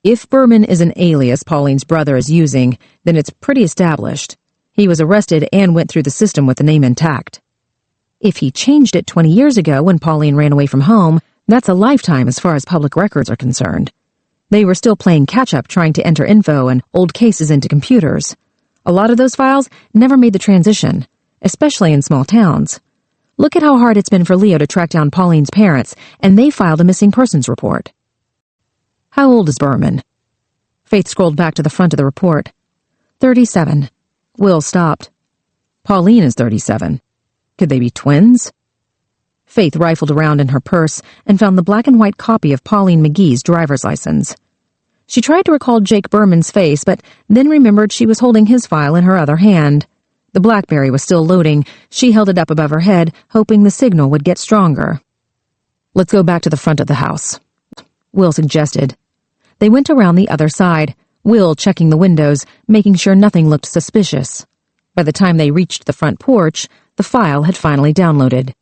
If Berman is an alias Pauline's brother is using, then it's pretty established. He was arrested and went through the system with the name intact. If he changed it 20 years ago when Pauline ran away from home, that's a lifetime as far as public records are concerned. They were still playing catch-up trying to enter info and old cases into computers. A lot of those files never made the transition, especially in small towns. Look at how hard it's been for Leo to track down Pauline's parents, and they filed a missing persons report. How old is Berman? Faith scrolled back to the front of the report. 37. Will stopped. Pauline is 37. Could they be twins? Faith rifled around in her purse and found the black and white copy of Pauline McGee's driver's license. She tried to recall Jake Berman's face, but then remembered she was holding his file in her other hand. The BlackBerry was still loading. She held it up above her head, hoping the signal would get stronger. Let's go back to the front of the house, Will suggested. They went around the other side, Will checking the windows, making sure nothing looked suspicious. By the time they reached the front porch, the file had finally downloaded.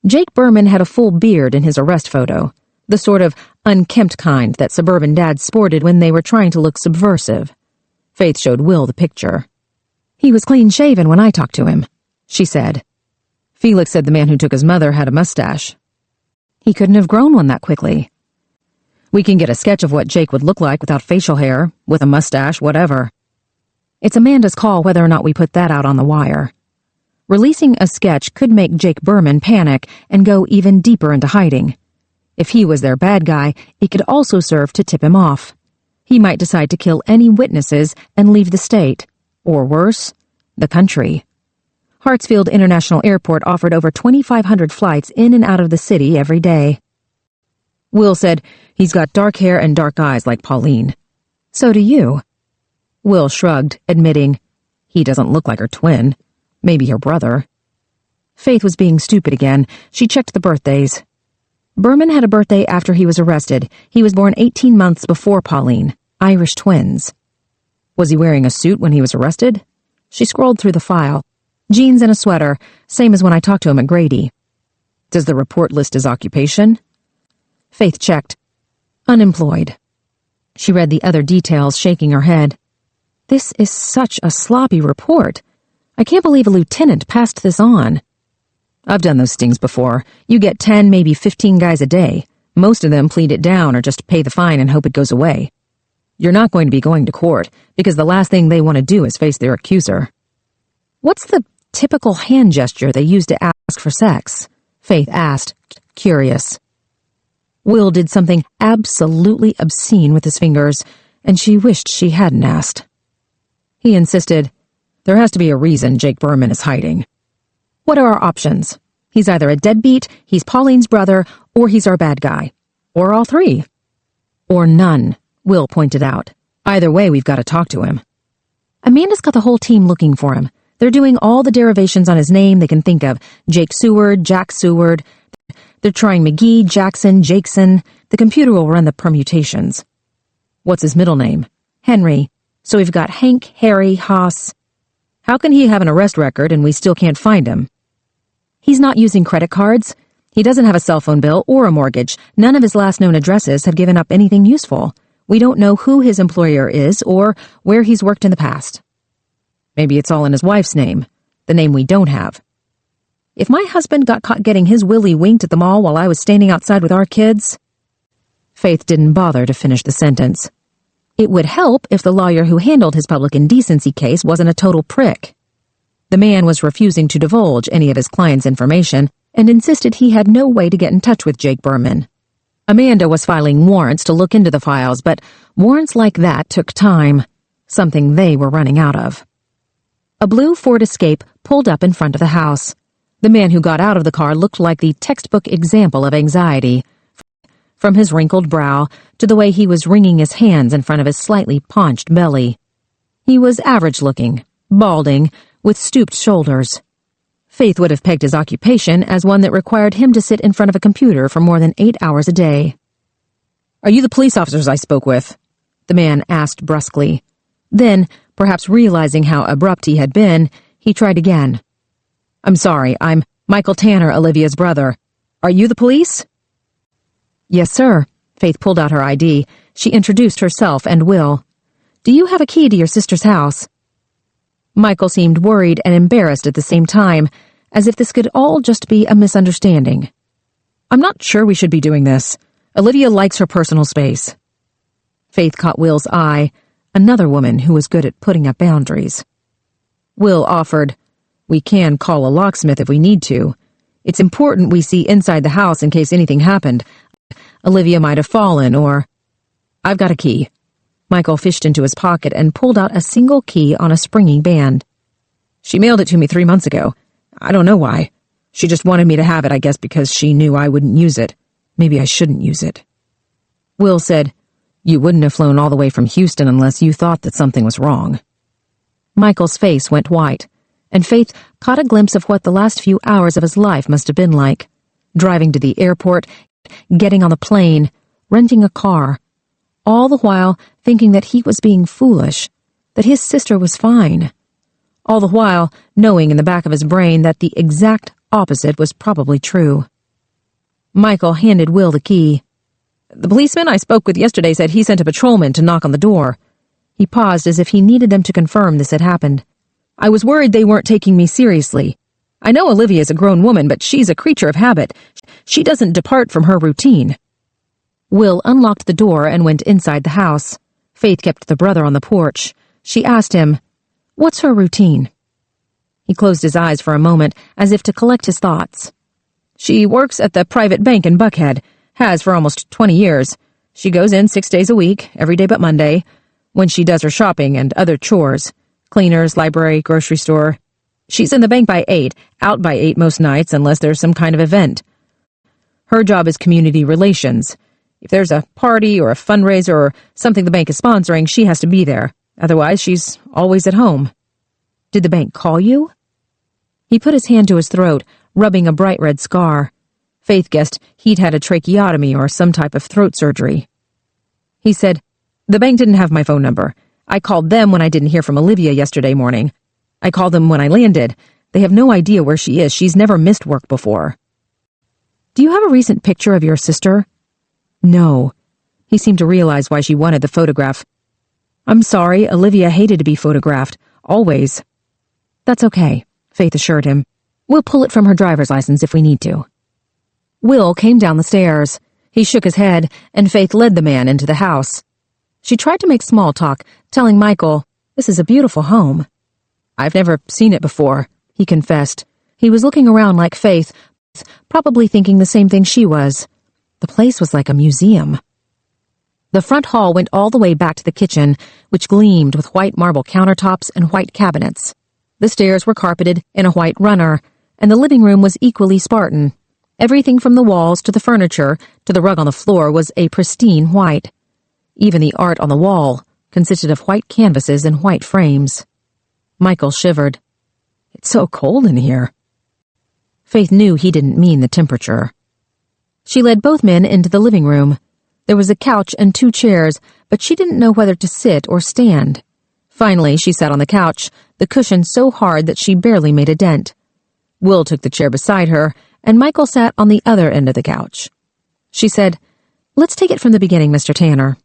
Jake Berman had a full beard in his arrest photo, the sort of unkempt kind that suburban dads sported when they were trying to look subversive. Faith showed Will the picture. He was clean-shaven when I talked to him, she said. Felix said the man who took his mother had a mustache. He couldn't have grown one that quickly. We can get a sketch of what Jake would look like without facial hair, with a mustache, whatever. It's Amanda's call whether or not we put that out on the wire. Releasing a sketch could make Jake Berman panic and go even deeper into hiding. If he was their bad guy, it could also serve to tip him off. He might decide to kill any witnesses and leave the state, or worse, the country. Hartsfield International Airport offered over 2,500 flights in and out of the city every day. Will said, he's got dark hair and dark eyes like Pauline. So do you. Will shrugged, admitting, he doesn't look like her twin. Maybe her brother. Faith was being stupid again. She checked the birthdays. Berman had a birthday after he was arrested. He was born 18 months before Pauline. Irish twins. Was he wearing a suit when he was arrested? She scrolled through the file. Jeans and a sweater, same as when I talked to him at Grady. Does the report list his occupation? Faith checked. Unemployed. She read the other details, shaking her head. This is such a sloppy report. I can't believe a lieutenant passed this on. I've done those stings before. You get 10, maybe 15 guys a day. Most of them plead it down or just pay the fine and hope it goes away. You're not going to be going to court, because the last thing they want to do is face their accuser. What's the typical hand gesture they use to ask for sex? Faith asked, curious. Will did something absolutely obscene with his fingers, and she wished she hadn't asked. He insisted, there has to be a reason Jake Berman is hiding. What are our options? He's either a deadbeat, he's Pauline's brother, or he's our bad guy. Or all three. Or none, Will pointed out. Either way, we've got to talk to him. Amanda's got the whole team looking for him. They're doing all the derivations on his name they can think of. Jake Seward, Jack Seward. They're trying McGee, Jackson, Jakeson. The computer will run the permutations. What's his middle name? Henry. So we've got Hank, Harry, Haas. How can he have an arrest record and we still can't find him? He's not using credit cards. He doesn't have a cell phone bill or a mortgage. None of his last known addresses have given up anything useful. We don't know who his employer is or where he's worked in the past. Maybe it's all in his wife's name, the name we don't have. If my husband got caught getting his willy winked at the mall while I was standing outside with our kids... Faith didn't bother to finish the sentence. It would help if the lawyer who handled his public indecency case wasn't a total prick. The man was refusing to divulge any of his client's information and insisted he had no way to get in touch with Jake Berman. Amanda was filing warrants to look into the files, but warrants like that took time, something they were running out of. A blue Ford Escape pulled up in front of the house. The man who got out of the car looked like the textbook example of anxiety, from his wrinkled brow to the way he was wringing his hands in front of his slightly paunched belly. He was average-looking, balding, with stooped shoulders. Faith would have pegged his occupation as one that required him to sit in front of a computer for more than 8 hours a day. "Are you the police officers I spoke with?" the man asked brusquely. Then, perhaps realizing how abrupt he had been, he tried again. "I'm sorry, I'm Michael Tanner, Olivia's brother. Are you the police?" "Yes, sir." Faith pulled out her ID. She introduced herself and Will. "Do you have a key to your sister's house?" Michael seemed worried and embarrassed at the same time, as if this could all just be a misunderstanding. "I'm not sure we should be doing this. Olivia likes her personal space." Faith caught Will's eye, another woman who was good at putting up boundaries. Will offered, "We can call a locksmith if we need to. It's important we see inside the house in case anything happened. Olivia might have fallen, or—" "I've got a key." Michael fished into his pocket and pulled out a single key on a springy band. "She mailed it to me 3 months ago. I don't know why. She just wanted me to have it, I guess, because she knew I wouldn't use it. Maybe I shouldn't use it." Will said, "You wouldn't have flown all the way from Houston unless you thought that something was wrong." Michael's face went white, and Faith caught a glimpse of what the last few hours of his life must have been like. Driving to the airport, getting on the plane, renting a car, all the while thinking that he was being foolish, that his sister was fine. All the while knowing in the back of his brain that the exact opposite was probably true. Michael handed Will the key. "The policeman I spoke with yesterday said he sent a patrolman to knock on the door." He paused as if he needed them to confirm this had happened. "I was worried they weren't taking me seriously. I know Olivia's a grown woman, but she's a creature of habit. She doesn't depart from her routine." Will unlocked the door and went inside the house. Faith kept the brother on the porch. She asked him, "What's her routine?" He closed his eyes for a moment, as if to collect his thoughts. "She works at the private bank in Buckhead. Has for almost 20 years. She goes in 6 days a week, every day but Monday, when she does her shopping and other chores. Cleaners, library, grocery store. She's in the bank by 8, out by 8 most nights unless there's some kind of event. Her job is community relations. If there's a party or a fundraiser or something the bank is sponsoring, she has to be there. Otherwise, she's always at home." "Did the bank call you?" He put his hand to his throat, rubbing a bright red scar. Faith guessed he'd had a tracheotomy or some type of throat surgery. He said, "The bank didn't have my phone number. I called them when I didn't hear from Olivia yesterday morning. I called them when I landed. They have no idea where she is. She's never missed work before." "Do you have a recent picture of your sister?" "No." He seemed to realize why she wanted the photograph. "I'm sorry, Olivia hated to be photographed. Always." "That's okay," Faith assured him. "We'll pull it from her driver's license if we need to." Will came down the stairs. He shook his head, and Faith led the man into the house. She tried to make small talk, telling Michael, "This is a beautiful home." "I've never seen it before," he confessed. He was looking around like Faith, probably thinking the same thing she was. The place was like a museum. The front hall went all the way back to the kitchen, which gleamed with white marble countertops and white cabinets. The stairs were carpeted in a white runner, and the living room was equally Spartan. Everything from the walls to the furniture to the rug on the floor was a pristine white. Even the art on the wall consisted of white canvases and white frames. Michael shivered. "It's so cold in here." Faith knew he didn't mean the temperature. She led both men into the living room. There was a couch and 2 chairs, but she didn't know whether to sit or stand. Finally, she sat on the couch, the cushion so hard that she barely made a dent. Will took the chair beside her, and Michael sat on the other end of the couch. She said, "Let's take it from the beginning, Mr. Tanner."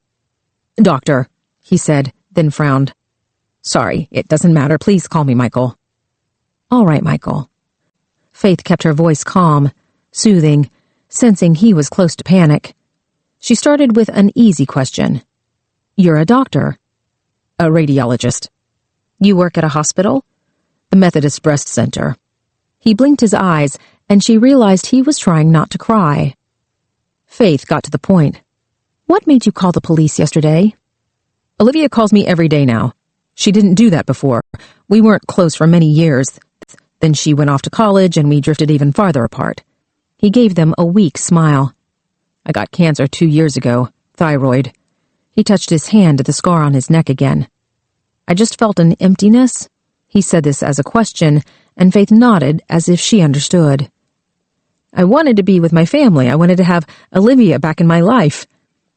"Doctor," he said, then frowned. "Sorry, it doesn't matter. Please call me Michael." "All right, Michael." Faith kept her voice calm, soothing, sensing he was close to panic. She started with an easy question. "You're a doctor?" "A radiologist." "You work at a hospital?" "The Methodist Breast Center." He blinked his eyes, and she realized he was trying not to cry. Faith got to the point. "What made you call the police yesterday?" "Olivia calls me every day now. She didn't do that before. We weren't close for many years. Then she went off to college, and we drifted even farther apart." He gave them a weak smile. "I got cancer 2 years ago, thyroid." He touched his hand at the scar on his neck again. "I just felt an emptiness." He said this as a question, and Faith nodded as if she understood. "I wanted to be with my family. I wanted to have Olivia back in my life.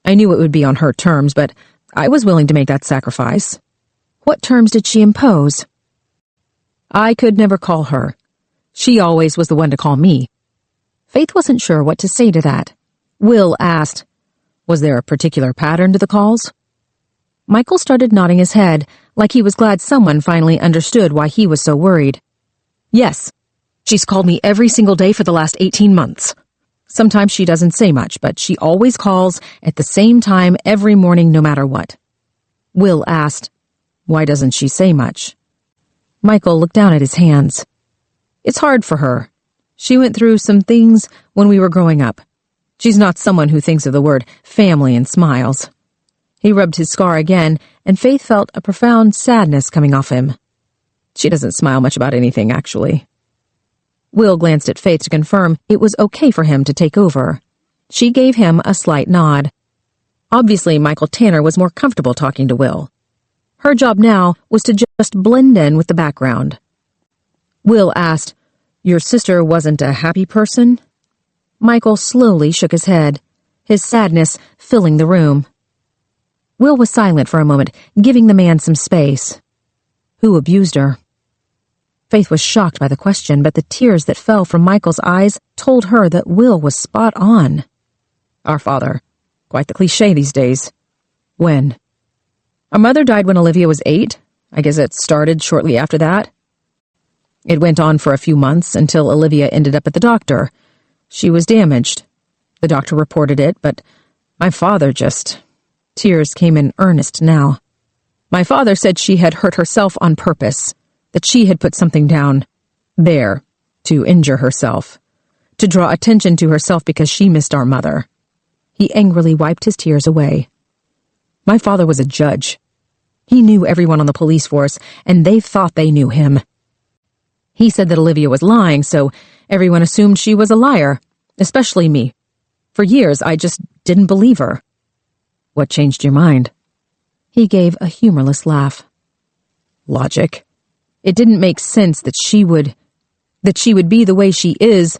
I knew it would be on her terms, but I was willing to make that sacrifice." "What terms did she impose?" "I could never call her. She always was the one to call me." Faith wasn't sure what to say to that. Will asked, Was there a particular pattern to the calls? Michael started nodding his head, like he was glad someone finally understood why he was so worried. Yes. She's called me every single day for the last 18 months. Sometimes she doesn't say much, but she always calls at the same time every morning no matter what. Will asked, "Why doesn't she say much?" Michael looked down at his hands. "It's hard for her. She went through some things when we were growing up. She's not someone who thinks of the word family and smiles." He rubbed his scar again, and Faith felt a profound sadness coming off him. She doesn't smile much about anything, actually. Will glanced at Faith to confirm it was okay for him to take over. She gave him a slight nod. Obviously, Michael Tanner was more comfortable talking to Will. Her job now was to just blend in with the background. Will asked, "Your sister wasn't a happy person?" Michael slowly shook his head, his sadness filling the room. Will was silent for a moment, giving the man some space. "Who abused her?" Faith was shocked by the question, but the tears that fell from Michael's eyes told her that Will was spot on. "Our father. Quite the cliché these days." "When?" "Our mother died when Olivia was 8. I guess it started shortly after that. It went on for a few months until Olivia ended up at the doctor. She was damaged. The doctor reported it, but my father just..." Tears came in earnest now. "My father said she had hurt herself on purpose, that she had put something down there to injure herself, to draw attention to herself because she missed our mother." He angrily wiped his tears away. "My father was a judge. He knew everyone on the police force, and they thought they knew him. He said that Olivia was lying, so everyone assumed she was a liar, especially me. For years, I just didn't believe her." "What changed your mind?" He gave a humorless laugh. "Logic. It didn't make sense that she would be the way she is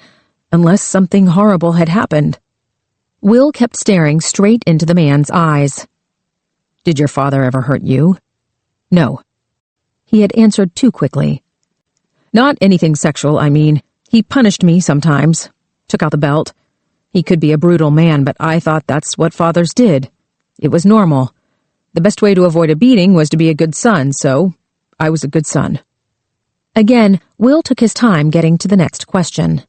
unless something horrible had happened." Will kept staring straight into the man's eyes. "Did your father ever hurt you?" "No." He had answered too quickly. "Not anything sexual, I mean. He punished me sometimes, took out the belt. He could be a brutal man, but I thought that's what fathers did. It was normal. The best way to avoid a beating was to be a good son, so I was a good son." Again, Will took his time getting to the next question.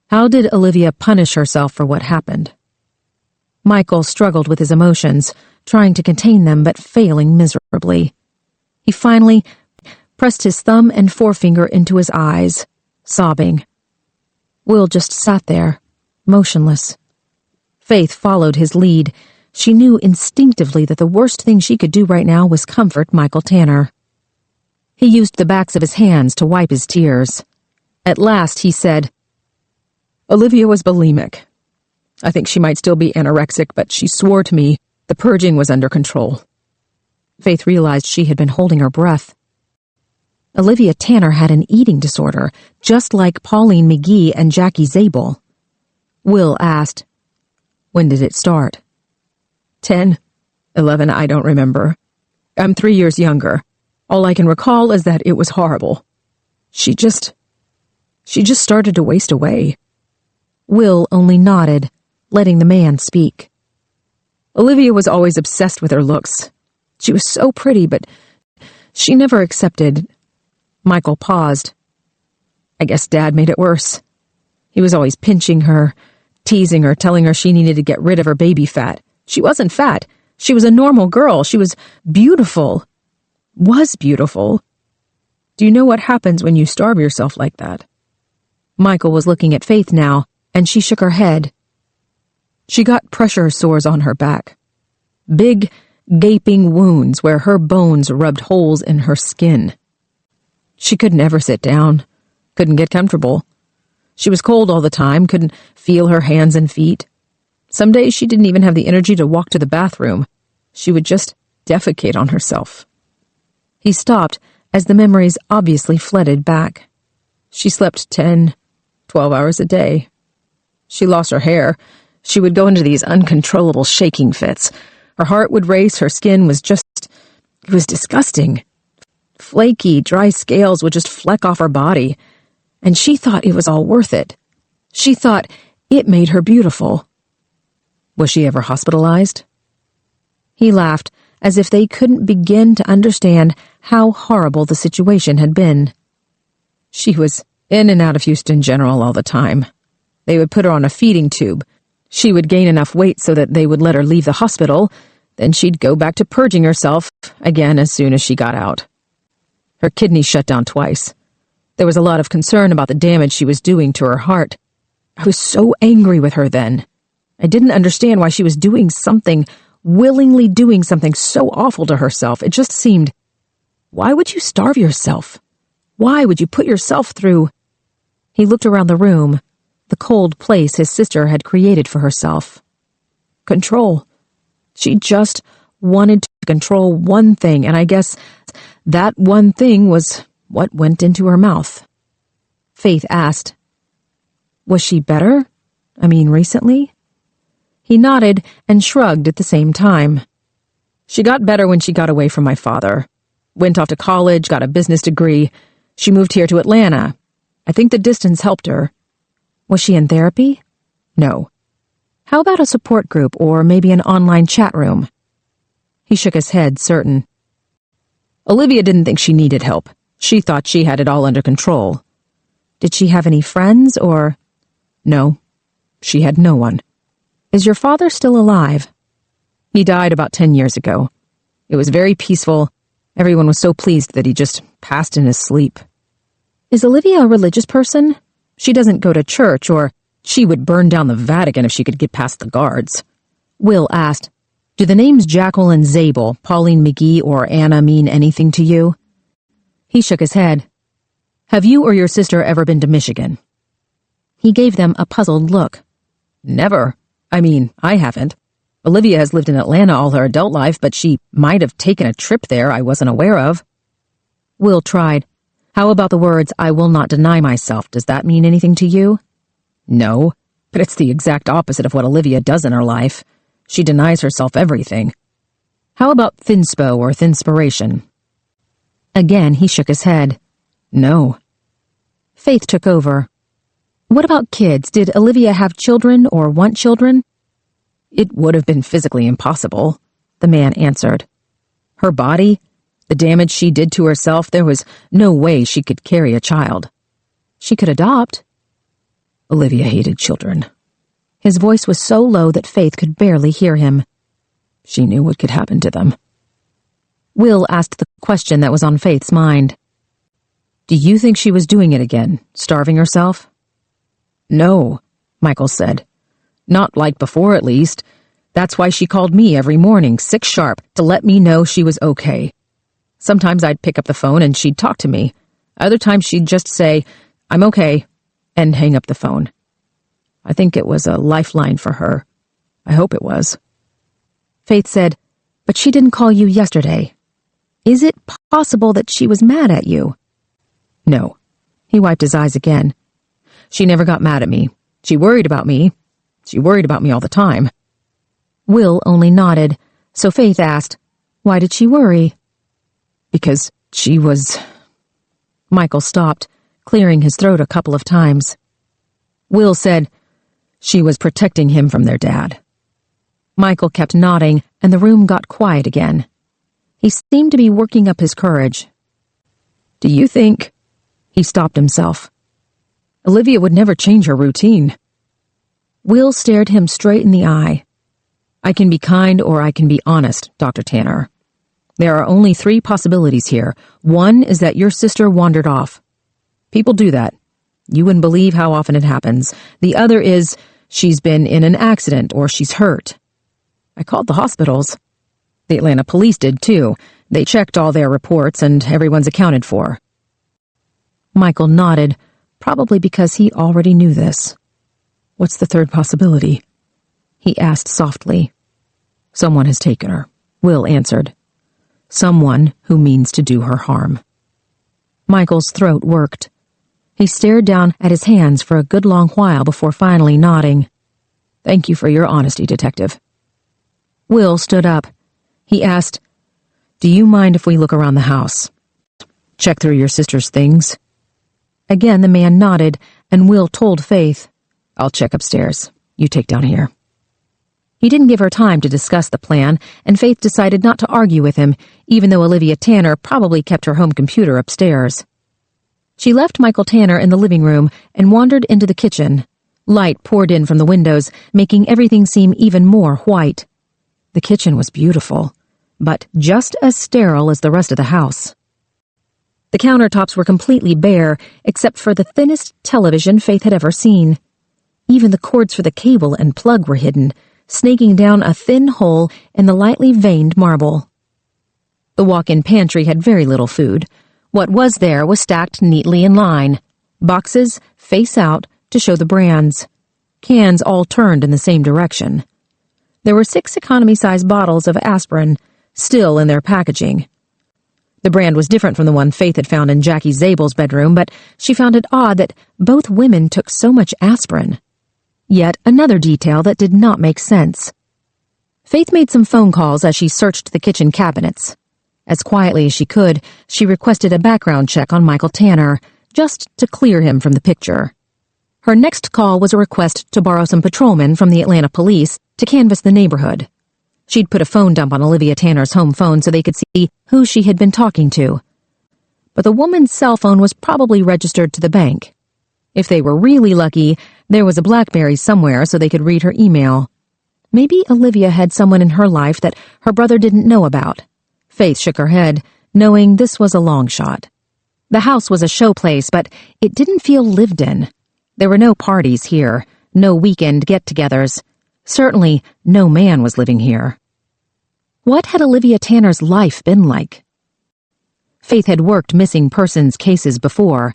"How did Olivia punish herself for what happened?" Michael struggled with his emotions, trying to contain them but failing miserably. He finally pressed his thumb and forefinger into his eyes, sobbing. Will just sat there, motionless. Faith followed his lead. She knew instinctively that the worst thing she could do right now was comfort Michael Tanner. He used the backs of his hands to wipe his tears. At last he said, "Olivia was bulimic. I think she might still be anorexic, but she swore to me the purging was under control." Faith realized she had been holding her breath. Olivia Tanner had an eating disorder, just like Pauline McGee and Jackie Zabel. Will asked, "When did it start?" 10, 11, I don't remember. I'm 3 years younger. All I can recall is that it was horrible. She just started to waste away." Will only nodded, letting the man speak. "Olivia was always obsessed with her looks. She was so pretty, but she never accepted..." Michael paused. "I guess Dad made it worse. He was always pinching her, teasing her, telling her she needed to get rid of her baby fat. She wasn't fat. She was a normal girl. She was beautiful. Was beautiful. Do you know what happens when you starve yourself like that?" Michael was looking at Faith now, and she shook her head. "She got pressure sores on her back. Big, gaping wounds where her bones rubbed holes in her skin. She could never sit down, couldn't get comfortable. She was cold all the time, couldn't feel her hands and feet. Some days she didn't even have the energy to walk to the bathroom. She would just defecate on herself." He stopped as the memories obviously flooded back. She slept 10, 12 hours a day. She lost her hair. She would go into these uncontrollable shaking fits. Her heart would race, her skin was it was disgusting. Flaky, dry scales would just fleck off her body. And she thought it was all worth it. She thought it made her beautiful. Was she ever hospitalized? He laughed, as if they couldn't begin to understand how horrible the situation had been. She was in and out of Houston General all the time. They would put her on a feeding tube. She would gain enough weight so that they would let her leave the hospital, then she'd go back to purging herself again as soon as she got out. Her kidneys shut down twice. There was a lot of concern about the damage she was doing to her heart. I was so angry with her then. I didn't understand why she was willingly doing something so awful to herself. It just seemed, why would you starve yourself? Why would you put yourself through? He looked around the room, the cold place his sister had created for herself. Control. She just wanted to control one thing, and I guess that one thing was what went into her mouth. Faith asked, "Was she better? Recently?" He nodded and shrugged at the same time. "She got better when she got away from my father. Went off to college, got a business degree. She moved here to Atlanta. I think the distance helped her." "Was she in therapy?" "No." "How about a support group or maybe an online chat room?" He shook his head, certain. "Olivia didn't think she needed help. She thought she had it all under control." "Did she have any friends or—" "No, she had no one." "Is your father still alive?" "He died about 10 years ago. It was very peaceful. Everyone was so pleased that he just passed in his sleep." "Is Olivia a religious person? She doesn't go to church, or she would burn down the Vatican if she could get past the guards." Will asked, "Do the names Jackal and Zabel, Pauline McGee, or Anna mean anything to you?" He shook his head. "Have you or your sister ever been to Michigan?" He gave them a puzzled look. "Never. I haven't. Olivia has lived in Atlanta all her adult life, but she might have taken a trip there I wasn't aware of." Will tried. "How about the words, 'I will not deny myself'? Does that mean anything to you?" "No, but it's the exact opposite of what Olivia does in her life. She denies herself everything." "How about thinspo or thinspiration?" Again he shook his head. "No." Faith took over. "What about kids? Did Olivia have children or want children?" "It would have been physically impossible," the man answered. "Her body, the damage she did to herself, there was no way she could carry a child." "She could adopt." "Olivia hated children." His voice was so low that Faith could barely hear him. "She knew what could happen to them." Will asked the question that was on Faith's mind. "Do you think she was doing it again, starving herself?" "No," Michael said. "Not like before, at least. That's why she called me every morning, 6 sharp, to let me know she was okay. Sometimes I'd pick up the phone and she'd talk to me. Other times she'd just say, 'I'm okay,' and hang up the phone. I think it was a lifeline for her. I hope it was." Faith said, "But she didn't call you yesterday. Is it possible that she was mad at you?" "No." He wiped his eyes again. "She never got mad at me. She worried about me. She worried about me all the time." Will only nodded, so Faith asked, "Why did she worry?" "Because she was—" Michael stopped, clearing his throat a couple of times. Will said, "She was protecting him from their dad." Michael kept nodding, and the room got quiet again. He seemed to be working up his courage. "Do you think—" He stopped himself. "Olivia would never change her routine." Will stared him straight in the eye. "I can be kind or I can be honest, Dr. Tanner. There are only 3 possibilities here. One is that your sister wandered off. People do that. You wouldn't believe how often it happens. The other is she's been in an accident or she's hurt. I called the hospitals. The Atlanta police did too. They checked all their reports and everyone's accounted for." Michael nodded, probably because he already knew this. "What's the 3rd possibility?" he asked softly. "Someone has taken her," Will answered. "Someone who means to do her harm." Michael's throat worked. He stared down at his hands for a good long while before finally nodding. "Thank you for your honesty, Detective." Will stood up. He asked, "Do you mind if we look around the house? Check through your sister's things?" Again the man nodded, and Will told Faith, "I'll check upstairs. You take down here." He didn't give her time to discuss the plan, and Faith decided not to argue with him, even though Olivia Tanner probably kept her home computer upstairs. She left Michael Tanner in the living room and wandered into the kitchen. Light poured in from the windows, making everything seem even more white. The kitchen was beautiful, but just as sterile as the rest of the house. The countertops were completely bare, except for the thinnest television Faith had ever seen. Even the cords for the cable and plug were hidden, snaking down a thin hole in the lightly veined marble. The walk-in pantry had very little food. What was there was stacked neatly in line, boxes face out to show the brands, cans all turned in the same direction. There were 6 economy-size bottles of aspirin, still in their packaging. The brand was different from the one Faith had found in Jackie Zabel's bedroom, but she found it odd that both women took so much aspirin. Yet another detail that did not make sense. Faith made some phone calls as she searched the kitchen cabinets. As quietly as she could, she requested a background check on Michael Tanner, just to clear him from the picture. Her next call was a request to borrow some patrolmen from the Atlanta police to canvass the neighborhood. She'd put a phone dump on Olivia Tanner's home phone so they could see who she had been talking to. But the woman's cell phone was probably registered to the bank. If they were really lucky, there was a BlackBerry somewhere so they could read her email. Maybe Olivia had someone in her life that her brother didn't know about. Faith shook her head, knowing this was a long shot. The house was a showplace, but it didn't feel lived in. There were no parties here, no weekend get-togethers. Certainly, no man was living here. What had Olivia Tanner's life been like? Faith had worked missing persons cases before.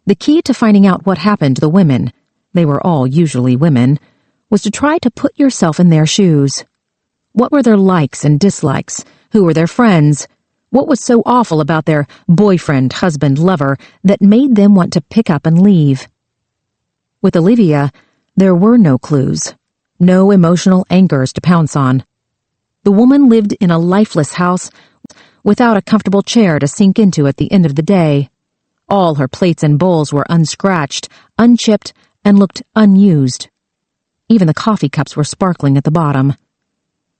The key to finding out what happened to the women, they were all usually women, was to try to put yourself in their shoes. What were their likes and dislikes? Who were their friends? What was so awful about their boyfriend, husband, lover that made them want to pick up and leave? With Olivia, there were no clues, no emotional anchors to pounce on. The woman lived in a lifeless house without a comfortable chair to sink into at the end of the day. All her plates and bowls were unscratched, unchipped, and looked unused. Even the coffee cups were sparkling at the bottom.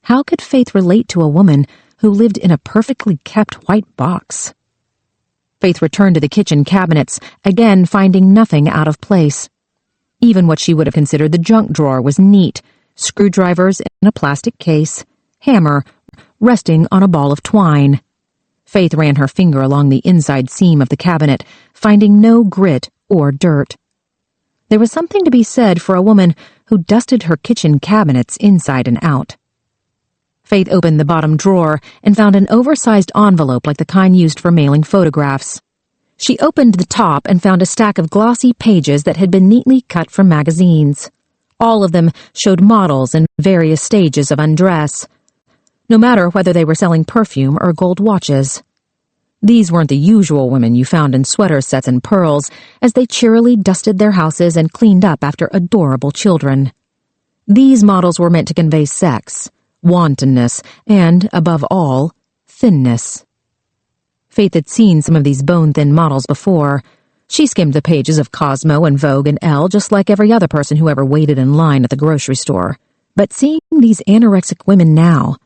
How could Faith relate to a woman who lived in a perfectly kept white box? Faith returned to the kitchen cabinets, again finding nothing out of place. Even what she would have considered the junk drawer was neat, screwdrivers in a plastic case, hammer resting on a ball of twine. Faith ran her finger along the inside seam of the cabinet, finding no grit or dirt. There was something to be said for a woman who dusted her kitchen cabinets inside and out. Faith opened the bottom drawer and found an oversized envelope like the kind used for mailing photographs. She opened the top and found a stack of glossy pages that had been neatly cut from magazines. All of them showed models in various stages of undress, no matter whether they were selling perfume or gold watches. These weren't the usual women you found in sweater sets and pearls, as they cheerily dusted their houses and cleaned up after adorable children. These models were meant to convey sex, wantonness, and, above all, thinness. Faith had seen some of these bone-thin models before. She skimmed the pages of Cosmo and Vogue and Elle just like every other person who ever waited in line at the grocery store. But seeing these anorexic women now,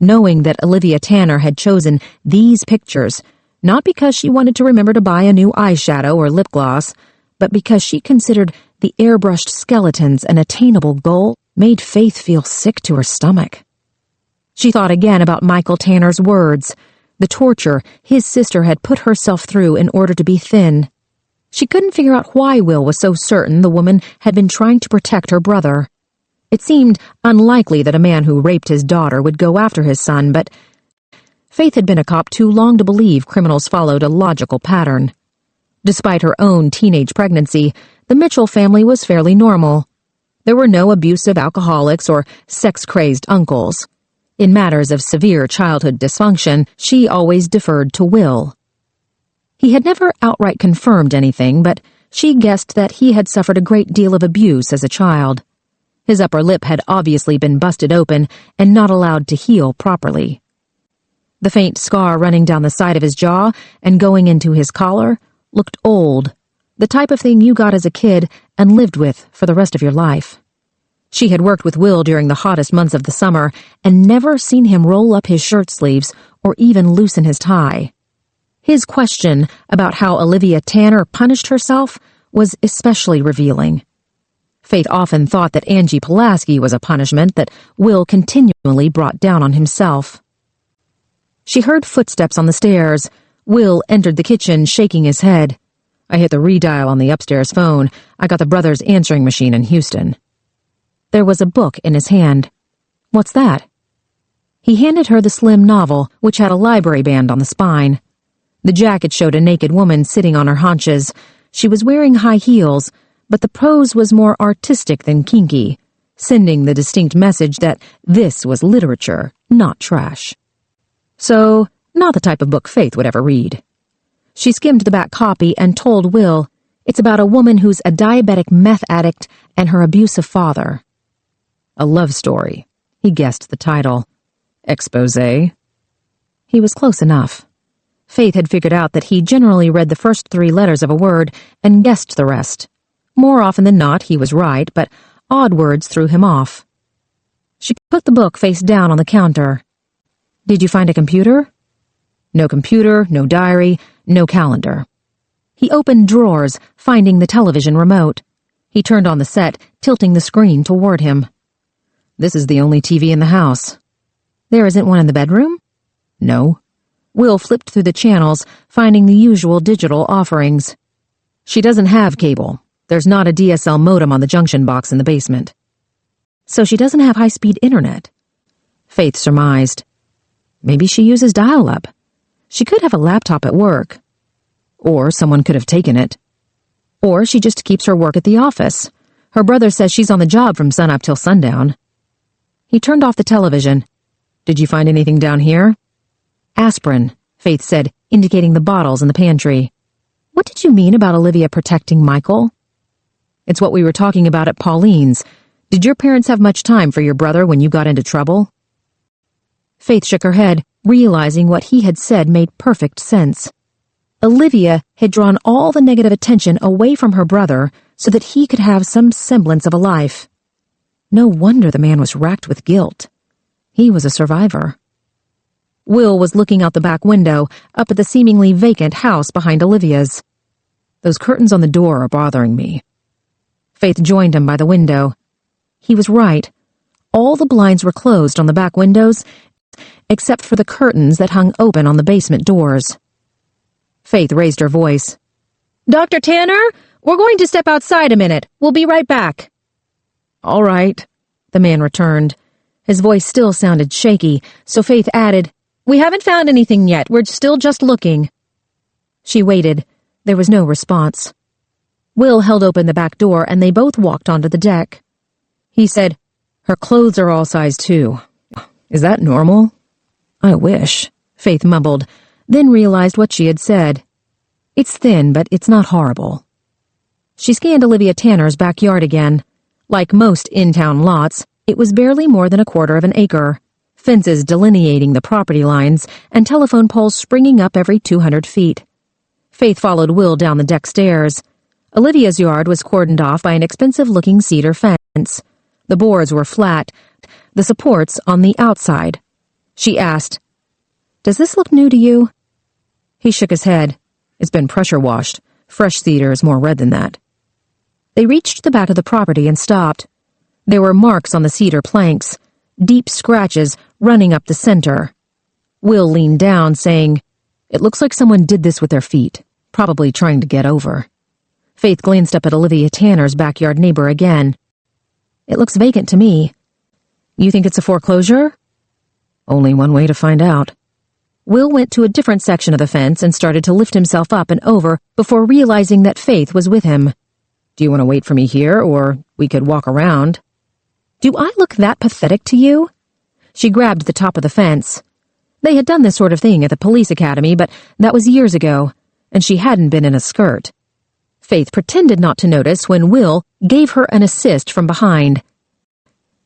knowing that Olivia Tanner had chosen these pictures, not because she wanted to remember to buy a new eyeshadow or lip gloss, but because she considered the airbrushed skeletons an attainable goal, made Faith feel sick to her stomach. She thought again about Michael Tanner's words, the torture his sister had put herself through in order to be thin. She couldn't figure out why Will was so certain the woman had been trying to protect her brother. It seemed unlikely that a man who raped his daughter would go after his son, but Faith had been a cop too long to believe criminals followed a logical pattern. Despite her own teenage pregnancy, the Mitchell family was fairly normal. There were no abusive alcoholics or sex-crazed uncles. In matters of severe childhood dysfunction, she always deferred to Will. He had never outright confirmed anything, but she guessed that he had suffered a great deal of abuse as a child. His upper lip had obviously been busted open and not allowed to heal properly. The faint scar running down the side of his jaw and going into his collar looked old, the type of thing you got as a kid and lived with for the rest of your life. She had worked with Will during the hottest months of the summer and never seen him roll up his shirt sleeves or even loosen his tie. His question about how Olivia Tanner punished herself was especially revealing. Faith often thought that Angie Pulaski was a punishment that Will continually brought down on himself. She heard footsteps on the stairs. Will entered the kitchen, shaking his head. I hit the redial on the upstairs phone. I got the Brothers answering machine in Houston. There was a book in his hand. What's that? He handed her the slim novel, which had a library band on the spine. The jacket showed a naked woman sitting on her haunches. She was wearing high heels, but the pose was more artistic than kinky, sending the distinct message that this was literature, not trash. So, not the type of book Faith would ever read. She skimmed the back copy and told Will it's about a woman who's a diabetic meth addict and her abusive father. A love story. He guessed the title. Exposé? He was close enough. Faith had figured out that he generally read the first 3 letters of a word and guessed the rest. More often than not, he was right, but odd words threw him off. She put the book face down on the counter. Did you find a computer? No computer, no diary, no calendar. He opened drawers, finding the television remote. He turned on the set, tilting the screen toward him. This is the only TV in the house. There isn't one in the bedroom? No. Will flipped through the channels, finding the usual digital offerings. She doesn't have cable. There's not a DSL modem on the junction box in the basement. So she doesn't have high-speed internet. Faith surmised. Maybe she uses dial-up. She could have a laptop at work. Or someone could have taken it. Or she just keeps her work at the office. Her brother says she's on the job from sunup till sundown. He turned off the television. Did you find anything down here? Aspirin, Faith said, indicating the bottles in the pantry. What did you mean about Olivia protecting Michael? It's what we were talking about at Pauline's. Did your parents have much time for your brother when you got into trouble? Faith shook her head, realizing what he had said made perfect sense. Olivia had drawn all the negative attention away from her brother so that he could have some semblance of a life. No wonder the man was racked with guilt. He was a survivor. Will was looking out the back window, up at the seemingly vacant house behind Olivia's. Those curtains on the door are bothering me. Faith joined him by the window. He was right. All the blinds were closed on the back windows, except for the curtains that hung open on the basement doors. Faith raised her voice. Dr. Tanner, we're going to step outside a minute. We'll be right back. All right, the man returned. His voice still sounded shaky, so Faith added, We haven't found anything yet. We're still just looking. She waited. There was no response. Will held open the back door, and they both walked onto the deck. He said, Her clothes are all size 2. Is that normal? I wish, Faith mumbled, then realized what she had said. It's thin, but it's not horrible. She scanned Olivia Tanner's backyard again. Like most in-town lots, it was barely more than 1/4 of an acre, fences delineating the property lines and telephone poles springing up every 200 feet. Faith followed Will down the deck stairs. Olivia's yard was cordoned off by an expensive-looking cedar fence. The boards were flat, the supports on the outside. She asked, Does this look new to you? He shook his head. It's been pressure-washed. Fresh cedar is more red than that. They reached the back of the property and stopped. There were marks on the cedar planks, deep scratches running up the center. Will leaned down, saying, It looks like someone did this with their feet, probably trying to get over. Faith glanced up at Olivia Tanner's backyard neighbor again. It looks vacant to me. You think it's a foreclosure? Only one way to find out. Will went to a different section of the fence and started to lift himself up and over before realizing that Faith was with him. Do you want to wait for me here, or we could walk around? Do I look that pathetic to you? She grabbed the top of the fence. They had done this sort of thing at the police academy, but that was years ago, and she hadn't been in a skirt. Faith pretended not to notice when Will gave her an assist from behind.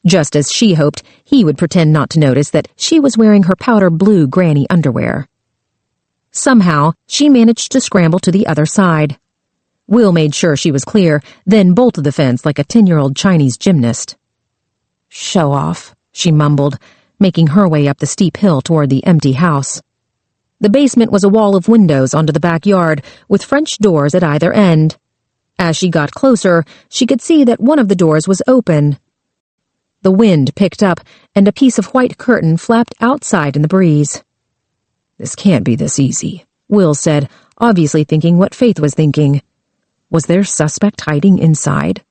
Just as she hoped he would pretend not to notice that she was wearing her powder blue granny underwear. Somehow, she managed to scramble to the other side. Will made sure she was clear, then bolted the fence like a 10-year-old Chinese gymnast. Show off, she mumbled, making her way up the steep hill toward the empty house. The basement was a wall of windows onto the backyard, with French doors at either end. As she got closer, she could see that one of the doors was open. The wind picked up, and a piece of white curtain flapped outside in the breeze. "This can't be this easy," Will said, obviously thinking what Faith was thinking. Was their suspect hiding inside?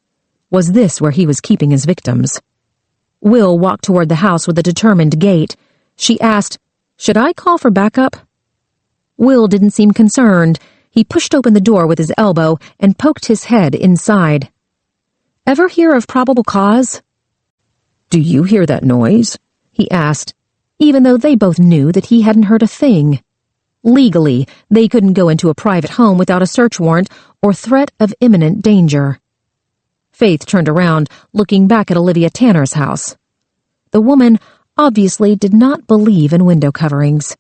Was this where he was keeping his victims? Will walked toward the house with a determined gait. She asked, "Should I call for backup?" Will didn't seem concerned. He pushed open the door with his elbow and poked his head inside. "Ever hear of probable cause?" "Do you hear that noise?" he asked, even though they both knew that he hadn't heard a thing. Legally, they couldn't go into a private home without a search warrant or threat of imminent danger. Faith turned around, looking back at Olivia Tanner's house. The woman obviously did not believe in window coverings.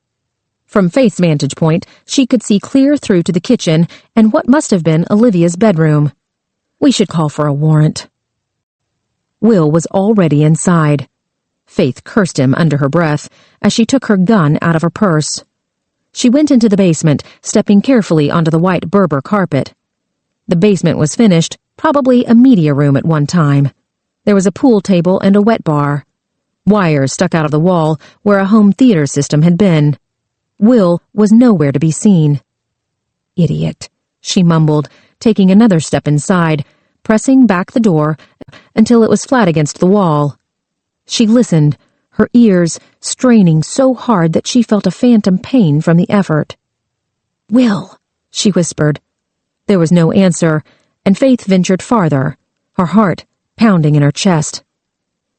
From Faith's vantage point, she could see clear through to the kitchen and what must have been Olivia's bedroom. "We should call for a warrant." Will was already inside. Faith cursed him under her breath as she took her gun out of her purse. She went into the basement, stepping carefully onto the white Berber carpet. The basement was finished, probably a media room at one time. There was a pool table and a wet bar. Wires stuck out of the wall where a home theater system had been. Will was nowhere to be seen. "Idiot," she mumbled, taking another step inside, pressing back the door until it was flat against the wall. She listened, her ears straining so hard that she felt a phantom pain from the effort. "Will," she whispered. There was no answer, and Faith ventured farther, her heart pounding in her chest.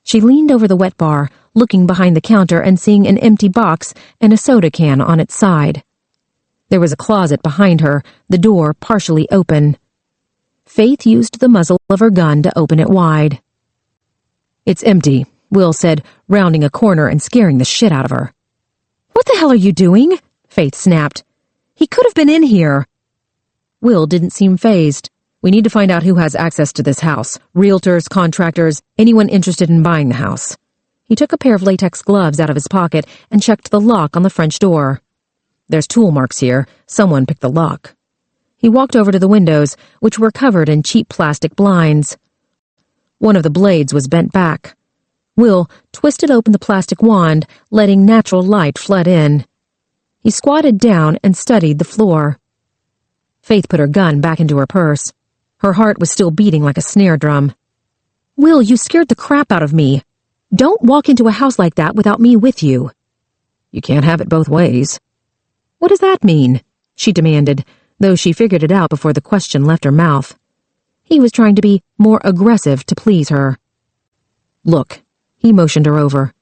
She leaned over the wet bar, looking behind the counter and seeing an empty box and a soda can on its side. There was a closet behind her, the door partially open. Faith used the muzzle of her gun to open it wide. "It's empty," Will said, rounding a corner and scaring the shit out of her. "What the hell are you doing?" Faith snapped. "He could have been in here." Will didn't seem fazed. "We need to find out who has access to this house. Realtors, contractors, anyone interested in buying the house." He took a pair of latex gloves out of his pocket and checked the lock on the French door. "There's tool marks here. Someone picked the lock." He walked over to the windows, which were covered in cheap plastic blinds. One of the blades was bent back. Will twisted open the plastic wand, letting natural light flood in. He squatted down and studied the floor. Faith put her gun back into her purse. Her heart was still beating like a snare drum. "Will, you scared the crap out of me. Don't walk into a house like that without me with you." "You can't have it both ways." "What does that mean?" she demanded, though she figured it out before the question left her mouth. He was trying to be more aggressive to please her. "Look," he motioned her over.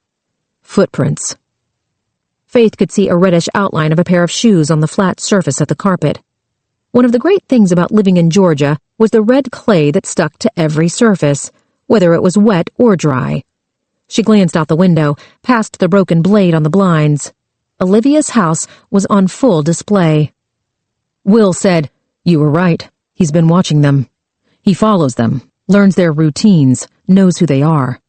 "Footprints." Faith could see a reddish outline of a pair of shoes on the flat surface of the carpet. One of the great things about living in Georgia was the red clay that stuck to every surface, whether it was wet or dry. She glanced out the window, past the broken blade on the blinds. Olivia's house was on full display. Will said, "You were right. He's been watching them. He follows them, learns their routines, knows who they are."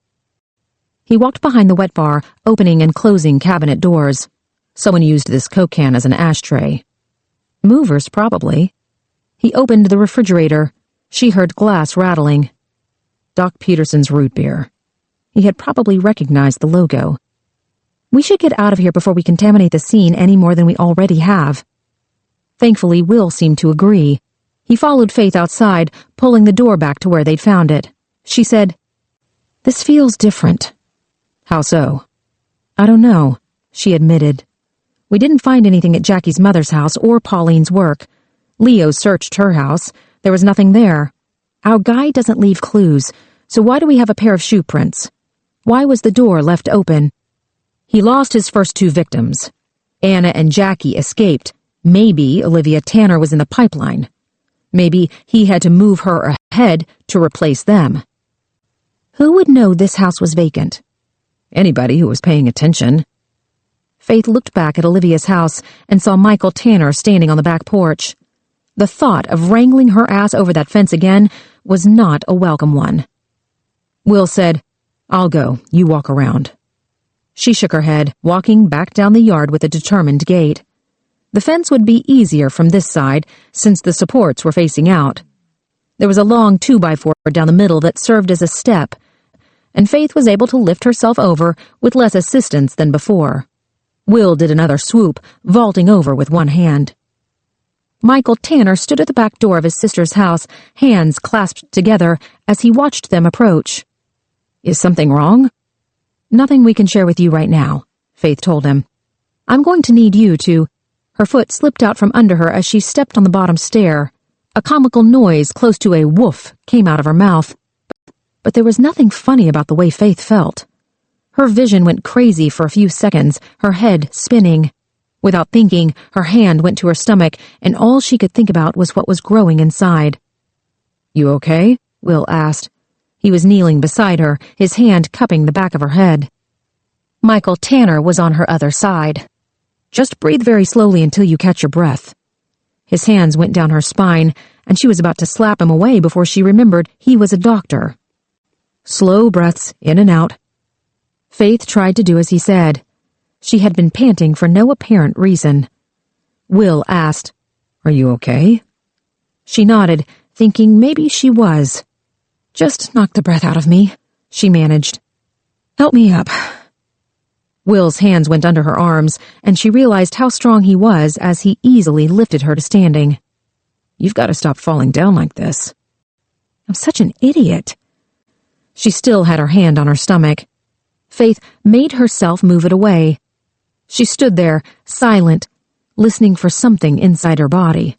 He walked behind the wet bar, opening and closing cabinet doors. Someone used this Coke can as an ashtray. Movers, probably. He opened the refrigerator. She heard glass rattling. Doc Peterson's root beer. He had probably recognized the logo. "We should get out of here before we contaminate the scene any more than we already have." Thankfully, Will seemed to agree. He followed Faith outside, pulling the door back to where they'd found it. She said, "This feels different." "How so?" "I don't know," she admitted. "We didn't find anything at Jackie's mother's house or Pauline's work. Leo searched her house. There was nothing there. Our guy doesn't leave clues, so why do we have a pair of shoe prints? Why was the door left open? He lost his first two victims. Anna and Jackie escaped. Maybe Olivia Tanner was in the pipeline. Maybe he had to move her ahead to replace them. Who would know this house was vacant? Anybody who was paying attention." Faith looked back at Olivia's house and saw Michael Tanner standing on the back porch. The thought of wrangling her ass over that fence again was not a welcome one. Will said, I'll go. You walk around. She shook her head, walking back down the yard with a determined gait. The fence would be easier from this side, since the supports were facing out. There was a long 2x4 down the middle that served as a step, and Faith was able to lift herself over with less assistance than before. Will did another swoop, vaulting over with one hand. Michael Tanner stood at the back door of his sister's house, hands clasped together, as he watched them approach. Is something wrong? Nothing we can share with you right now, Faith told him. I'm going to need you to... Her foot slipped out from under her as she stepped on the bottom stair. A comical noise close to a woof came out of her mouth. But there was nothing funny about the way Faith felt. Her vision went crazy for a few seconds, her head spinning. Without thinking, her hand went to her stomach, and all she could think about was what was growing inside. You okay? Will asked. He was kneeling beside her, his hand cupping the back of her head. Michael Tanner was on her other side. Just breathe very slowly until you catch your breath. His hands went down her spine, and she was about to slap him away before she remembered he was a doctor. Slow breaths in and out. Faith tried to do as he said. She had been panting for no apparent reason. Will asked, Are you okay? She nodded, thinking maybe she was. Just knock the breath out of me, she managed. Help me up. Will's hands went under her arms, and she realized how strong he was as he easily lifted her to standing. You've got to stop falling down like this. I'm such an idiot. She still had her hand on her stomach. Faith made herself move it away. She stood there, silent, listening for something inside her body,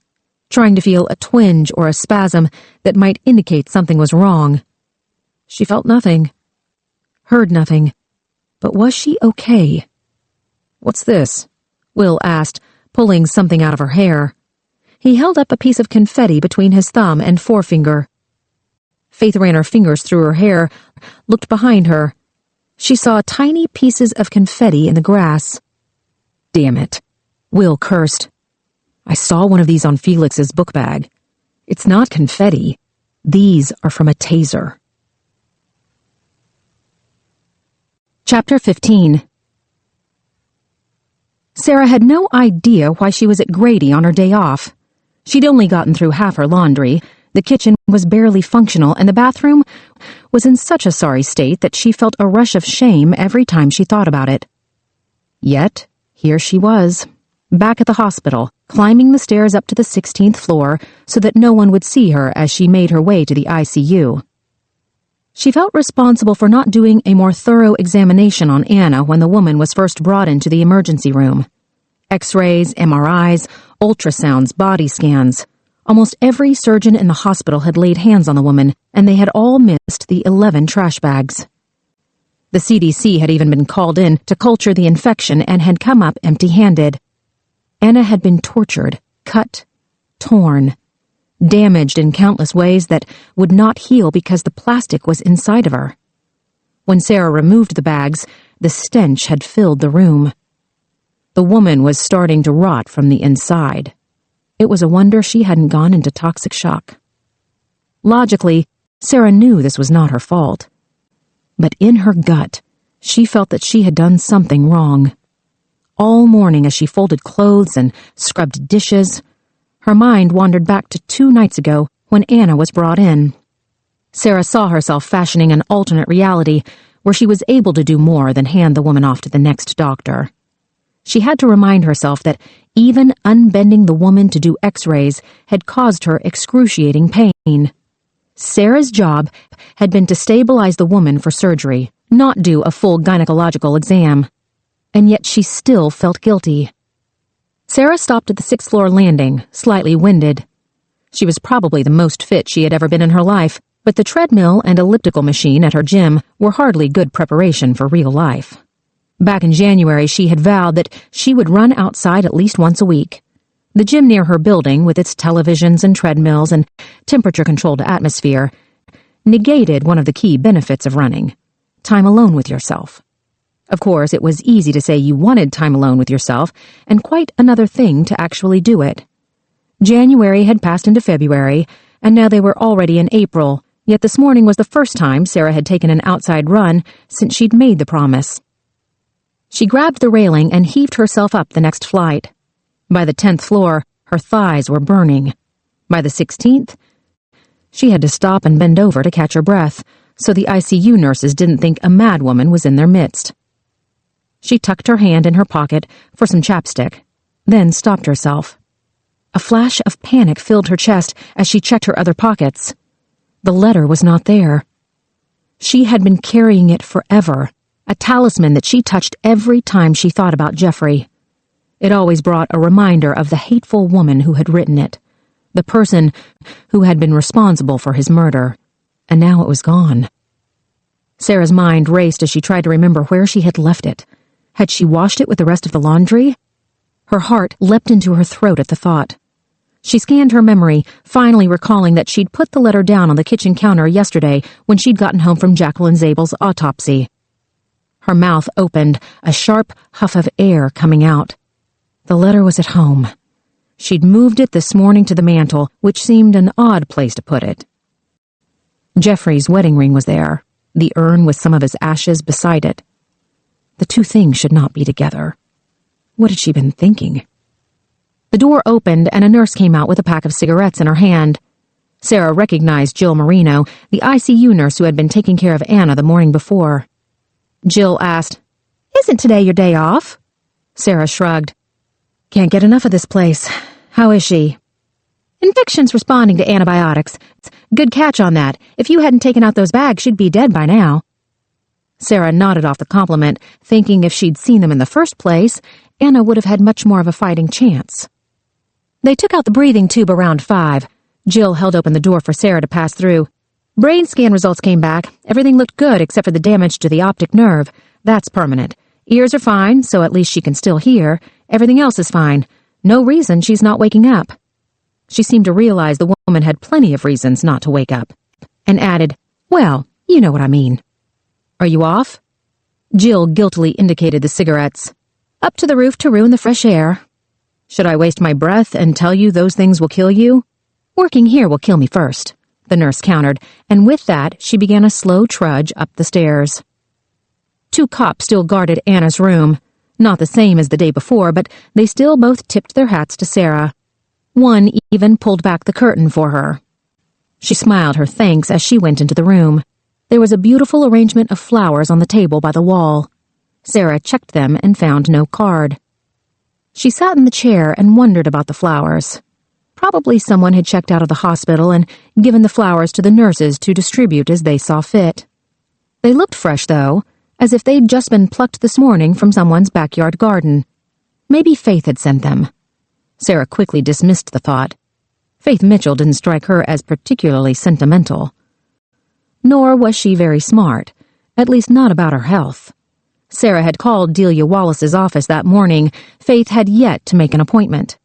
trying to feel a twinge or a spasm that might indicate something was wrong. She felt nothing, heard nothing, but was she okay? What's this? Will asked, pulling something out of her hair. He held up a piece of confetti between his thumb and forefinger. Faith ran her fingers through her hair, looked behind her. She saw tiny pieces of confetti in the grass. Damn it, Will cursed. I saw one of these on Felix's book bag. It's not confetti. These are from a taser. Chapter 15. Sarah had no idea why she was at Grady on her day off. She'd only gotten through half her laundry, the kitchen was barely functional, and the bathroom was in such a sorry state that she felt a rush of shame every time she thought about it. Yet, here she was, back at the hospital, climbing the stairs up to the 16th floor so that no one would see her as she made her way to the ICU. She felt responsible for not doing a more thorough examination on Anna when the woman was first brought into the emergency room. X-rays, MRIs, ultrasounds, body scans. Almost every surgeon in the hospital had laid hands on the woman, and they had all missed the 11 trash bags. The CDC had even been called in to culture the infection and had come up empty-handed. Anna had been tortured, cut, torn, damaged in countless ways that would not heal because the plastic was inside of her. When Sarah removed the bags, the stench had filled the room. The woman was starting to rot from the inside. It was a wonder she hadn't gone into toxic shock. Logically, Sarah knew this was not her fault. But in her gut, she felt that she had done something wrong. All morning as she folded clothes and scrubbed dishes, her mind wandered back to 2 nights ago when Anna was brought in. Sarah saw herself fashioning an alternate reality where she was able to do more than hand the woman off to the next doctor. She had to remind herself that even unbending the woman to do X-rays had caused her excruciating pain. Sarah's job had been to stabilize the woman for surgery, not do a full gynecological exam. And yet she still felt guilty. Sarah stopped at the 6th floor landing, slightly winded. She was probably the most fit she had ever been in her life, but the treadmill and elliptical machine at her gym were hardly good preparation for real life. Back in January, she had vowed that she would run outside at least once a week. The gym near her building, with its televisions and treadmills and temperature-controlled atmosphere, negated one of the key benefits of running: time alone with yourself. Of course, it was easy to say you wanted time alone with yourself, and quite another thing to actually do it. January had passed into February, and now they were already in April, Yet this morning was the first time Sarah had taken an outside run since she'd made the promise. She grabbed the railing and heaved herself up the next flight. By the 10th floor, her thighs were burning. By the 16th, she had to stop and bend over to catch her breath, so the ICU nurses didn't think a mad woman was in their midst. She tucked her hand in her pocket for some chapstick, then stopped herself. A flash of panic filled her chest as she checked her other pockets. The letter was not there. She had been carrying it forever, a talisman that she touched every time she thought about Jeffrey. It always brought a reminder of the hateful woman who had written it, the person who had been responsible for his murder, and now it was gone. Sarah's mind raced as she tried to remember where she had left it. Had she washed it with the rest of the laundry? Her heart leapt into her throat at the thought. She scanned her memory, finally recalling that she'd put the letter down on the kitchen counter yesterday when she'd gotten home from Jacqueline Zabel's autopsy. Her mouth opened, a sharp huff of air coming out. The letter was at home. She'd moved it this morning to the mantel, which seemed an odd place to put it. Jeffrey's wedding ring was there, the urn with some of his ashes beside it. The two things should not be together. What had she been thinking? The door opened and a nurse came out with a pack of cigarettes in her hand. Sarah recognized Jill Marino, the ICU nurse who had been taking care of Anna the morning before. Jill asked, "Isn't today your day off?" Sarah shrugged. "Can't get enough of this place. How is she?" "Infection's responding to antibiotics. Good catch on that. If you hadn't taken out those bags, she'd be dead by now." Sarah nodded off the compliment, thinking if she'd seen them in the first place, Anna would have had much more of a fighting chance. They took out the breathing tube around 5. Jill held open the door for Sarah to pass through. "Brain scan results came back. Everything looked good except for the damage to the optic nerve. That's permanent. Ears are fine, so at least she can still hear. Everything else is fine. No reason she's not waking up." She seemed to realize the woman had plenty of reasons not to wake up, and added, "Well, you know what I mean." "Are you off?" Jill guiltily indicated the cigarettes. "Up to the roof to ruin the fresh air." "Should I waste my breath and tell you those things will kill you?" "Working here will kill me first," the nurse countered, and with that she began a slow trudge up the stairs. 2 cops still guarded Anna's room. Not the same as the day before, but they still both tipped their hats to Sarah. One even pulled back the curtain for her. She smiled her thanks as she went into the room. There was a beautiful arrangement of flowers on the table by the wall. Sarah checked them and found no card. She sat in the chair and wondered about the flowers. Probably someone had checked out of the hospital and given the flowers to the nurses to distribute as they saw fit. They looked fresh, though, as if they'd just been plucked this morning from someone's backyard garden. Maybe Faith had sent them. Sarah quickly dismissed the thought. Faith Mitchell didn't strike her as particularly sentimental. Nor was she very smart, at least not about her health. Sarah had called Delia Wallace's office that morning. Faith had yet to make an appointment.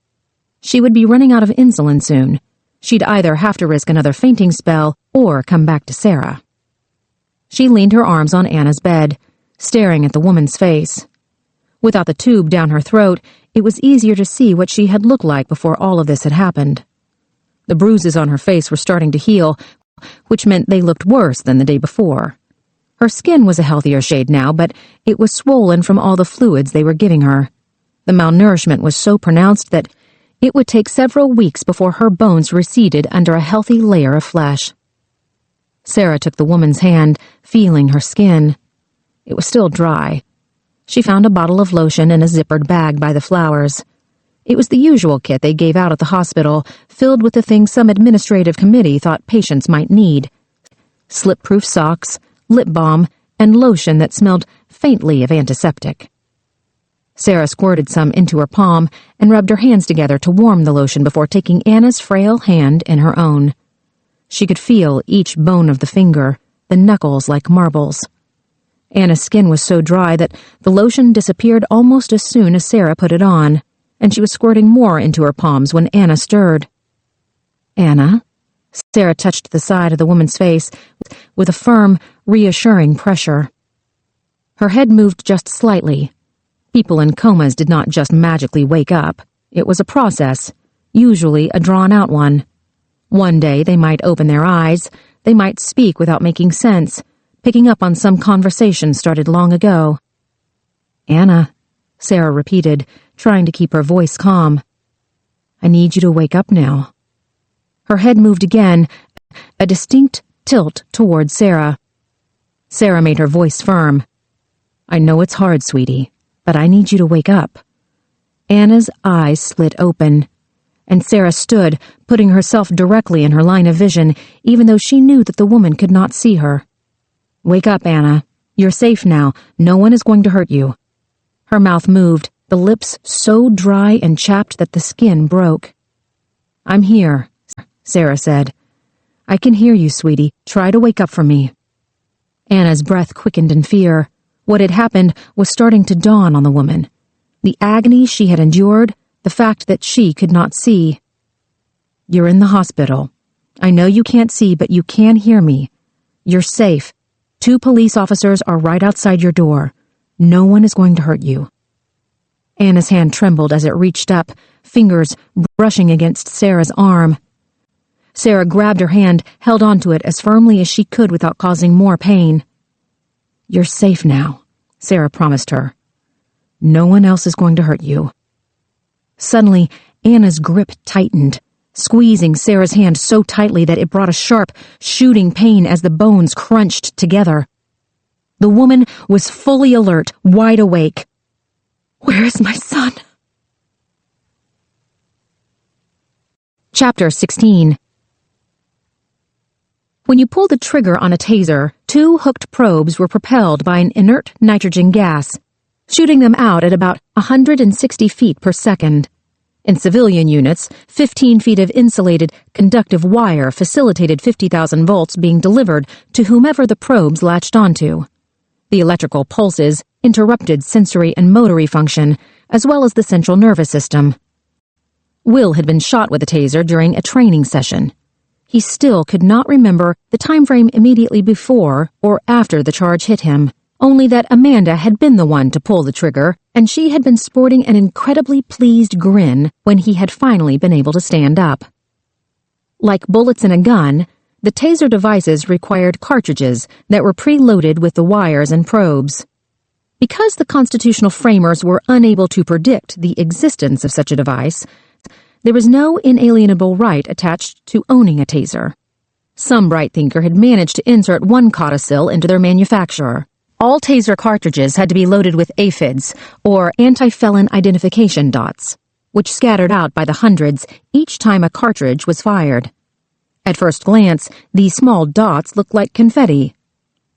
She would be running out of insulin soon. She'd either have to risk another fainting spell or come back to Sarah. She leaned her arms on Anna's bed, staring at the woman's face. Without the tube down her throat, it was easier to see what she had looked like before all of this had happened. The bruises on her face were starting to heal, which meant they looked worse than the day before. Her skin was a healthier shade now, but it was swollen from all the fluids they were giving her. The malnourishment was so pronounced that it would take several weeks before her bones receded under a healthy layer of flesh. Sarah took the woman's hand, feeling her skin. It was still dry. She found a bottle of lotion in a zippered bag by the flowers. It was the usual kit they gave out at the hospital, filled with the things some administrative committee thought patients might need. Slip-proof socks, lip balm, and lotion that smelled faintly of antiseptic. Sarah squirted some into her palm and rubbed her hands together to warm the lotion before taking Anna's frail hand in her own. She could feel each bone of the finger, the knuckles like marbles. Anna's skin was so dry that the lotion disappeared almost as soon as Sarah put it on, and she was squirting more into her palms when Anna stirred. "Anna?" Sarah touched the side of the woman's face with a firm, reassuring pressure. Her head moved just slightly. People in comas did not just magically wake up. It was a process, usually a drawn-out one. One day they might open their eyes, they might speak without making sense, picking up on some conversation started long ago. "Anna," Sarah repeated, trying to keep her voice calm. "I need you to wake up now." Her head moved again, a distinct tilt toward Sarah. Sarah made her voice firm. "I know it's hard, sweetie, but I need you to wake up." Anna's eyes split open, and Sarah stood, putting herself directly in her line of vision, even though she knew that the woman could not see her. "Wake up, Anna. You're safe now. No one is going to hurt you." Her mouth moved, the lips so dry and chapped that the skin broke. "I'm here," Sarah said. "I can hear you, sweetie. Try to wake up for me." Anna's breath quickened in fear. What had happened was starting to dawn on the woman. The agony she had endured, the fact that she could not see. "You're in the hospital. I know you can't see, but you can hear me. You're safe. 2 police officers are right outside your door. No one is going to hurt you." Anna's hand trembled as it reached up, fingers brushing against Sarah's arm. Sarah grabbed her hand, held onto it as firmly as she could without causing more pain. "You're safe now," Sarah promised her. "No one else is going to hurt you." Suddenly, Anna's grip tightened, squeezing Sarah's hand so tightly that it brought a sharp, shooting pain as the bones crunched together. The woman was fully alert, wide awake. "Where is my son?" Chapter 16. When you pulled the trigger on a taser, 2 hooked probes were propelled by an inert nitrogen gas, shooting them out at about 160 feet per second. In civilian units, 15 feet of insulated, conductive wire facilitated 50,000 volts being delivered to whomever the probes latched onto. The electrical pulses interrupted sensory and motory function, as well as the central nervous system. Will had been shot with a taser during a training session. He still could not remember the time frame immediately before or after the charge hit him, only that Amanda had been the one to pull the trigger, and she had been sporting an incredibly pleased grin when he had finally been able to stand up. Like bullets in a gun, the taser devices required cartridges that were preloaded with the wires and probes. Because the constitutional framers were unable to predict the existence of such a device, there was no inalienable right attached to owning a taser. Some bright thinker had managed to insert one codicil into their manufacturer. All taser cartridges had to be loaded with aphids, or anti-felon identification dots, which scattered out by the hundreds each time a cartridge was fired. At first glance, these small dots looked like confetti.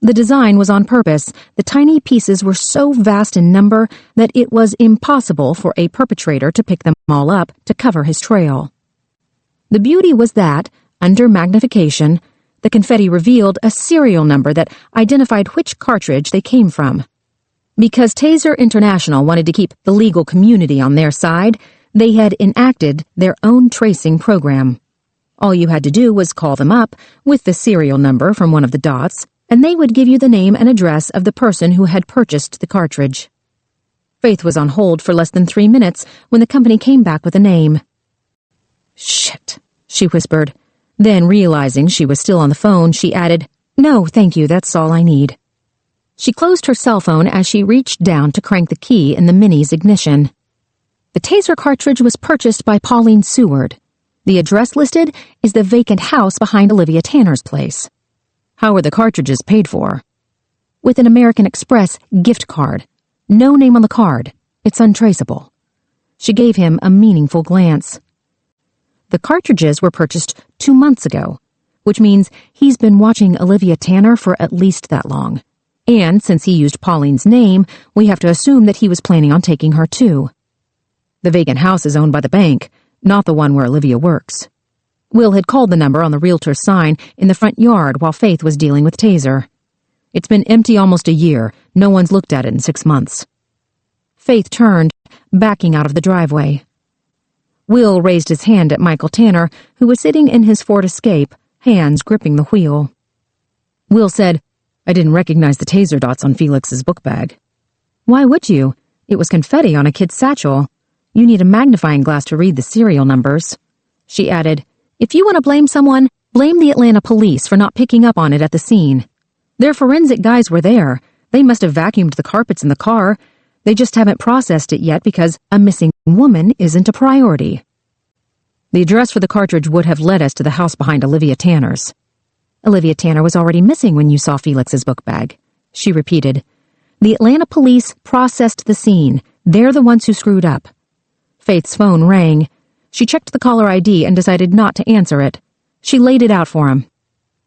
The design was on purpose. The tiny pieces were so vast in number that it was impossible for a perpetrator to pick them all up to cover his trail. The beauty was that, under magnification, the confetti revealed a serial number that identified which cartridge they came from. Because Taser International wanted to keep the legal community on their side, they had enacted their own tracing program. All you had to do was call them up with the serial number from one of the dots, and they would give you the name and address of the person who had purchased the cartridge. Faith was on hold for less than 3 minutes when the company came back with a name. "Shit," she whispered. Then, realizing she was still on the phone, she added, "No, thank you, that's all I need." She closed her cell phone as she reached down to crank the key in the Mini's ignition. The taser cartridge was purchased by Pauline Seward. The address listed is the vacant house behind Olivia Tanner's place. How were the cartridges paid for? With an American Express gift card. No name on the card. It's untraceable. She gave him a meaningful glance. The cartridges were purchased 2 months ago, which means he's been watching Olivia Tanner for at least that long. And since he used Pauline's name, we have to assume that he was planning on taking her too. The vacant house is owned by the bank, not the one where Olivia works. Will had called the number on the realtor's sign in the front yard while Faith was dealing with Taser. It's been empty almost a year. No one's looked at it in 6 months. Faith turned, backing out of the driveway. Will raised his hand at Michael Tanner, who was sitting in his Ford Escape, hands gripping the wheel. Will said, "I didn't recognize the taser dots on Felix's book bag." "Why would you? It was confetti on a kid's satchel. You need a magnifying glass to read the serial numbers." She added, "If you want to blame someone, Blame the Atlanta police for not picking up on it at the scene. Their forensic guys were there. They must have vacuumed the carpets in the car. They just haven't processed it yet because a missing woman isn't a priority. The address for the cartridge would have led us to the house behind Olivia Tanner's. Olivia Tanner was already missing when you saw Felix's book bag, she repeated. The Atlanta police processed the scene. They're the ones who screwed up. Faith's phone rang. She checked the caller ID and decided not to answer it. She laid it out for him.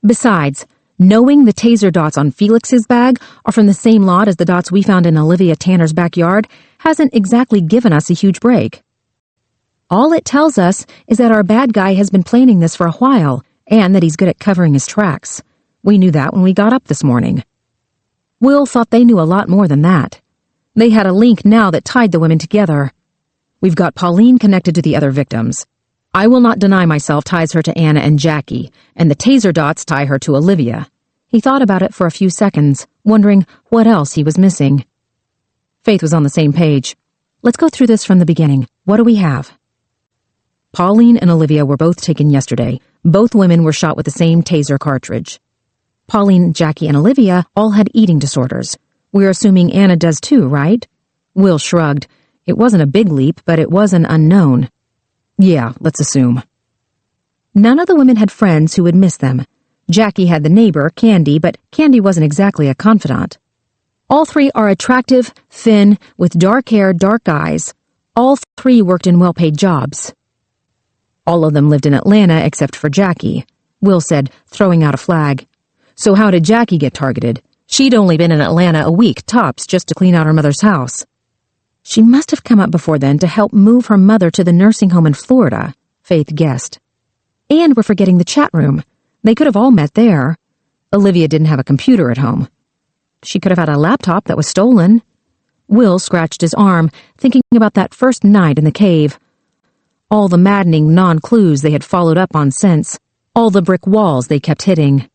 Besides, knowing the taser dots on Felix's bag are from the same lot as the dots we found in Olivia Tanner's backyard hasn't exactly given us a huge break. All it tells us is that our bad guy has been planning this for a while, and that he's good at covering his tracks. We knew that when we got up this morning. Will thought they knew a lot more than that. They had a link now that tied the women together. We've got Pauline connected to the other victims. I will not deny myself ties her to Anna and Jackie, and the taser dots tie her to Olivia. He thought about it for a few seconds, wondering what else he was missing. Faith was on the same page. Let's go through this from the beginning. What do we have? Pauline and Olivia were both taken yesterday. Both women were shot with the same taser cartridge. Pauline, Jackie, and Olivia all had eating disorders. We're assuming Anna does too, right? Will shrugged. It wasn't a big leap, but it was an unknown. Yeah, let's assume. None of the women had friends who would miss them. Jackie had the neighbor, Candy, but Candy wasn't exactly a confidant. All three are attractive, thin, with dark hair, dark eyes. All three worked in well-paid jobs. All of them lived in Atlanta except for Jackie, Will said, throwing out a flag. So how did Jackie get targeted? She'd only been in Atlanta a week, tops, just to clean out her mother's house. She must have come up before then to help move her mother to the nursing home in Florida, Faith guessed. And we're forgetting the chat room. They could have all met there. Olivia didn't have a computer at home. She could have had a laptop that was stolen. Will scratched his arm, thinking about that first night in the cave. All the maddening non-clues they had followed up on since. All the brick walls they kept hitting.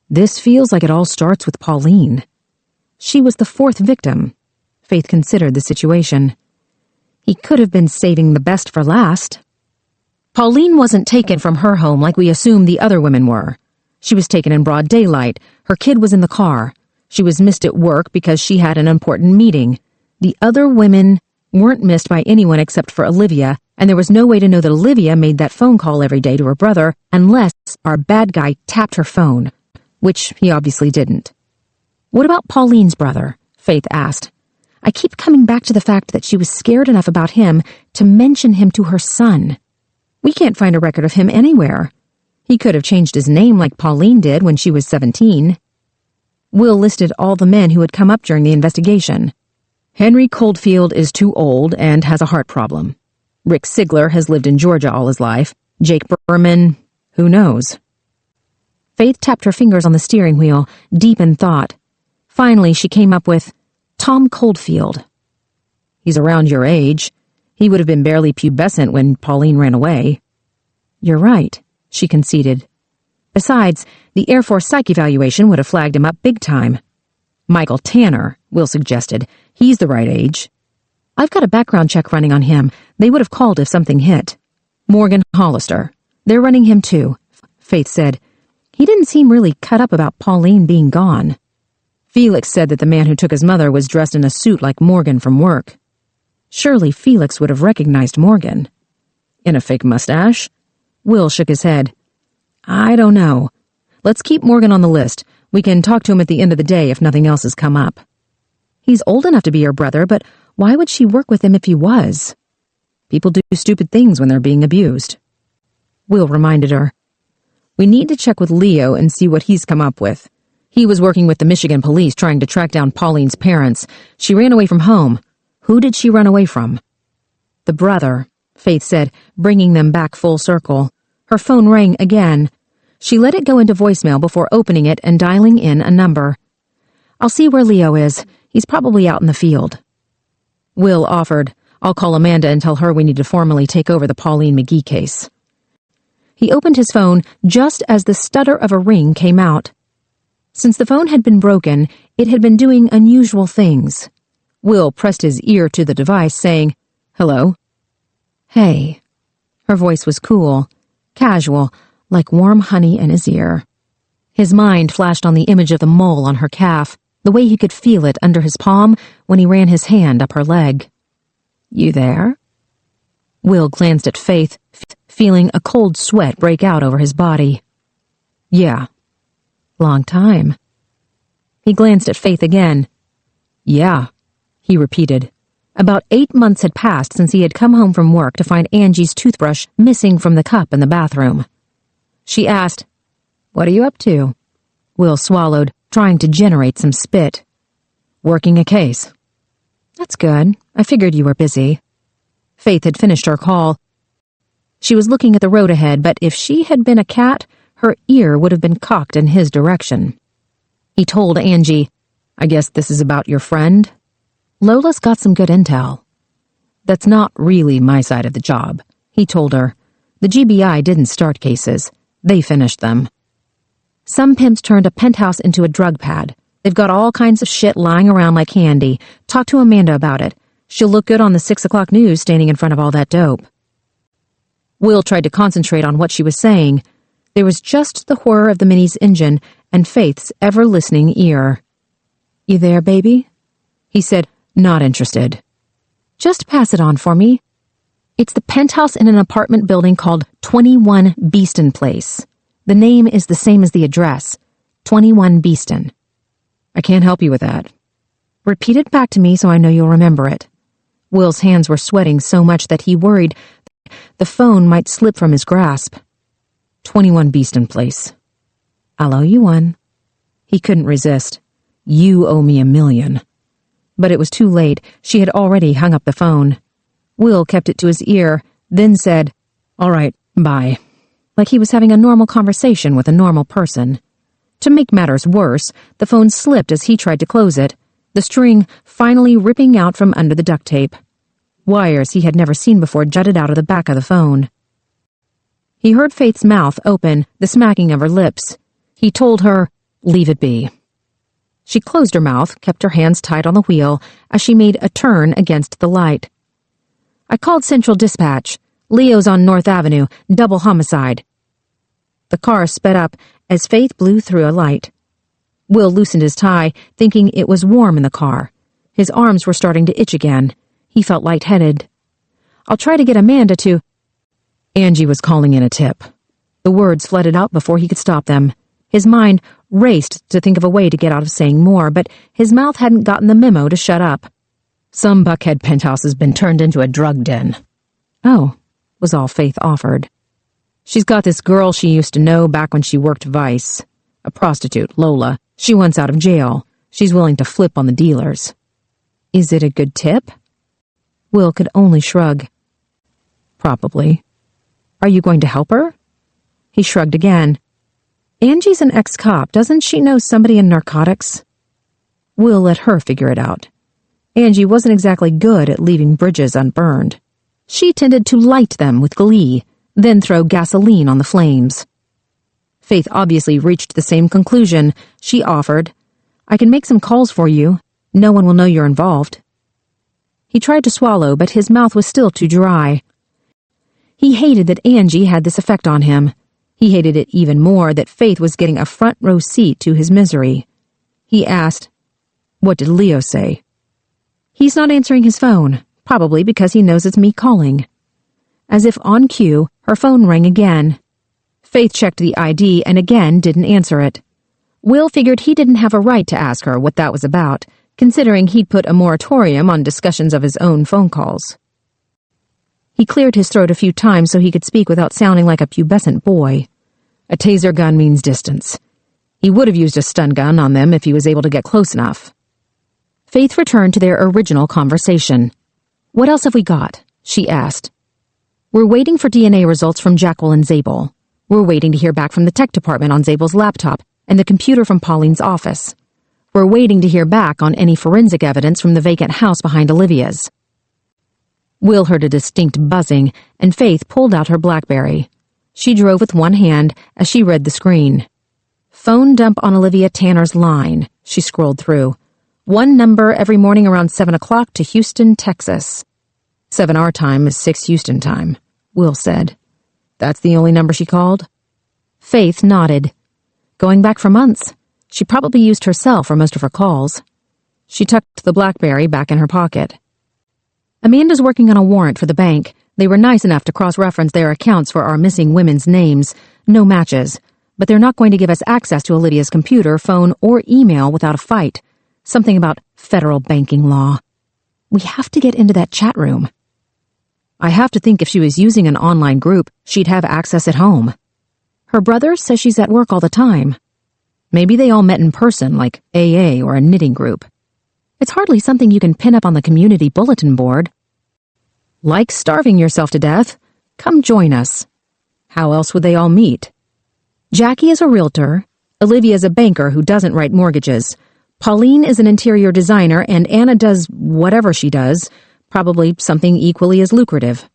This feels like it all starts with Pauline. She was the fourth victim. Faith considered the situation. He could have been saving the best for last. Pauline wasn't taken from her home like we assumed the other women were. She was taken in broad daylight. Her kid was in the car. She was missed at work because she had an important meeting. The other women weren't missed by anyone except for Olivia, and there was no way to know that Olivia made that phone call every day to her brother unless our bad guy tapped her phone, which he obviously didn't. What about Pauline's brother? Faith asked. I keep coming back to the fact that she was scared enough about him to mention him to her son. We can't find a record of him anywhere. He could have changed his name like Pauline did when she was 17. Will listed all the men who had come up during the investigation. Henry Coldfield is too old and has a heart problem. Rick Sigler has lived in Georgia all his life. Jake Berman, who knows? Faith tapped her fingers on the steering wheel, deep in thought. Finally, she came up with Tom Coldfield. He's around your age. He would have been barely pubescent when Pauline ran away. You're right, she conceded. Besides, the Air Force psych evaluation would have flagged him up big time. Michael Tanner, Will suggested. He's the right age. I've got a background check running on him. They would have called if something hit. Morgan Hollister. They're running him too, Faith said. He didn't seem really cut up about Pauline being gone. Felix said that the man who took his mother was dressed in a suit like Morgan from work. Surely Felix would have recognized Morgan. In a fake mustache? Will shook his head. I don't know. Let's keep Morgan on the list. We can talk to him at the end of the day if nothing else has come up. He's old enough to be your brother, but why would she work with him if he was? People do stupid things when they're being abused. Will reminded her. We need to check with Leo and see what he's come up with. He was working with the Michigan police trying to track down Pauline's parents. She ran away from home. Who did she run away from? The brother, Faith said, bringing them back full circle. Her phone rang again. She let it go into voicemail before opening it and dialing in a number. I'll see where Leo is. He's probably out in the field. Will offered, I'll call Amanda and tell her we need to formally take over the Pauline McGee case. He opened his phone just as the stutter of a ring came out. Since the phone had been broken, it had been doing unusual things. Will pressed his ear to the device, saying, Hello? Hey. Her voice was cool, casual, like warm honey in his ear. His mind flashed on the image of the mole on her calf, the way he could feel it under his palm when he ran his hand up her leg. "You there?" Will glanced at Faith, feeling a cold sweat break out over his body. "Yeah." "Long time." He glanced at Faith again. "Yeah," he repeated. About 8 months had passed since he had come home from work to find Angie's toothbrush missing from the cup in the bathroom. She asked, "What are you up to?" Will swallowed, trying to generate some spit. "Working a case." "That's good. I figured you were busy." Faith had finished her call. She was looking at the road ahead, but if she had been a cat, her ear would have been cocked in his direction. He told Angie, "I guess this is about your friend?" "Lola's got some good intel." "That's not really my side of the job," he told her. "The GBI didn't start cases. They finished them. Some pimps turned a penthouse into a drug pad. They've got all kinds of shit lying around like candy. Talk to Amanda about it. She'll look good on the 6 o'clock news standing in front of all that dope." Will tried to concentrate on what she was saying. There was just the whir of the Mini's engine and Faith's ever-listening ear. "You there, baby?" He said, "Not interested." "Just pass it on for me. It's the penthouse in an apartment building called 21 Beeston Place. The name is the same as the address, 21 Beeston." "I can't help you with that." "Repeat it back to me so I know you'll remember it." Will's hands were sweating so much that he worried the phone might slip from his grasp. 21 Beeston Place. "I'll owe you one." He couldn't resist. "You owe me $1 million." But it was too late. She had already hung up the phone. Will kept it to his ear, then said, "All right, bye," like he was having a normal conversation with a normal person. To make matters worse, the phone slipped as he tried to close it, the string finally ripping out from under the duct tape. Wires he had never seen before jutted out of the back of the phone. He heard Faith's mouth open, the smacking of her lips. He told her, "Leave it be." She closed her mouth, kept her hands tight on the wheel as she made a turn against the light. "I called Central Dispatch. Leo's on North Avenue, double homicide." The car sped up as Faith blew through a light. Will loosened his tie, thinking it was warm in the car. His arms were starting to itch again. He felt lightheaded. "I'll try to get Amanda to—" Angie was calling in a tip. The words flooded out before he could stop them. His mind raced to think of a way to get out of saying more, but his mouth hadn't gotten the memo to shut up. "Some Buckhead penthouse has been turned into a drug den." "Oh," was all Faith offered. "She's got this girl she used to know back when she worked Vice. A prostitute, Lola. She wants out of jail. She's willing to flip on the dealers." "Is it a good tip?" Will could only shrug. "Probably." "Are you going to help her?" He shrugged again. "Angie's an ex-cop. Doesn't she know somebody in narcotics?" Will let her figure it out. Angie wasn't exactly good at leaving bridges unburned. She tended to light them with glee, then throw gasoline on the flames. Faith obviously reached the same conclusion. She offered, "I can make some calls for you. No one will know you're involved." He tried to swallow, but his mouth was still too dry. He hated that Angie had this effect on him. He hated it even more that Faith was getting a front row seat to his misery. He asked, "What did Leo say?" "He's not answering his phone, probably because he knows it's me calling." As if on cue, her phone rang again. Faith checked the ID and again didn't answer it. Will figured he didn't have a right to ask her what that was about, considering he'd put a moratorium on discussions of his own phone calls. He cleared his throat a few times so he could speak without sounding like a pubescent boy. "A taser gun means distance. He would have used a stun gun on them if he was able to get close enough." Faith returned to their original conversation. "What else have we got?" she asked. "We're waiting for DNA results from Jacqueline and Zabel. We're waiting to hear back from the tech department on Zabel's laptop and the computer from Pauline's office. We're waiting to hear back on any forensic evidence from the vacant house behind Olivia's." Will heard a distinct buzzing, and Faith pulled out her BlackBerry. She drove with one hand as she read the screen. "Phone dump on Olivia Tanner's line," she scrolled through. "One number every morning around 7 o'clock to Houston, Texas. 7 our time is 6 Houston time," Will said. "That's the only number she called?" Faith nodded. Going back for months. She probably used her cell for most of her calls. She tucked the BlackBerry back in her pocket. Amanda's working on a warrant for the bank. They were nice enough to cross-reference their accounts for our missing women's names. No matches. But they're not going to give us access to Olivia's computer, phone, or email without a fight. Something about federal banking law. We have to get into that chat room. I have to think if she was using an online group, she'd have access at home. Her brother says she's at work all the time. Maybe they all met in person, like AA or a knitting group. It's hardly something you can pin up on the community bulletin board. Like starving yourself to death? Come join us. How else would they all meet? Jackie is a realtor. Olivia is a banker who doesn't write mortgages. Pauline is an interior designer, and Anna does whatever she does, probably something equally as lucrative.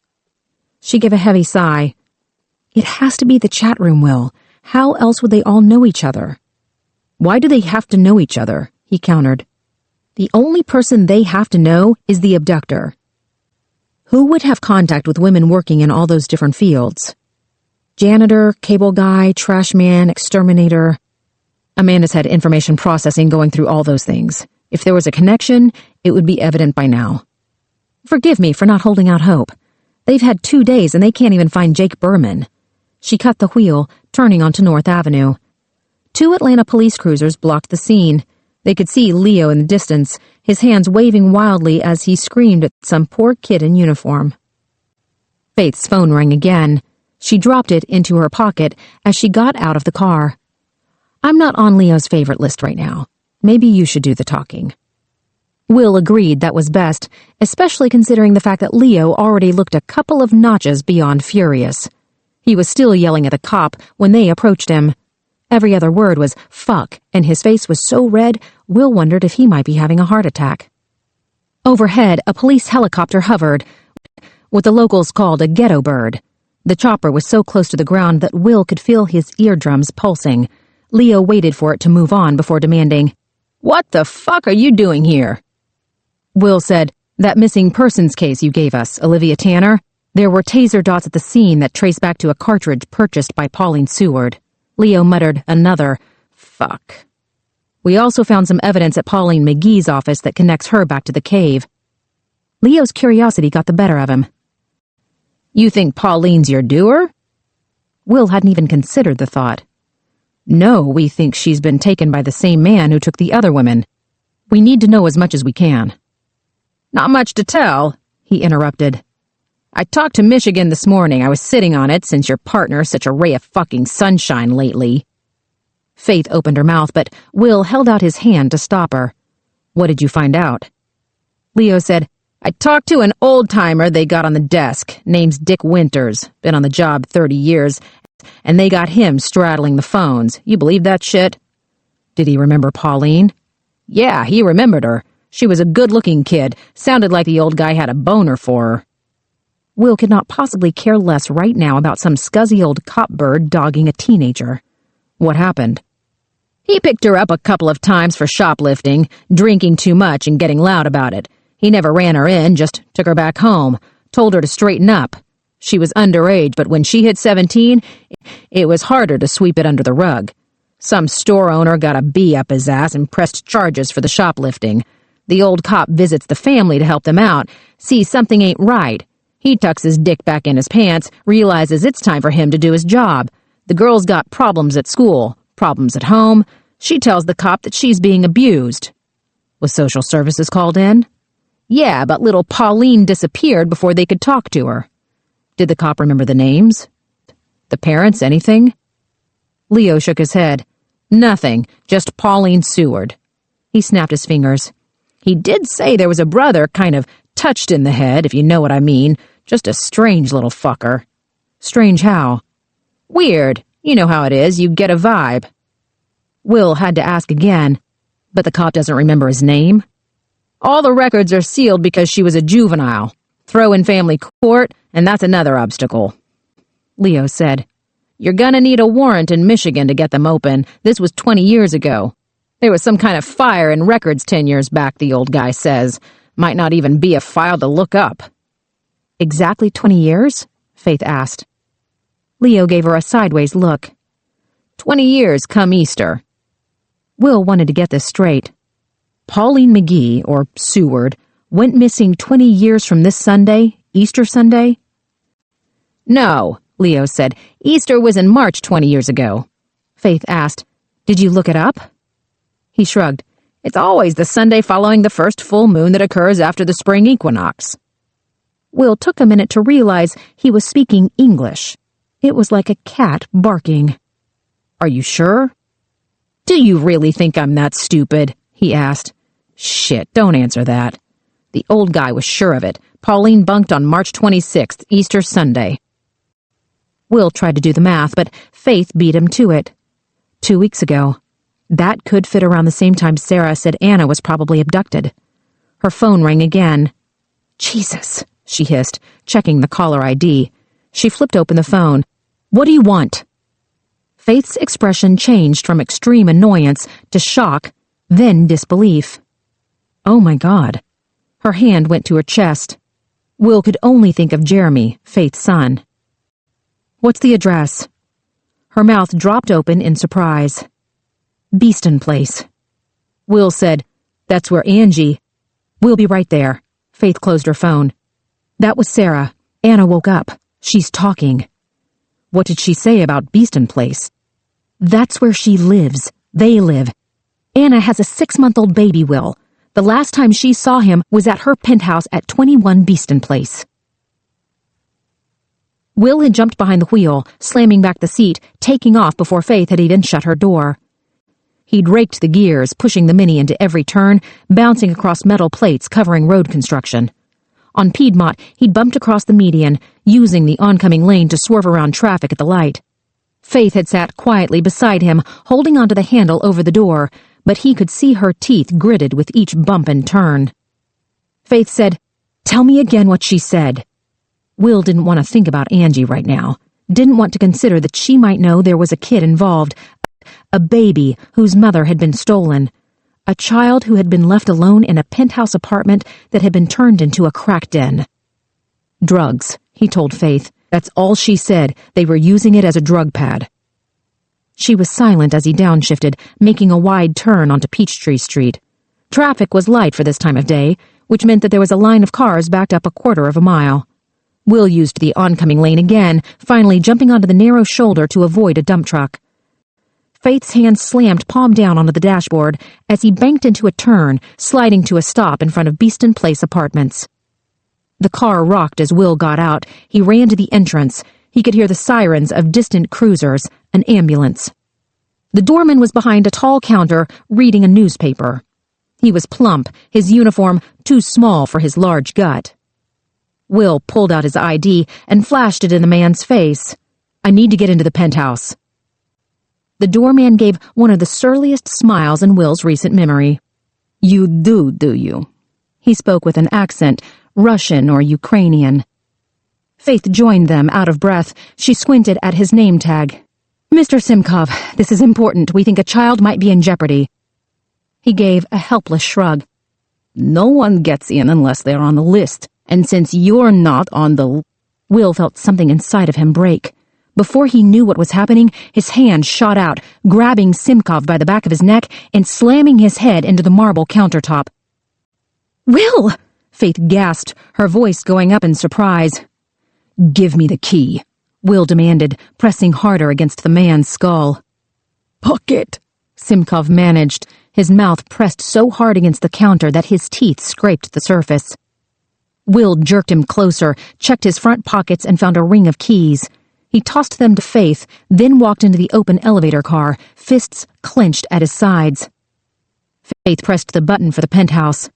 She gave a heavy sigh. It has to be the chat room, Will. How else would they all know each other? Why do they have to know each other? He countered. The only person they have to know is the abductor. Who would have contact with women working in all those different fields? Janitor, cable guy, trash man, exterminator. Amanda's had information processing going through all those things. If there was a connection, it would be evident by now. Forgive me for not holding out hope. They've had 2 days and they can't even find Jake Berman. She cut the wheel, turning onto North Avenue. 2 Atlanta police cruisers blocked the scene. They could see Leo in the distance, his hands waving wildly as he screamed at some poor kid in uniform. Faith's phone rang again. She dropped it into her pocket as she got out of the car. I'm not on Leo's favorite list right now. Maybe you should do the talking. Will agreed that was best, especially considering the fact that Leo already looked a couple of notches beyond furious. He was still yelling at the cop when they approached him. Every other word was fuck, and his face was so red, Will wondered if he might be having a heart attack. Overhead, a police helicopter hovered, what the locals called a ghetto bird. The chopper was so close to the ground that Will could feel his eardrums pulsing. Leo waited for it to move on before demanding, "What the fuck are you doing here?" Will said, "That missing persons case you gave us, Olivia Tanner, there were taser dots at the scene that trace back to a cartridge purchased by Pauline Seward." Leo muttered another, "Fuck." "We also found some evidence at Pauline McGee's office that connects her back to the cave." Leo's curiosity got the better of him. "You think Pauline's your doer?" Will hadn't even considered the thought. "No, we think she's been taken by the same man who took the other women. We need to know as much as we can." "Not much to tell," he interrupted. "I talked to Michigan this morning. I was sitting on it since your partner's such a ray of fucking sunshine lately." Faith opened her mouth, but Will held out his hand to stop her. "What did you find out?" Leo said, "I talked to an old-timer they got on the desk. Name's Dick Winters. Been on the job 30 years, and they got him straddling the phones. You believe that shit?" "Did he remember Pauline?" "Yeah, he remembered her. She was a good-looking kid. Sounded like the old guy had a boner for her." Will could not possibly care less right now about some scuzzy old cop bird dogging a teenager. "What happened?" "He picked her up a couple of times for shoplifting, drinking too much and getting loud about it. He never ran her in, just took her back home, told her to straighten up. She was underage, but when she hit 17, it was harder to sweep it under the rug. Some store owner got a bee up his ass and pressed charges for the shoplifting. The old cop visits the family to help them out, sees something ain't right. He tucks his dick back in his pants, realizes it's time for him to do his job. The girl's got problems at school, problems at home. She tells the cop that she's being abused." "Was social services called in?" "Yeah, but little Pauline disappeared before they could talk to her." "Did the cop remember the names? The parents, anything?" Leo shook his head. "Nothing, just Pauline Seward." He snapped his fingers. "He did say there was a brother kind of touched in the head, if you know what I mean. Just a strange little fucker." "Strange how?" "Weird. You know how it is, you get a vibe." Will had to ask again, "But the cop doesn't remember his name?" "All the records are sealed because she was a juvenile. Throw in family court, and that's another obstacle." Leo said, "You're gonna need a warrant in Michigan to get them open. This was 20 years ago. There was some kind of fire in records 10 years back, the old guy says. Might not even be a file to look up." "Exactly 20 years?" Faith asked. Leo gave her a sideways look. 20 years come Easter. Will wanted to get this straight. Pauline McGee, or Seward, went missing 20 years from this Sunday, Easter Sunday? No, Leo said. Easter was in March 20 years ago. Faith asked, Did you look it up? He shrugged. It's always the Sunday following the first full moon that occurs after the spring equinox. Will took a minute to realize he was speaking English. It was like a cat barking. Are you sure? Do you really think I'm that stupid? He asked. Shit, don't answer that. The old guy was sure of it. Pauline bunked on March 26th, Easter Sunday. Will tried to do the math, but Faith beat him to it. 2 weeks ago. That could fit around the same time Sarah said Anna was probably abducted. Her phone rang again. Jesus, she hissed, checking the caller ID. She flipped open the phone. What do you want? Faith's expression changed from extreme annoyance to shock, then disbelief. Oh my God. Her hand went to her chest. Will could only think of Jeremy, Faith's son. What's the address? Her mouth dropped open in surprise. Beeston Place. Will said, That's where Angie. We'll be right there. Faith closed her phone. That was Sarah. Anna woke up. She's talking. What did she say about Beeston Place? That's where she lives. They live. Anna has a 6-month-old baby, Will. The last time she saw him was at her penthouse at 21 Beeston Place. Will had jumped behind the wheel, slamming back the seat, taking off before Faith had even shut her door. He'd raked the gears, pushing the Mini into every turn, bouncing across metal plates covering road construction. On Piedmont, he'd bumped across the median, using the oncoming lane to swerve around traffic at the light. Faith had sat quietly beside him, holding onto the handle over the door, but he could see her teeth gritted with each bump and turn. Faith said, Tell me again what she said. Will didn't want to think about Angie right now. Didn't want to consider that she might know there was a kid involved. A baby whose mother had been stolen. A child who had been left alone in a penthouse apartment that had been turned into a crack den. Drugs, he told Faith. That's all she said. They were using it as a drug pad. She was silent as he downshifted, making a wide turn onto Peachtree Street. Traffic was light for this time of day, which meant that there was a line of cars backed up 1/4 of a mile. Will used the oncoming lane again, finally jumping onto the narrow shoulder to avoid a dump truck. Faith's hand slammed palm down onto the dashboard as he banked into a turn, sliding to a stop in front of Beeston Place Apartments. The car rocked as Will got out. He ran to the entrance. He could hear the sirens of distant cruisers, an ambulance. The doorman was behind a tall counter, reading a newspaper. He was plump, his uniform too small for his large gut. Will pulled out his ID and flashed it in the man's face. I need to get into the penthouse. The doorman gave one of the surliest smiles in Will's recent memory. You do you? He spoke with an accent, Russian or Ukrainian. Faith joined them, out of breath. She squinted at his name tag. Mr. Simkov, this is important. We think a child might be in jeopardy. He gave a helpless shrug. No one gets in unless they're on the list, and since you're not on the... Will felt something inside of him break. Before he knew what was happening, his hand shot out, grabbing Simkov by the back of his neck and slamming his head into the marble countertop. Will! Faith gasped, her voice going up in surprise. Give me the key, Will demanded, pressing harder against the man's skull. Pocket, Simkov managed, his mouth pressed so hard against the counter that his teeth scraped the surface. Will jerked him closer, checked his front pockets and found a ring of keys. He tossed them to Faith, then walked into the open elevator car, fists clenched at his sides. Faith pressed the button for the penthouse.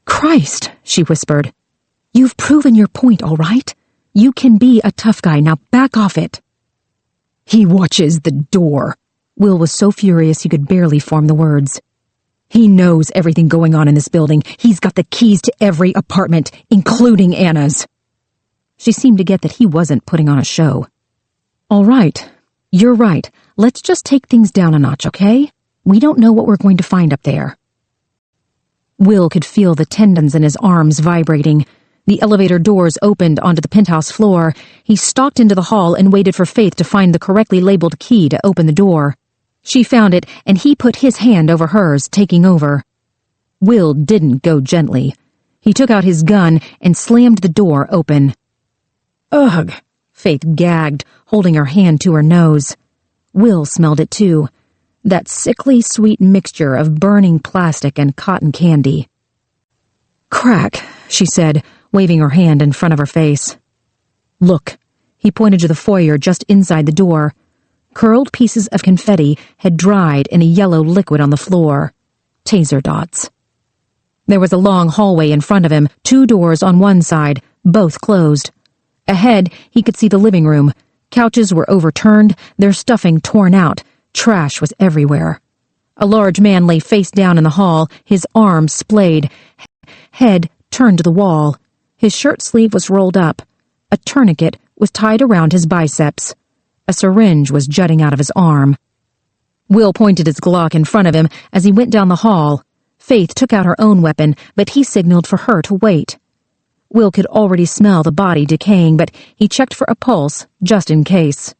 Christ, she whispered. You've proven your point, all right? You can be a tough guy, now back off it. He watches the door. Will was so furious he could barely form the words. He knows everything going on in this building. He's got the keys to every apartment, including Anna's. She seemed to get that he wasn't putting on a show. All right, you're right. Let's just take things down a notch, okay? We don't know what we're going to find up there. Will could feel the tendons in his arms vibrating. The elevator doors opened onto the penthouse floor. He stalked into the hall and waited for Faith to find the correctly labeled key to open the door. She found it, and he put his hand over hers, taking over. Will didn't go gently. He took out his gun and slammed the door open. Ugh, Faith gagged, holding her hand to her nose. Will smelled it too. That sickly sweet mixture of burning plastic and cotton candy. Crack, she said, waving her hand in front of her face. Look, he pointed to the foyer just inside the door. Curled pieces of confetti had dried in a yellow liquid on the floor. Taser dots. There was a long hallway in front of him, 2 doors on one side, both closed. Ahead, he could see the living room. Couches were overturned, their stuffing torn out. Trash was everywhere. A large man lay face down in the hall, his arms splayed, head turned to the wall. His shirt sleeve was rolled up. A tourniquet was tied around his biceps. A syringe was jutting out of his arm. Will pointed his Glock in front of him as he went down the hall. Faith took out her own weapon, but he signaled for her to wait. Will could already smell the body decaying, but he checked for a pulse, just in case.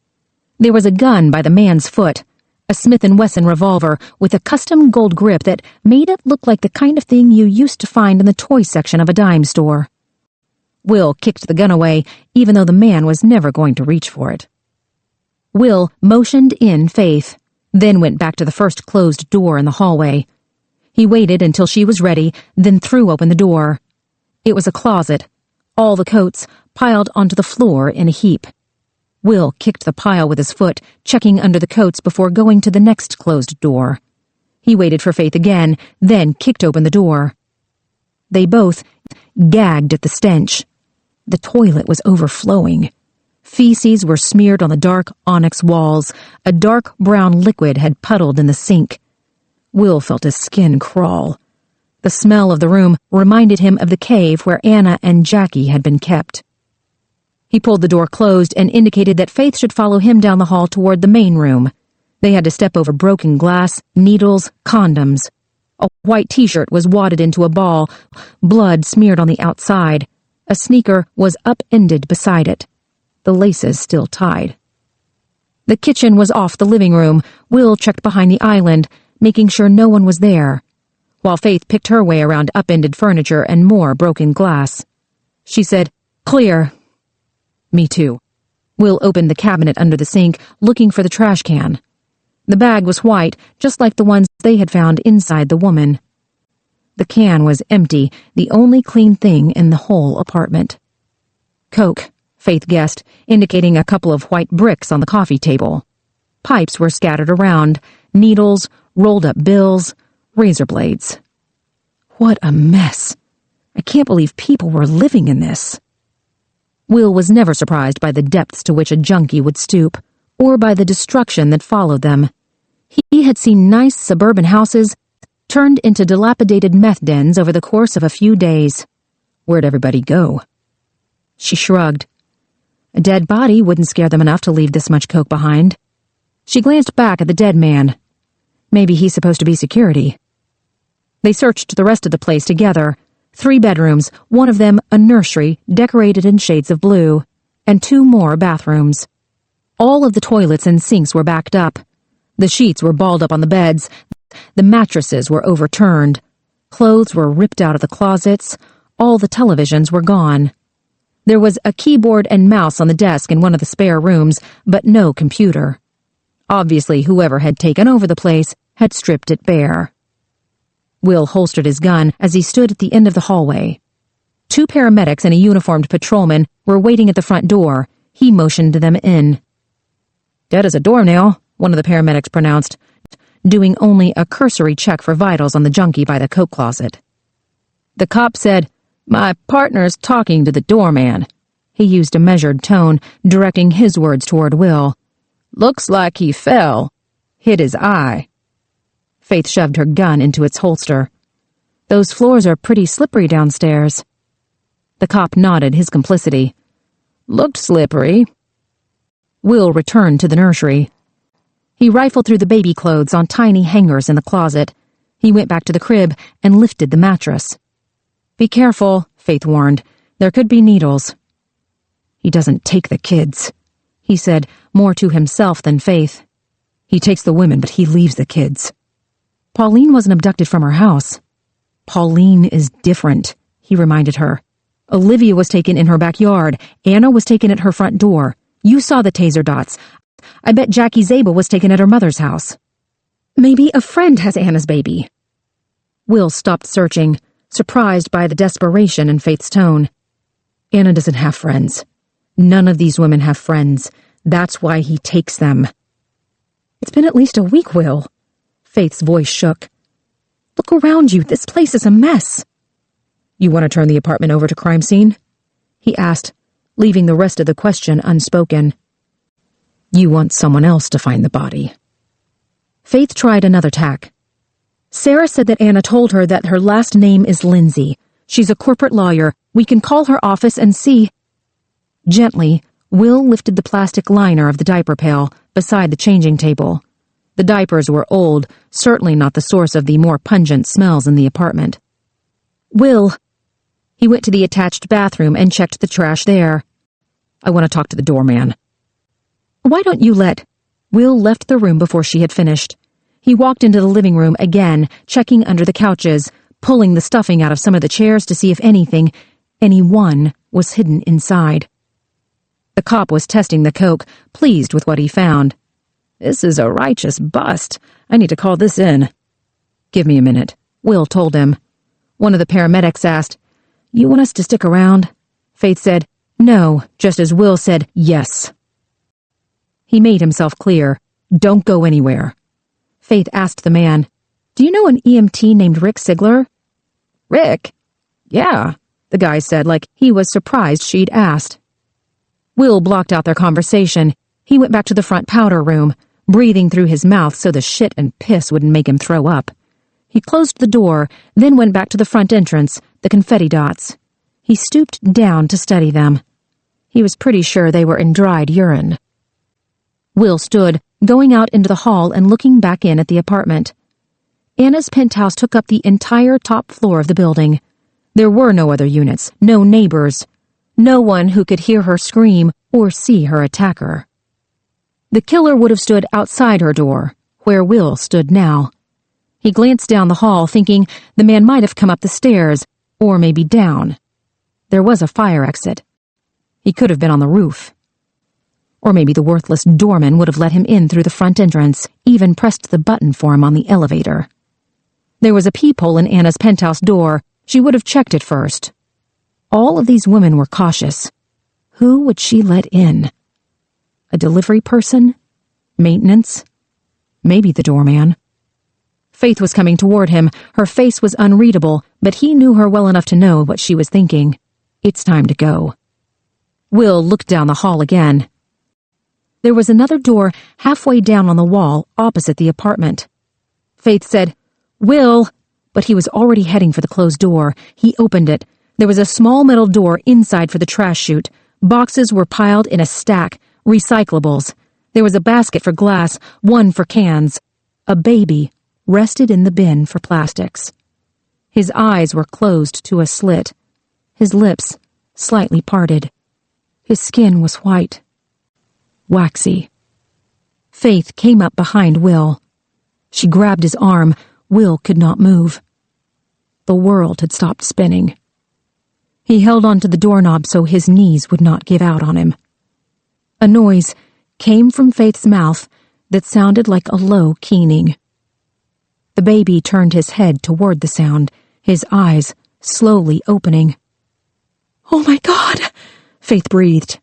There was a gun by the man's foot, a Smith & Wesson revolver with a custom gold grip that made it look like the kind of thing you used to find in the toy section of a dime store. Will kicked the gun away, even though the man was never going to reach for it. Will motioned in Faith, then went back to the first closed door in the hallway. He waited until she was ready, then threw open the door. It was a closet, all the coats piled onto the floor in a heap. Will kicked the pile with his foot, checking under the coats before going to the next closed door. He waited for Faith again, then kicked open the door. They both gagged at the stench. The toilet was overflowing. Feces were smeared on the dark onyx walls. A dark brown liquid had puddled in the sink. Will felt his skin crawl. The smell of the room reminded him of the cave where Anna and Jackie had been kept. He pulled the door closed and indicated that Faith should follow him down the hall toward the main room. They had to step over broken glass, needles, condoms. A white t-shirt was wadded into a ball, blood smeared on the outside. A sneaker was upended beside it, the laces still tied. The kitchen was off the living room. Will checked behind the island, making sure no one was there, while Faith picked her way around upended furniture and more broken glass. She said, "Clear." "Me too." Will opened the cabinet under the sink, looking for the trash can. The bag was white, just like the ones they had found inside the woman. The can was empty, the only clean thing in the whole apartment. Coke, Faith guessed, indicating a couple of white bricks on the coffee table. Pipes were scattered around, needles, rolled-up bills, razor blades. What a mess. I can't believe people were living in this. Will was never surprised by the depths to which a junkie would stoop, or by the destruction that followed them. He had seen nice suburban houses turned into dilapidated meth dens over the course of a few days. Where'd everybody go? She shrugged. A dead body wouldn't scare them enough to leave this much coke behind. She glanced back at the dead man. Maybe he's supposed to be security. They searched the rest of the place together. 3 bedrooms, one of them a nursery decorated in shades of blue, and 2 more bathrooms. All of the toilets and sinks were backed up. The sheets were balled up on the beds. The mattresses were overturned. Clothes were ripped out of the closets. All the televisions were gone. There was a keyboard and mouse on the desk in one of the spare rooms, but no computer. Obviously, whoever had taken over the place had stripped it bare. Will holstered his gun as he stood at the end of the hallway. 2 paramedics and a uniformed patrolman were waiting at the front door. He motioned them in. "Dead as a doornail," one of the paramedics pronounced, doing only a cursory check for vitals on the junkie by the coat closet. The cop said, "My partner's talking to the doorman." He used a measured tone, directing his words toward Will. "Looks like he fell. Hit his eye." Faith shoved her gun into its holster. "Those floors are pretty slippery downstairs." The cop nodded his complicity. "Looked slippery." Will returned to the nursery. He rifled through the baby clothes on tiny hangers in the closet. He went back to the crib and lifted the mattress. "Be careful," Faith warned. There could be needles. He doesn't take the kids, he said, more to himself than Faith. He takes the women, but he leaves the kids. Pauline wasn't abducted from her house. Pauline is different, he reminded her. Olivia was taken in her backyard. Anna was taken at her front door. You saw the taser dots. I bet Jackie Zabel was taken at her mother's house. Maybe a friend has Anna's baby. Will stopped searching, surprised by the desperation in Faith's tone. Anna doesn't have friends. None of these women have friends. That's why he takes them. It's been at least a week, Will. Faith's voice shook. Look around you. This place is a mess. You want to turn the apartment over to crime scene? He asked, leaving the rest of the question unspoken. You want someone else to find the body. Faith tried another tack. Sarah said that Anna told her that her last name is Lindsay. She's a corporate lawyer. We can call her office and see. Gently, Will lifted the plastic liner of the diaper pail beside the changing table. The diapers were old, certainly not the source of the more pungent smells in the apartment. Will. He went to the attached bathroom and checked the trash there. I want to talk to the doorman. Why don't you let... Will left the room before she had finished. He walked into the living room again, checking under the couches, pulling the stuffing out of some of the chairs to see if anyone was hidden inside. The cop was testing the coke, pleased with what he found. This is a righteous bust. I need to call this in. Give me a minute, Will told him. One of the paramedics asked, You want us to stick around? Faith said, No, just as Will said, yes. He made himself clear. Don't go anywhere. Faith asked the man, Do you know an EMT named Rick Sigler? Rick? Yeah, the guy said, like he was surprised she'd asked. Will blocked out their conversation. He went back to the front powder room, breathing through his mouth so the shit and piss wouldn't make him throw up. He closed the door, then went back to the front entrance, the confetti dots. He stooped down to study them. He was pretty sure they were in dried urine. Will stood, going out into the hall and looking back in at the apartment. Anna's penthouse took up the entire top floor of the building. There were no other units, no neighbors, no one who could hear her scream or see her attacker. The killer would have stood outside her door, where Will stood now. He glanced down the hall, thinking the man might have come up the stairs, or maybe down. There was a fire exit. He could have been on the roof. Or maybe the worthless doorman would have let him in through the front entrance, even pressed the button for him on the elevator. There was a peephole in Anna's penthouse door. She would have checked it first. All of these women were cautious. Who would she let in? A delivery person? Maintenance? Maybe the doorman. Faith was coming toward him. Her face was unreadable, but he knew her well enough to know what she was thinking. It's time to go. Will looked down the hall again. There was another door halfway down on the wall opposite the apartment. Faith said, Will, but he was already heading for the closed door. He opened it. There was a small metal door inside for the trash chute. Boxes were piled in a stack, recyclables. There was a basket for glass, one for cans. A baby rested in the bin for plastics. His eyes were closed to a slit. His lips slightly parted. His skin was white. Waxy. Faith came up behind Will. She grabbed his arm. Will could not move. The world had stopped spinning. He held onto the doorknob so his knees would not give out on him. A noise came from Faith's mouth that sounded like a low keening. The baby turned his head toward the sound, his eyes slowly opening. Oh my God, Faith breathed.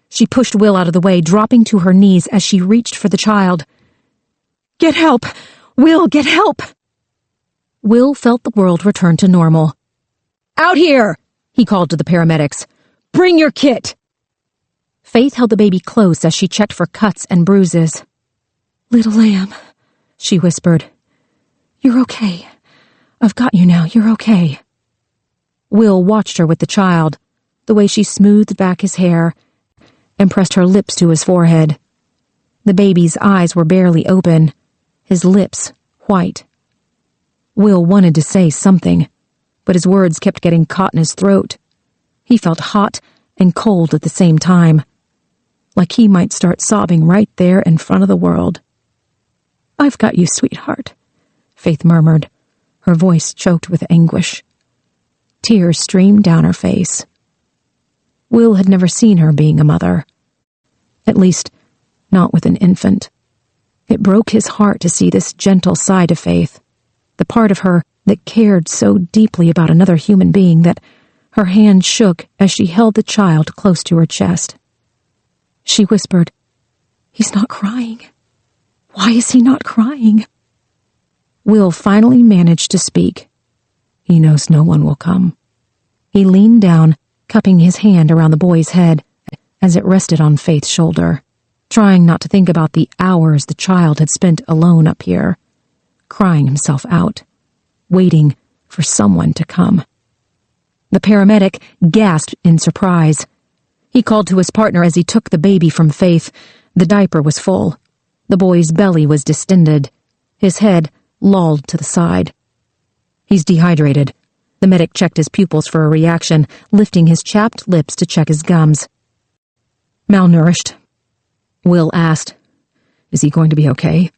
She pushed Will out of the way, dropping to her knees as she reached for the child. Get help! Will, get help! Will felt the world return to normal. Out here! He called to the paramedics. Bring your kit! Faith held the baby close as she checked for cuts and bruises. Little lamb, she whispered. You're okay. I've got you now, you're okay. Will watched her with the child, the way she smoothed back his hair and pressed her lips to his forehead. The baby's eyes were barely open, his lips white. Will wanted to say something, but his words kept getting caught in his throat. He felt hot and cold at the same time, like he might start sobbing right there in front of the world. "I've got you, sweetheart," Faith murmured, her voice choked with anguish. Tears streamed down her face. Will had never seen her being a mother. At least, not with an infant. It broke his heart to see this gentle side of Faith, the part of her that cared so deeply about another human being that her hand shook as she held the child close to her chest. She whispered, "He's not crying. Why is he not crying?" Will finally managed to speak. "He knows no one will come." He leaned down, cupping his hand around the boy's head as it rested on Faith's shoulder, trying not to think about the hours the child had spent alone up here, crying himself out, waiting for someone to come. The paramedic gasped in surprise. He called to his partner as he took the baby from Faith. The diaper was full. The boy's belly was distended, his head lolled to the side. "He's dehydrated." The medic checked his pupils for a reaction, lifting his chapped lips to check his gums. "Malnourished?" Will asked. "Is he going to be okay?"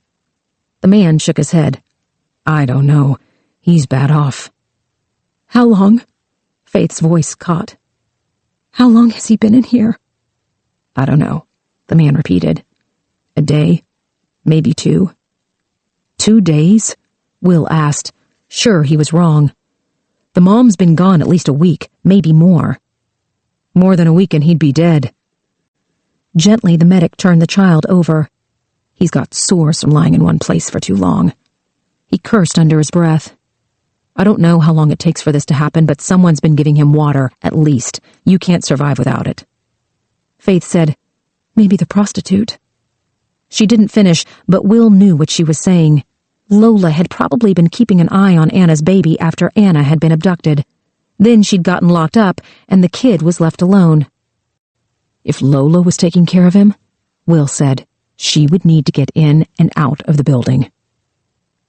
The man shook his head. "I don't know. He's bad off." "How long?" Faith's voice caught. "How long has he been in here?" "I don't know," the man repeated. "A day? Maybe 2. 2 days? Will asked, sure he was wrong. The mom's been gone at least a week, maybe more. More than a week and he'd be dead. Gently, the medic turned the child over. He's got sores from lying in one place for too long. He cursed under his breath. I don't know how long it takes for this to happen, but someone's been giving him water, at least. You can't survive without it. Faith said, "Maybe the prostitute." She didn't finish, but Will knew what she was saying. Lola had probably been keeping an eye on Anna's baby after Anna had been abducted. Then she'd gotten locked up, and the kid was left alone. If Lola was taking care of him, Will said, she would need to get in and out of the building.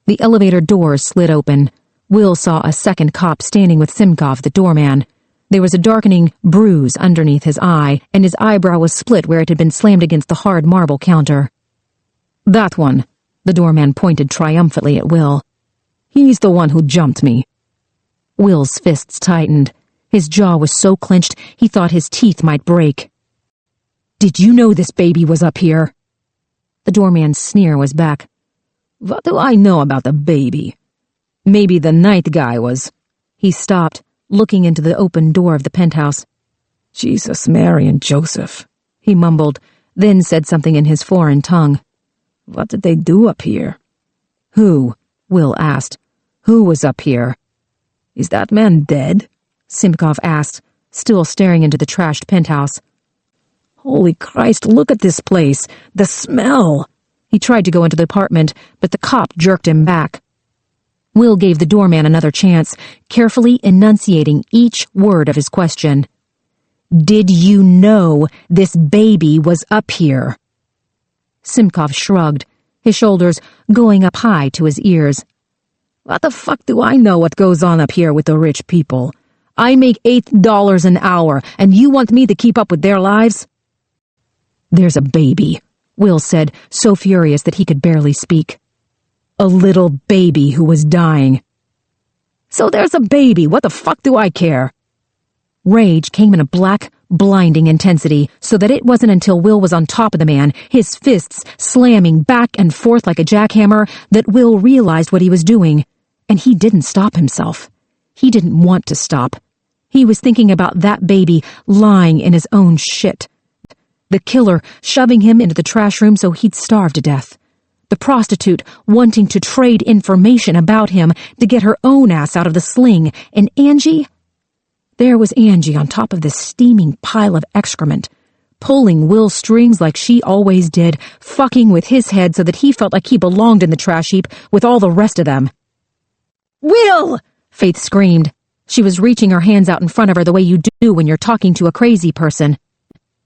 The elevator doors slid open. Will saw a second cop standing with Simkov, the doorman. There was a darkening bruise underneath his eye, and his eyebrow was split where it had been slammed against the hard marble counter. "That one," the doorman pointed triumphantly at Will. "He's the one who jumped me." Will's fists tightened. His jaw was so clenched he thought his teeth might break. "Did you know this baby was up here?" The doorman's sneer was back. "What do I know about the baby? Maybe the night guy was—" He stopped, looking into the open door of the penthouse. "Jesus, Mary, and Joseph," he mumbled, then said something in his foreign tongue. "What did they do up here?" "Who?" Will asked. "Who was up here?" "Is that man dead?" Simkov asked, still staring into the trashed penthouse. "Holy Christ, look at this place! The smell!" He tried to go into the apartment, but the cop jerked him back. Will gave the doorman another chance, carefully enunciating each word of his question. "Did you know this baby was up here?" Simkov shrugged, his shoulders going up high to his ears. "What the fuck do I know what goes on up here with the rich people? I make $8 an hour, and you want me to keep up with their lives?" "There's a baby," Will said, so furious that he could barely speak. "A little baby who was dying." "So there's a baby, what the fuck do I care?" Rage came in a black, blinding intensity, so that it wasn't until Will was on top of the man, his fists slamming back and forth like a jackhammer, that Will realized what he was doing. And he didn't stop himself. He didn't want to stop. He was thinking about that baby lying in his own shit. The killer shoving him into the trash room so he'd starve to death. The prostitute wanting to trade information about him to get her own ass out of the sling. And Angie? There was Angie on top of this steaming pile of excrement, pulling Will's strings like she always did, fucking with his head so that he felt like he belonged in the trash heap with all the rest of them. "Will!" Faith screamed. She was reaching her hands out in front of her the way you do when you're talking to a crazy person.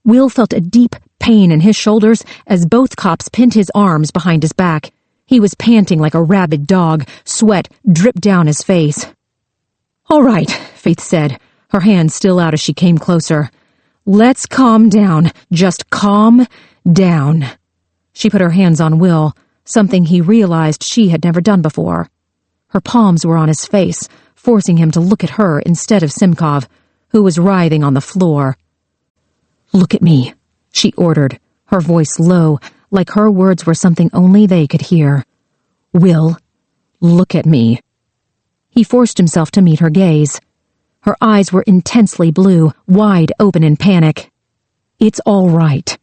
Will felt a deep pain in his shoulders as both cops pinned his arms behind his back. He was panting like a rabid dog, sweat dripped down his face. "All right," Faith said, her hand still out as she came closer. "Let's calm down. Just calm down." She put her hands on Will, something he realized she had never done before. Her palms were on his face, forcing him to look at her instead of Simkov, who was writhing on the floor. "Look at me," she ordered, her voice low, like her words were something only they could hear. "Will, look at me." He forced himself to meet her gaze. Her eyes were intensely blue, wide open in panic. "It's all right,"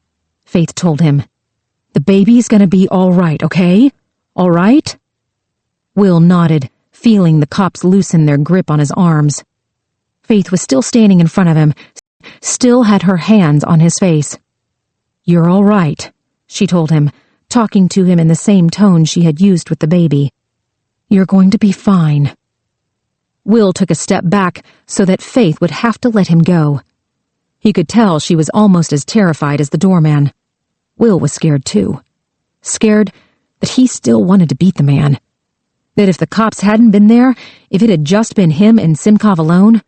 Faith told him. "The baby's gonna be all right, okay? All right?" Will nodded, feeling the cops loosen their grip on his arms. Faith was still standing in front of him, still had her hands on his face. "You're all right," she told him, talking to him in the same tone she had used with the baby. "You're going to be fine." Will took a step back so that Faith would have to let him go. He could tell she was almost as terrified as the doorman. Will was scared too. Scared that he still wanted to beat the man. That if the cops hadn't been there, if it had just been him and Simkov alone,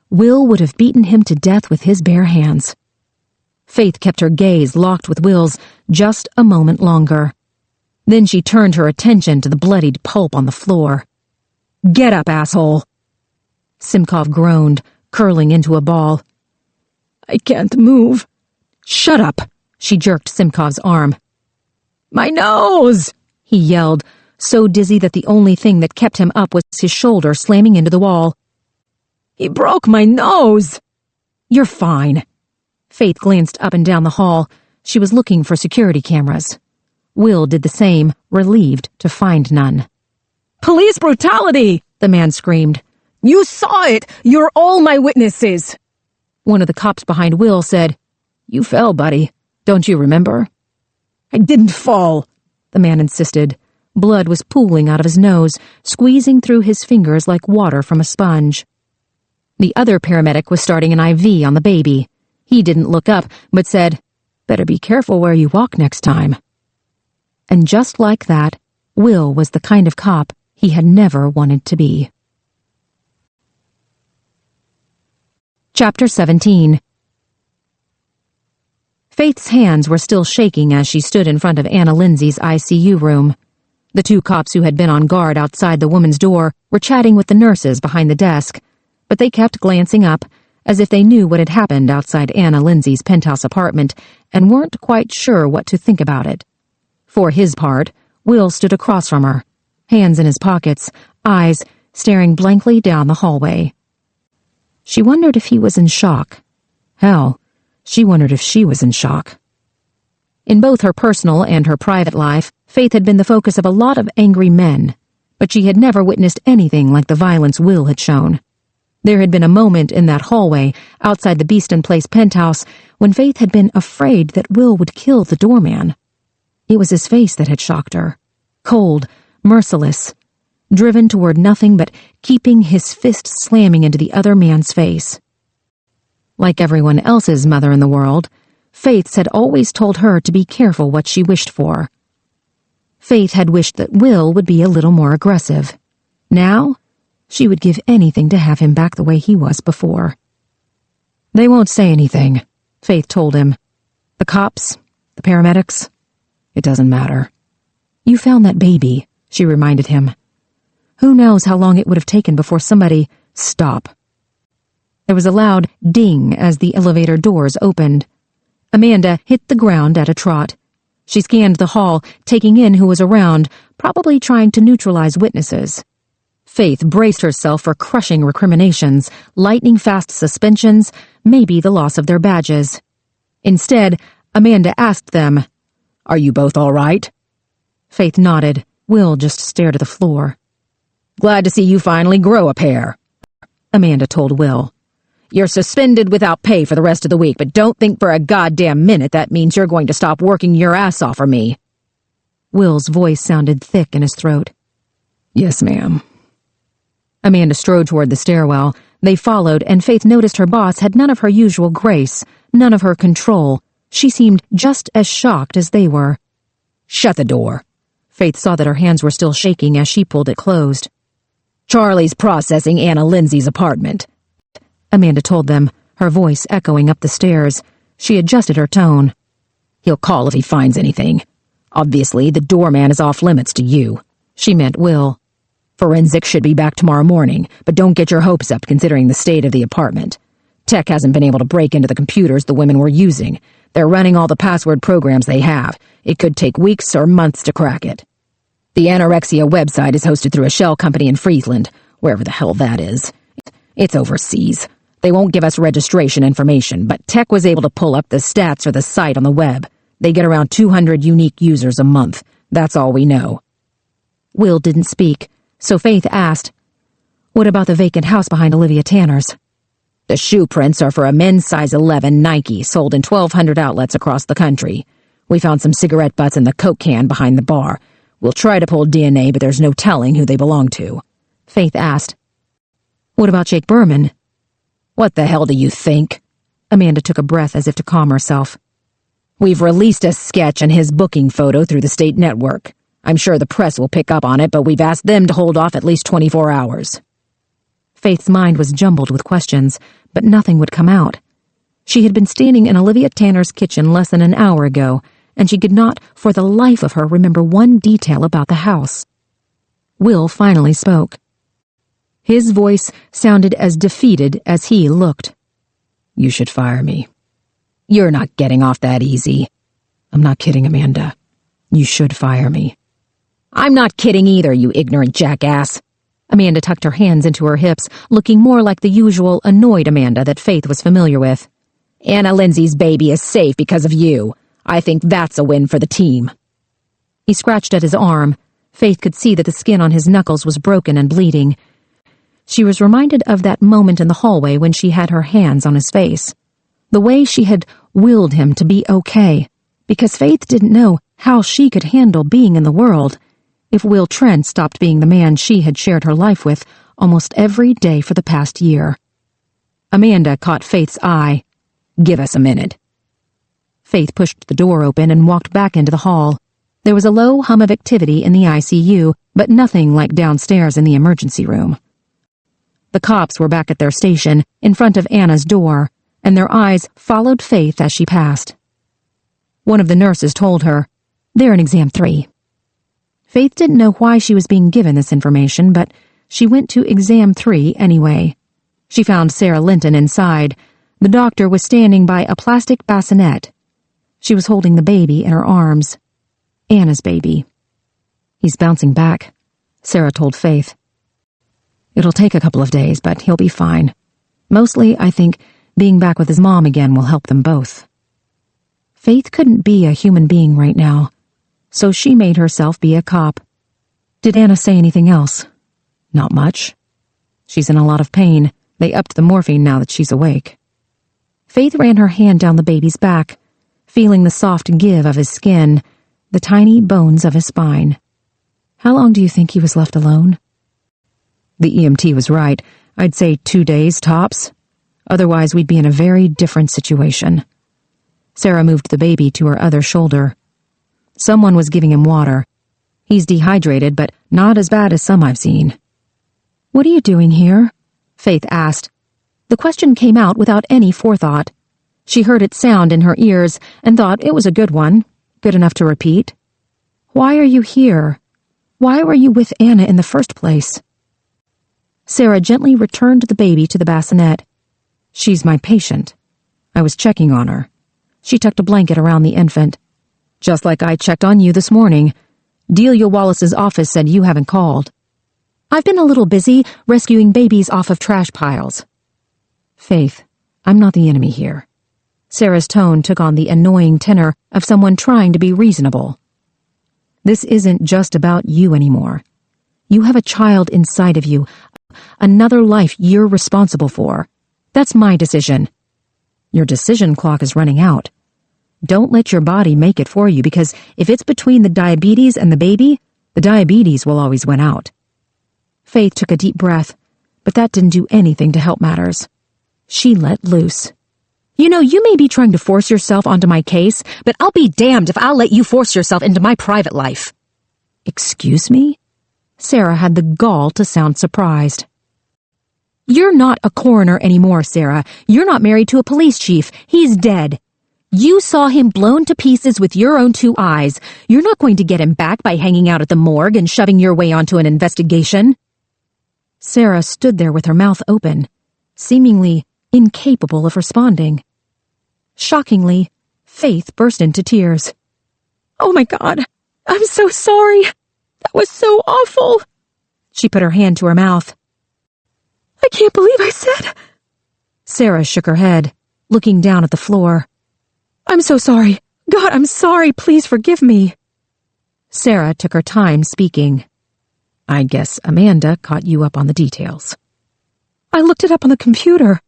Will would have beaten him to death with his bare hands. Faith kept her gaze locked with Will's just a moment longer. Then she turned her attention to the bloodied pulp on the floor. "Get up, asshole!" Simkov groaned, curling into a ball. "I can't move." "Shut up!" She jerked Simkov's arm. "My nose!" he yelled, so dizzy that the only thing that kept him up was his shoulder slamming into the wall. "He broke my nose!" "You're fine." Faith glanced up and down the hall. She was looking for security cameras. Will did the same, relieved to find none. "Police brutality!" the man screamed. "You saw it! You're all my witnesses!" One of the cops behind Will said, "You fell, buddy. Don't you remember?" "I didn't fall," the man insisted. Blood was pooling out of his nose, squeezing through his fingers like water from a sponge. The other paramedic was starting an IV on the baby. He didn't look up, but said, "Better be careful where you walk next time." And just like that, Will was the kind of cop he had never wanted to be. Chapter 17. Faith's hands were still shaking as she stood in front of Anna Lindsay's ICU room. The two cops who had been on guard outside the woman's door were chatting with the nurses behind the desk, but they kept glancing up, as if they knew what had happened outside Anna Lindsay's penthouse apartment and weren't quite sure what to think about it. For his part, Will stood across from her, hands in his pockets, eyes staring blankly down the hallway. She wondered if he was in shock. Hell, she wondered if she was in shock. In both her personal and her private life, Faith had been the focus of a lot of angry men, but she had never witnessed anything like the violence Will had shown. There had been a moment in that hallway outside the Beeston Place penthouse when Faith had been afraid that Will would kill the doorman. It was his face that had shocked her. Cold, merciless, driven toward nothing but keeping his fist slamming into the other man's face. Like everyone else's mother in the world, Faith's had always told her to be careful what she wished for. Faith had wished that Will would be a little more aggressive. Now, she would give anything to have him back the way he was before. "They won't say anything," Faith told him. "The cops, the paramedics, it doesn't matter." "You found that baby," she reminded him. "Who knows how long it would have taken before somebody—" "Stop." There was a loud ding as the elevator doors opened. Amanda hit the ground at a trot. She scanned the hall, taking in who was around, probably trying to neutralize witnesses. Faith braced herself for crushing recriminations, lightning-fast suspensions, maybe the loss of their badges. Instead, Amanda asked them, "Are you both all right?" Faith nodded. Will just stared at the floor. "Glad to see you finally grow a pair," Amanda told Will. "You're suspended without pay for the rest of the week, but don't think for a goddamn minute that means you're going to stop working your ass off for me." Will's voice sounded thick in his throat. "Yes, ma'am." Amanda strode toward the stairwell. They followed, and Faith noticed her boss had none of her usual grace, none of her control. She seemed just as shocked as they were. "Shut the door." Faith saw that her hands were still shaking as she pulled it closed. "Charlie's processing Anna Lindsay's apartment." Amanda told them, her voice echoing up the stairs. She adjusted her tone. "He'll call if he finds anything. Obviously, the doorman is off limits to you." She meant Will. "Forensics should be back tomorrow morning, but don't get your hopes up considering the state of the apartment. Tech hasn't been able to break into the computers the women were using. They're running all the password programs they have. It could take weeks or months to crack it. The anorexia website is hosted through a shell company in Friesland, wherever the hell that is. It's overseas. They won't give us registration information, but Tech was able to pull up the stats for the site on the web. They get around 200 unique users a month. That's all we know." Will didn't speak, so Faith asked, "What about the vacant house behind Olivia Tanner's?" "The shoe prints are for a men's size 11 Nike sold in 1,200 outlets across the country. We found some cigarette butts in the Coke can behind the bar. We'll try to pull DNA, but there's no telling who they belong to." Faith asked, "What about Jake Berman?" "What the hell do you think?" Amanda took a breath as if to calm herself. "We've released a sketch and his booking photo through the state network. I'm sure the press will pick up on it, but we've asked them to hold off at least 24 hours. Faith's mind was jumbled with questions, but nothing would come out. She had been standing in Olivia Tanner's kitchen less than an hour ago, and she could not, for the life of her, remember one detail about the house. Will finally spoke. His voice sounded as defeated as he looked. "You should fire me. You're not getting off that easy." "I'm not kidding, Amanda. You should fire me." "I'm not kidding either, you ignorant jackass." Amanda tucked her hands into her hips, looking more like the usual annoyed Amanda that Faith was familiar with. "Anna Lindsay's baby is safe because of you. I think that's a win for the team." He scratched at his arm. Faith could see that the skin on his knuckles was broken and bleeding. She was reminded of that moment in the hallway when she had her hands on his face. The way she had willed him to be okay, because Faith didn't know how she could handle being in the world if Will Trent stopped being the man she had shared her life with almost every day for the past year. Amanda caught Faith's eye. "Give us a minute." Faith pushed the door open and walked back into the hall. There was a low hum of activity in the ICU, but nothing like downstairs in the emergency room. The cops were back at their station, in front of Anna's door, and their eyes followed Faith as she passed. One of the nurses told her, "They're in exam 3. Faith didn't know why she was being given this information, but she went to exam 3 anyway. She found Sarah Linton inside. The doctor was standing by a plastic bassinet. She was holding the baby in her arms. Anna's baby. "He's bouncing back," Sarah told Faith. "It'll take a couple of days, but he'll be fine. Mostly, I think, being back with his mom again will help them both." Faith couldn't be a human being right now, so she made herself be a cop. "Did Anna say anything else?" "Not much. She's in a lot of pain. They upped the morphine now that she's awake." Faith ran her hand down the baby's back, feeling the soft give of his skin, the tiny bones of his spine. "How long do you think he was left alone?" "The EMT was right. I'd say 2 days tops. Otherwise, we'd be in a very different situation." Sarah moved the baby to her other shoulder. "Someone was giving him water. He's dehydrated, but not as bad as some I've seen." "What are you doing here?" Faith asked. The question came out without any forethought. She heard its sound in her ears and thought it was a good one, good enough to repeat. "Why are you here? Why were you with Anna in the first place?" Sarah gently returned the baby to the bassinet. "She's my patient. I was checking on her." She tucked a blanket around the infant. "Just like I checked on you this morning. Delia Wallace's office said you haven't called." "I've been a little busy rescuing babies off of trash piles." "Faith, I'm not the enemy here." Sarah's tone took on the annoying tenor of someone trying to be reasonable. "This isn't just about you anymore. You have a child inside of you, another life you're responsible for. That's my decision. Your decision clock is running out. Don't let your body make it for you, because if it's between the diabetes and the diabetes will always win out." Faith took a deep breath, but that didn't do anything to help matters. She let loose. "You know, you may be trying to force yourself onto my case, but I'll be damned if I'll let you force yourself into my private life." "Excuse me?" Sarah had the gall to sound surprised. You're not a coroner anymore, Sarah. You're not married to a police chief. He's dead. You saw him blown to pieces with your own 2 eyes. You're not going to get him back by hanging out at the morgue and shoving your way onto an investigation. Sarah stood there with her mouth open, seemingly incapable of responding. Shockingly, Faith burst into tears. "Oh my God, I'm so sorry. That was so awful." She put her hand to her mouth. "I can't believe I said—" Sarah shook her head, looking down at the floor. "I'm so sorry. God, I'm sorry. Please forgive me." Sarah took her time speaking. "I guess Amanda caught you up on the details." "I looked it up on the computer.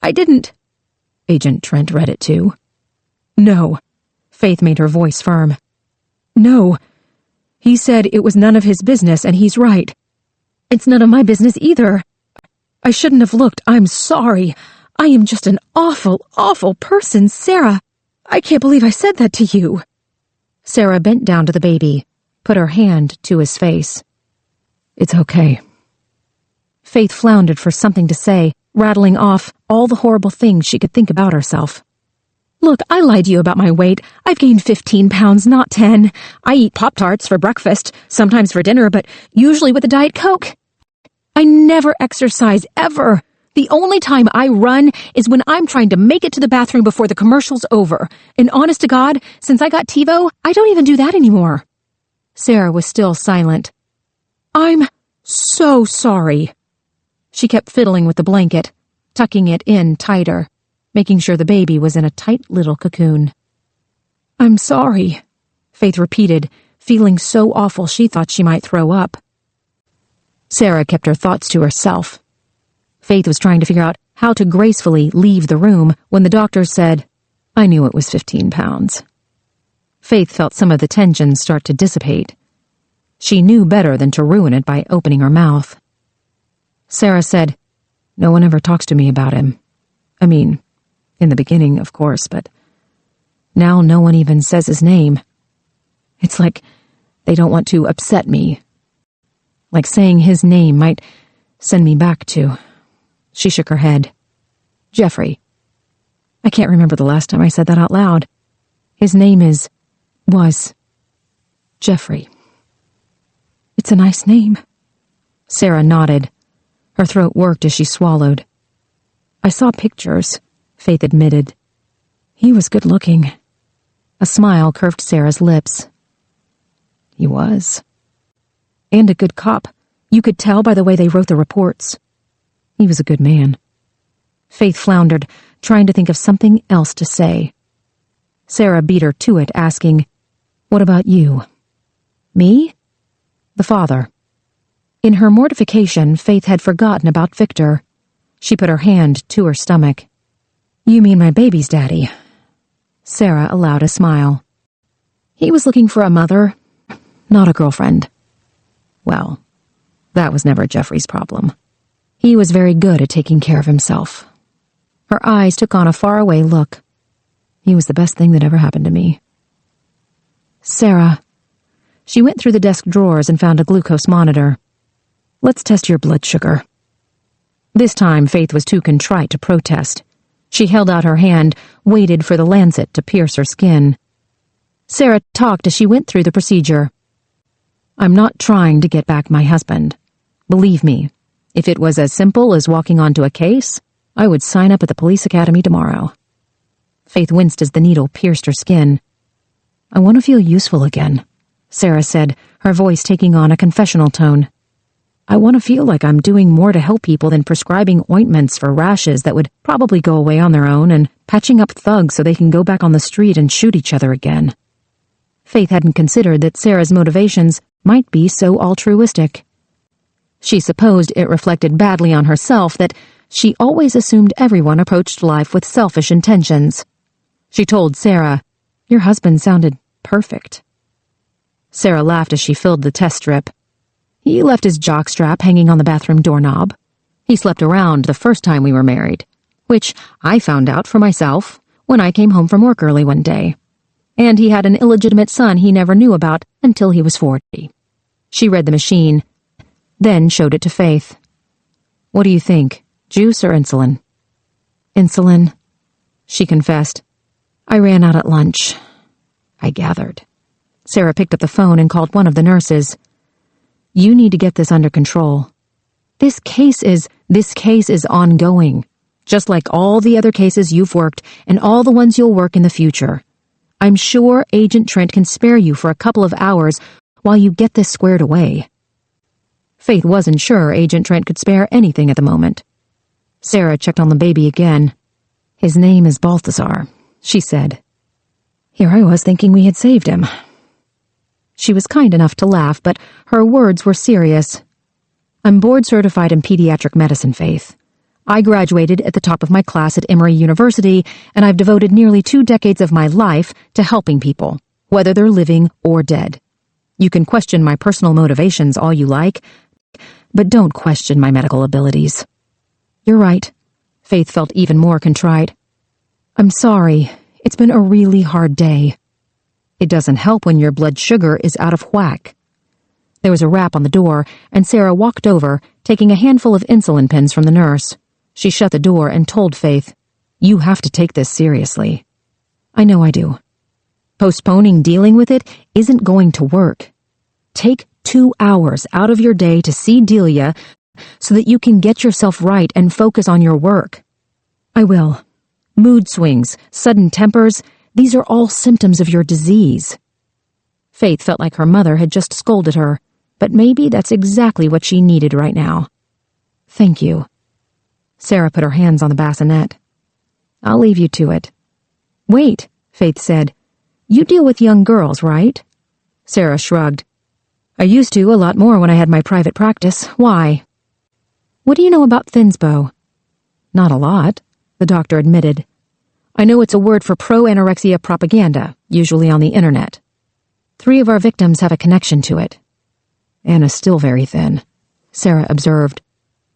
I didn't—" "Agent Trent read it too?" "No." Faith made her voice firm. "No. He said it was none of his business, and he's right. It's none of my business either. I shouldn't have looked. I'm sorry. I am just an awful, awful person, Sarah. I can't believe I said that to you." Sarah bent down to the baby, put her hand to his face. "It's okay." Faith floundered for something to say, rattling off all the horrible things she could think about herself. "Look, I lied to you about my weight. I've gained 15 pounds, not 10. I eat Pop-Tarts for breakfast, sometimes for dinner, but usually with a Diet Coke. I never exercise, ever. The only time I run is when I'm trying to make it to the bathroom before the commercial's over. And honest to God, since I got TiVo, I don't even do that anymore." Sarah was still silent. "I'm so sorry." She kept fiddling with the blanket, tucking it in tighter, making sure the baby was in a tight little cocoon. "I'm sorry," Faith repeated, feeling so awful she thought she might throw up. Sarah kept her thoughts to herself. Faith was trying to figure out how to gracefully leave the room when the doctor said, "I knew it was 15 pounds. Faith felt some of the tension start to dissipate. She knew better than to ruin it by opening her mouth. Sarah said, "No one ever talks to me about him. I mean, in the beginning, of course, but now no one even says his name. It's like they don't want to upset me. Like saying his name might send me back to—" She shook her head. "Jeffrey. I can't remember the last time I said that out loud. His name was Jeffrey. It's a nice name." Sarah nodded. Her throat worked as she swallowed. "I saw pictures," Faith admitted. "He was good-looking." A smile curved Sarah's lips. "He was. And a good cop. You could tell by the way they wrote the reports. He was a good man." Faith floundered, trying to think of something else to say. Sarah beat her to it, asking, "What about you?" "Me?" "The father." In her mortification, Faith had forgotten about Victor. She put her hand to her stomach. "You mean my baby's daddy?" Sarah allowed a smile. "He was looking for a mother, not a girlfriend." "Well, that was never Jeffrey's problem. He was very good at taking care of himself." Her eyes took on a faraway look. "He was the best thing that ever happened to me." "Sarah." She went through the desk drawers and found a glucose monitor. "Let's test your blood sugar." This time, Faith was too contrite to protest. She held out her hand, waited for the lancet to pierce her skin. Sarah talked as she went through the procedure. "I'm not trying to get back my husband. Believe me, if it was as simple as walking onto a case, I would sign up at the police academy tomorrow." Faith winced as the needle pierced her skin. "I want to feel useful again," Sarah said, her voice taking on a confessional tone. "I want to feel like I'm doing more to help people than prescribing ointments for rashes that would probably go away on their own and patching up thugs so they can go back on the street and shoot each other again." Faith hadn't considered that Sarah's motivations might be so altruistic. She supposed it reflected badly on herself that she always assumed everyone approached life with selfish intentions. She told Sarah, "Your husband sounded perfect." Sarah laughed as she filled the test strip. "He left his jockstrap hanging on the bathroom doorknob. He slept around the first time we were married, which I found out for myself when I came home from work early one day. And he had an illegitimate son he never knew about until he was 40. She read the machine, then showed it to Faith. "What do you think? Juice or insulin? Insulin, she confessed. I ran out at lunch. I gathered. Sarah picked up the phone and called one of the nurses. You need to get this under control. This case is ongoing, just like all the other cases you've worked and all the ones you'll work in the future. I'm sure Agent Trent can spare you for a couple of hours while you get this squared away. Faith wasn't sure Agent Trent could spare anything at the moment. Sarah checked on the baby again. His name is Balthazar, she said. Here I was thinking we had saved him. She was kind enough to laugh, but her words were serious. I'm board-certified in pediatric medicine, Faith. I graduated at the top of my class at Emory University, and I've devoted nearly 2 decades of my life to helping people, whether they're living or dead. You can question my personal motivations all you like, but don't question my medical abilities. You're right. Faith felt even more contrite. I'm sorry. It's been a really hard day. It doesn't help when your blood sugar is out of whack. There was a rap on the door, and Sarah walked over, taking a handful of insulin pens from the nurse. She shut the door and told Faith, You have to take this seriously. I know I do. Postponing dealing with it isn't going to work. Take 2 hours out of your day to see Delia so that you can get yourself right and focus on your work. I will. Mood swings, sudden tempers, these are all symptoms of your disease. Faith felt like her mother had just scolded her, but maybe that's exactly what she needed right now. Thank you. Sarah put her hands on the bassinet. I'll leave you to it. Wait, Faith said. You deal with young girls, right? Sarah shrugged. I used to a lot more when I had my private practice. Why? What do you know about Thinspo? Not a lot, the doctor admitted. I know it's a word for pro-anorexia propaganda, usually on the internet. 3 of our victims have a connection to it. Anna's still very thin, Sarah observed.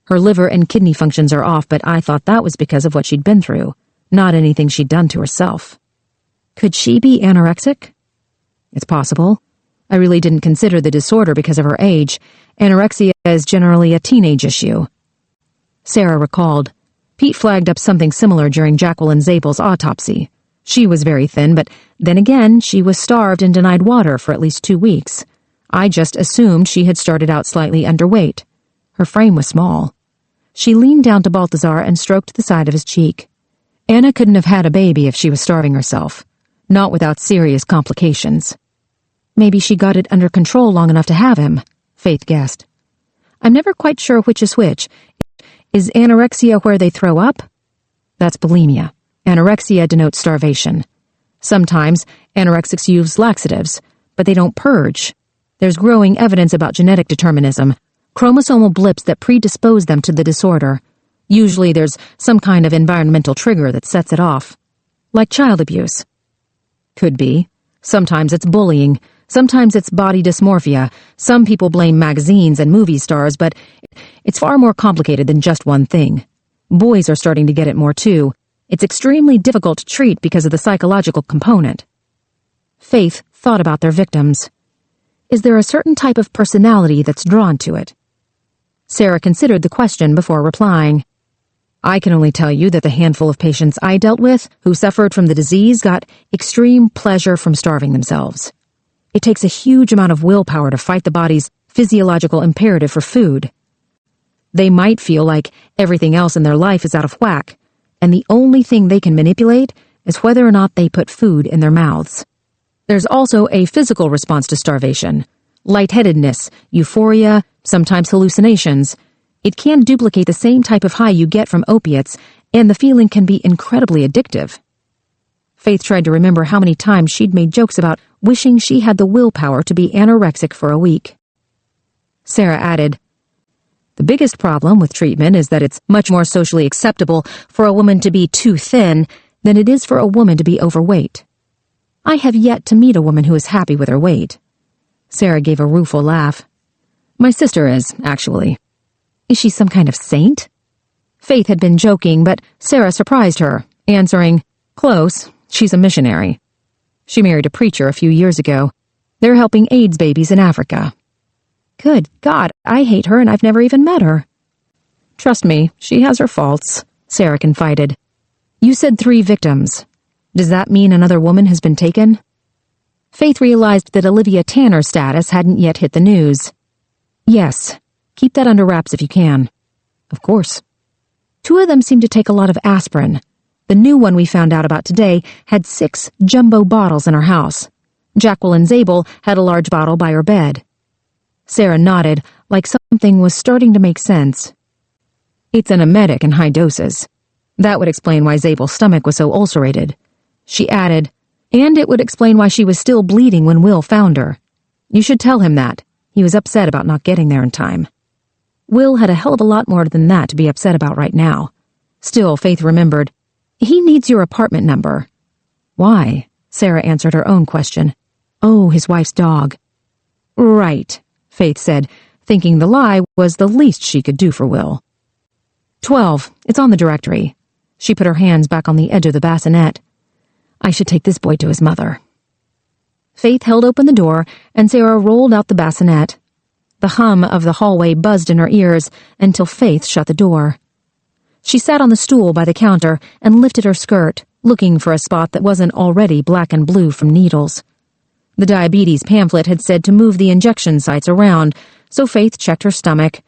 Her liver and kidney functions are off, but I thought that was because of what she'd been through, not anything she'd done to herself. Could she be anorexic? It's possible. I really didn't consider the disorder because of her age. Anorexia is generally a teenage issue. Sarah recalled. Pete flagged up something similar during Jacqueline Zabel's autopsy. She was very thin, but then again, she was starved and denied water for at least 2 weeks. I just assumed she had started out slightly underweight. Her frame was small. She leaned down to Balthazar and stroked the side of his cheek. Anna couldn't have had a baby if she was starving herself, not without serious complications. Maybe she got it under control long enough to have him, Faith guessed. I'm never quite sure which is which. Is anorexia where they throw up? That's bulimia. Anorexia denotes starvation. Sometimes anorexics use laxatives, but they don't purge. There's growing evidence about genetic determinism, chromosomal blips that predispose them to the disorder. Usually there's some kind of environmental trigger that sets it off. Like child abuse. Could be. Sometimes it's bullying. Sometimes it's body dysmorphia. Some people blame magazines and movie stars, but it's far more complicated than just one thing. Boys are starting to get it more too. It's extremely difficult to treat because of the psychological component. Faith thought about their victims. Is there a certain type of personality that's drawn to it? Sarah considered the question before replying. I can only tell you that the handful of patients I dealt with who suffered from the disease got extreme pleasure from starving themselves. It takes a huge amount of willpower to fight the body's physiological imperative for food. They might feel like everything else in their life is out of whack, and the only thing they can manipulate is whether or not they put food in their mouths. There's also a physical response to starvation. Lightheadedness, euphoria, sometimes hallucinations. It can duplicate the same type of high you get from opiates, and the feeling can be incredibly addictive. Faith tried to remember how many times she'd made jokes about wishing she had the willpower to be anorexic for a week. Sarah added, The biggest problem with treatment is that it's much more socially acceptable for a woman to be too thin than it is for a woman to be overweight. I have yet to meet a woman who is happy with her weight. Sarah gave a rueful laugh. My sister is, actually. Is she some kind of saint? Faith had been joking, but Sarah surprised her, answering, Close, she's a missionary. She married a preacher a few years ago. They're helping AIDS babies in Africa. Good God, I hate her and I've never even met her. Trust me, she has her faults, Sarah confided. You said 3 victims. Does that mean another woman has been taken? Faith realized that Olivia Tanner's status hadn't yet hit the news. Yes. Keep that under wraps if you can. Of course. 2 of them seem to take a lot of aspirin. The new one we found out about today had 6 jumbo bottles in her house. Jacqueline Zabel had a large bottle by her bed. Sarah nodded, like something was starting to make sense. It's an emetic in high doses. That would explain why Zabel's stomach was so ulcerated. She added, and it would explain why she was still bleeding when Will found her. You should tell him that. He was upset about not getting there in time. Will had a hell of a lot more than that to be upset about right now. Still, Faith remembered. He needs your apartment number. Why? Sarah answered her own question. Oh, his wife's dog. Right, Faith said, thinking the lie was the least she could do for Will. 12. It's on the directory. She put her hands back on the edge of the bassinet. I should take this boy to his mother. Faith held open the door, and Sarah rolled out the bassinet. The hum of the hallway buzzed in her ears until Faith shut the door. She sat on the stool by the counter and lifted her skirt, looking for a spot that wasn't already black and blue from needles. The diabetes pamphlet had said to move the injection sites around, so Faith checked her stomach,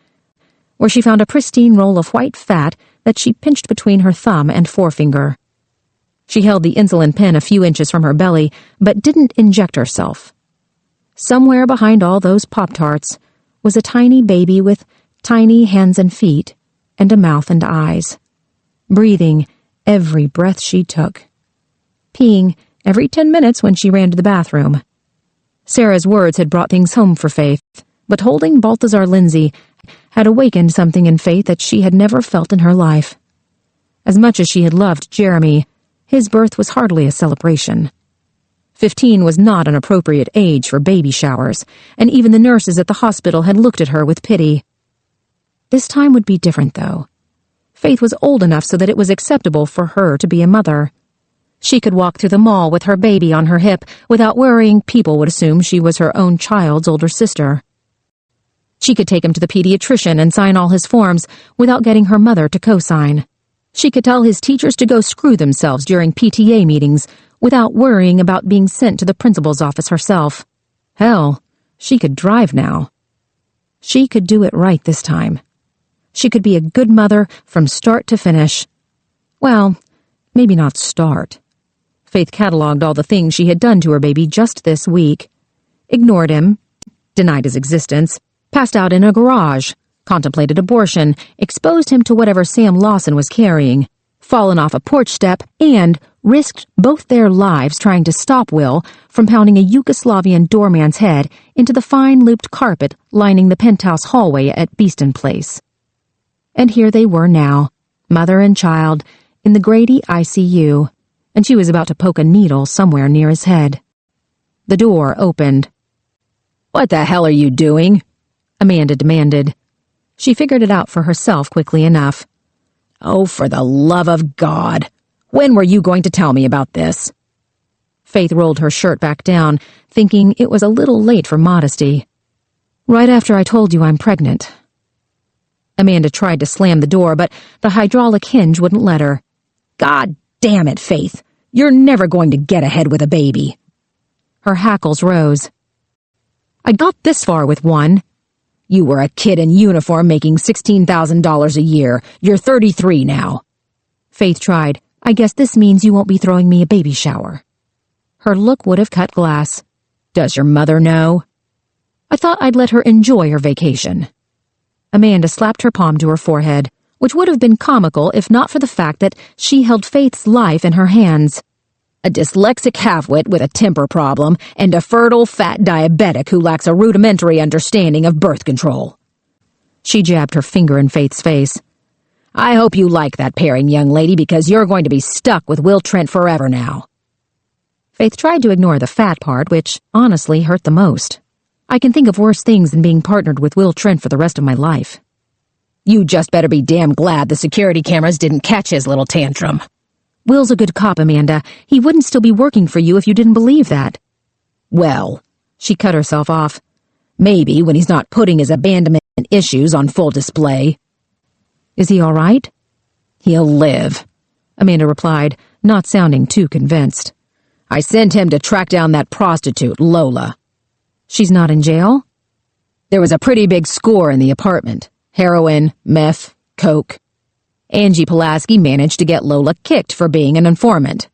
where she found a pristine roll of white fat that she pinched between her thumb and forefinger. She held the insulin pen a few inches from her belly, but didn't inject herself. Somewhere behind all those Pop-Tarts was a tiny baby with tiny hands and feet, and a mouth and eyes, breathing every breath she took, peeing every 10 minutes when she ran to the bathroom. Sarah's words had brought things home for Faith, but holding Balthazar Lindsay had awakened something in Faith that she had never felt in her life. As much as she had loved Jeremy, his birth was hardly a celebration. 15 was not an appropriate age for baby showers, and even the nurses at the hospital had looked at her with pity. This time would be different, though. Faith was old enough so that it was acceptable for her to be a mother. She could walk through the mall with her baby on her hip without worrying people would assume she was her own child's older sister. She could take him to the pediatrician and sign all his forms without getting her mother to co-sign. She could tell his teachers to go screw themselves during PTA meetings without worrying about being sent to the principal's office herself. Hell, she could drive now. She could do it right this time. She could be a good mother from start to finish. Well, maybe not start. Faith cataloged all the things she had done to her baby just this week. Ignored him, denied his existence, passed out in a garage, contemplated abortion, exposed him to whatever Sam Lawson was carrying, fallen off a porch step, and risked both their lives trying to stop Will from pounding a Yugoslavian doorman's head into the fine looped carpet lining the penthouse hallway at Beeston Place. And here they were now, mother and child, in the Grady ICU, and she was about to poke a needle somewhere near his head. The door opened. "What the hell are you doing?" Amanda demanded. She figured it out for herself quickly enough. "Oh, for the love of God! When were you going to tell me about this?" Faith rolled her shirt back down, thinking it was a little late for modesty. "Right after I told you I'm pregnant." Amanda tried to slam the door, but the hydraulic hinge wouldn't let her. "God damn it, Faith! You're never going to get ahead with a baby." Her hackles rose. "I got this far with one." "You were a kid in uniform making $16,000 a year. You're 33 now." Faith tried. "I guess this means you won't be throwing me a baby shower." Her look would have cut glass. "Does your mother know?" "I thought I'd let her enjoy her vacation." Amanda slapped her palm to her forehead, which would have been comical if not for the fact that she held Faith's life in her hands. "A dyslexic halfwit with a temper problem and a fertile, fat diabetic who lacks a rudimentary understanding of birth control." She jabbed her finger in Faith's face. "I hope you like that pairing, young lady, because you're going to be stuck with Will Trent forever now." Faith tried to ignore the fat part, which honestly hurt the most. "I can think of worse things than being partnered with Will Trent for the rest of my life." "You just better be damn glad the security cameras didn't catch his little tantrum." "Will's a good cop, Amanda. He wouldn't still be working for you if you didn't believe that." "Well," she cut herself off, "maybe when he's not putting his abandonment issues on full display." Is he all right? He'll live, Amanda replied, not sounding too convinced. I sent him to track down that prostitute, Lola. She's not in jail? There was a pretty big score in the apartment. Heroin, meth, coke. Angie Pulaski managed to get Lola kicked for being an informant.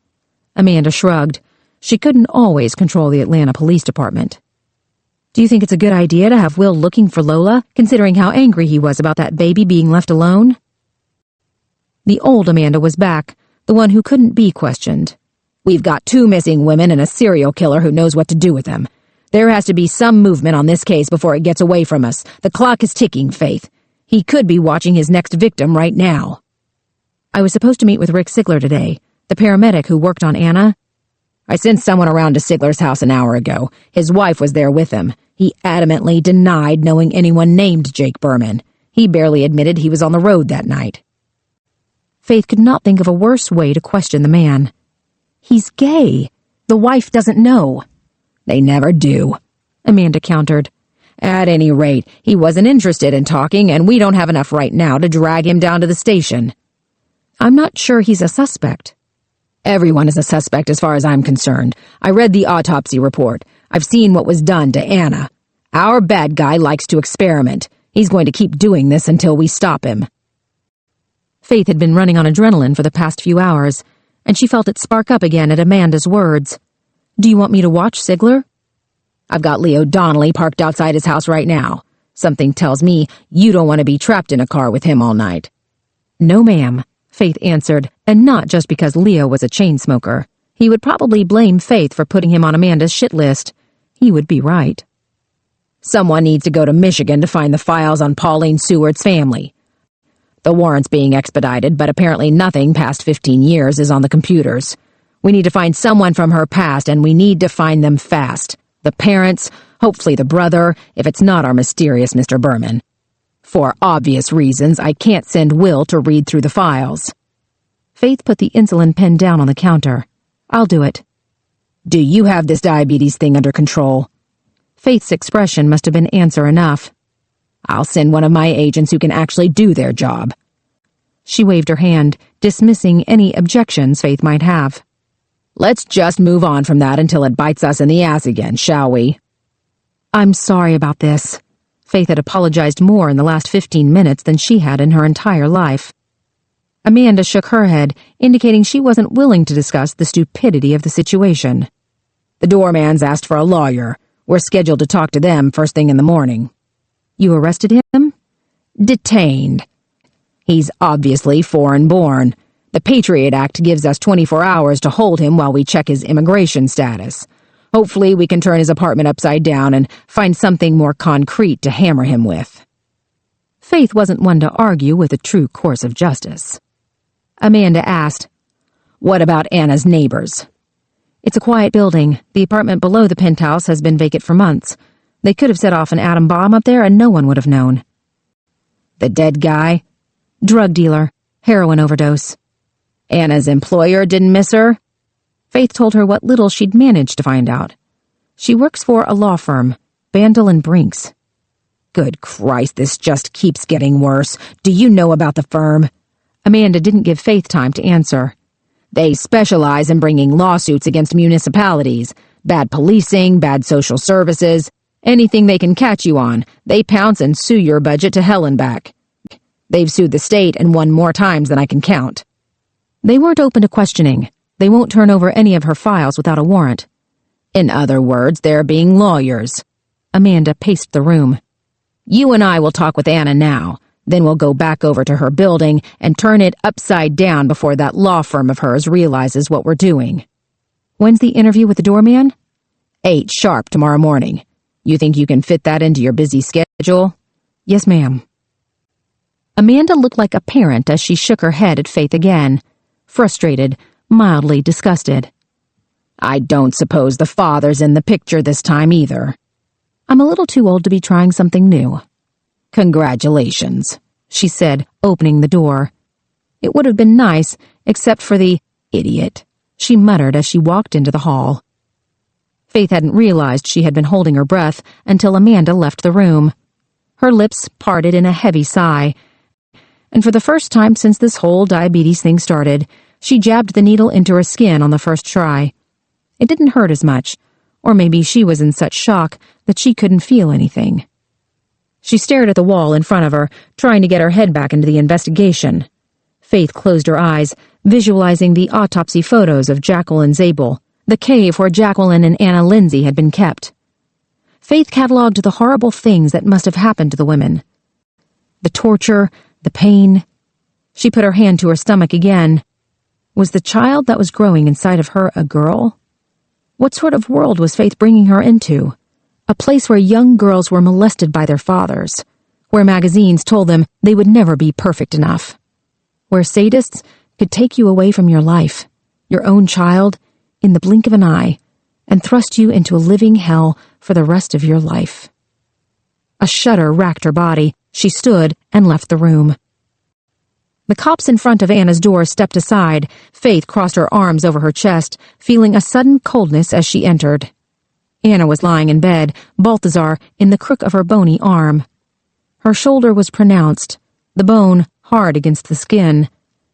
Amanda shrugged. She couldn't always control the Atlanta Police Department. Do you think it's a good idea to have Will looking for Lola, considering how angry he was about that baby being left alone? The old Amanda was back, the one who couldn't be questioned. We've got 2 missing women and a serial killer who knows what to do with them. There has to be some movement on this case before it gets away from us. The clock is ticking, Faith. He could be watching his next victim right now. I was supposed to meet with Rick Sigler today, the paramedic who worked on Anna. I sent someone around to Sigler's house an hour ago. His wife was there with him. He adamantly denied knowing anyone named Jake Berman. He barely admitted he was on the road that night. Faith could not think of a worse way to question the man. He's gay. The wife doesn't know. They never do, Amanda countered. At any rate, he wasn't interested in talking, and we don't have enough right now to drag him down to the station. I'm not sure he's a suspect. Everyone is a suspect as far as I'm concerned. I read the autopsy report. I've seen what was done to Anna. Our bad guy likes to experiment. He's going to keep doing this until we stop him. Faith had been running on adrenaline for the past few hours, and she felt it spark up again at Amanda's words. Do you want me to watch Sigler? I've got Leo Donnelly parked outside his house right now. Something tells me you don't want to be trapped in a car with him all night. No, ma'am, Faith answered, and not just because Leo was a chain smoker. He would probably blame Faith for putting him on Amanda's shit list. He would be right. Someone needs to go to Michigan to find the files on Pauline Seward's family. The warrant's being expedited, but apparently nothing past 15 years is on the computers. We need to find someone from her past, and we need to find them fast. The parents, hopefully the brother, if it's not our mysterious Mr. Berman. For obvious reasons, I can't send Will to read through the files. Faith put the insulin pen down on the counter. I'll do it. Do you have this diabetes thing under control? Faith's expression must have been answer enough. I'll send one of my agents who can actually do their job. She waved her hand, dismissing any objections Faith might have. Let's just move on from that until it bites us in the ass again, shall we? I'm sorry about this. Faith had apologized more in the last 15 minutes than she had in her entire life. Amanda shook her head, indicating she wasn't willing to discuss the stupidity of the situation. The doorman's asked for a lawyer. We're scheduled to talk to them first thing in the morning. You arrested him? Detained. He's obviously foreign-born. The Patriot Act gives us 24 hours to hold him while we check his immigration status. Hopefully we can turn his apartment upside down and find something more concrete to hammer him with. Faith wasn't one to argue with a true course of justice. Amanda asked, What about Anna's neighbors? It's a quiet building. The apartment below the penthouse has been vacant for months. They could have set off an atom bomb up there and no one would have known. The dead guy? Drug dealer. Heroin overdose. Anna's employer didn't miss her? Faith told her what little she'd managed to find out. She works for a law firm, Bandel and Brinks. Good Christ, this just keeps getting worse. Do you know about the firm? Amanda didn't give Faith time to answer. They specialize in bringing lawsuits against municipalities. Bad policing, bad social services. Anything they can catch you on, they pounce and sue your budget to hell and back. They've sued the state and won more times than I can count. They weren't open to questioning. They won't turn over any of her files without a warrant. In other words, they're being lawyers. Amanda paced the room. You and I will talk with Anna now. Then we'll go back over to her building and turn it upside down before that law firm of hers realizes what we're doing. When's the interview with the doorman? 8 sharp tomorrow morning. You think you can fit that into your busy schedule? Yes, ma'am. Amanda looked like a parent as she shook her head at Faith again, frustrated, mildly disgusted. I don't suppose the father's in the picture this time either. I'm a little too old to be trying something new. Congratulations, she said, opening the door. It would have been nice, except for the idiot, she muttered as she walked into the hall. Faith hadn't realized she had been holding her breath until Amanda left the room. Her lips parted in a heavy sigh, and for the first time since this whole diabetes thing started, she jabbed the needle into her skin on the first try. It didn't hurt as much, or maybe she was in such shock that she couldn't feel anything. She stared at the wall in front of her, trying to get her head back into the investigation. Faith closed her eyes, visualizing the autopsy photos of Jacqueline Zabel, the cave where Jacqueline and Anna Lindsay had been kept. Faith cataloged the horrible things that must have happened to the women. The torture, the pain. She put her hand to her stomach again. Was the child that was growing inside of her a girl? What sort of world was Faith bringing her into? A place where young girls were molested by their fathers, where magazines told them they would never be perfect enough, where sadists could take you away from your life, your own child, in the blink of an eye, and thrust you into a living hell for the rest of your life. A shudder racked her body. She stood and left the room. The cops in front of Anna's door stepped aside. Faith crossed her arms over her chest, feeling a sudden coldness as she entered. Anna was lying in bed, Balthazar in the crook of her bony arm. Her shoulder was pronounced, the bone hard against the skin,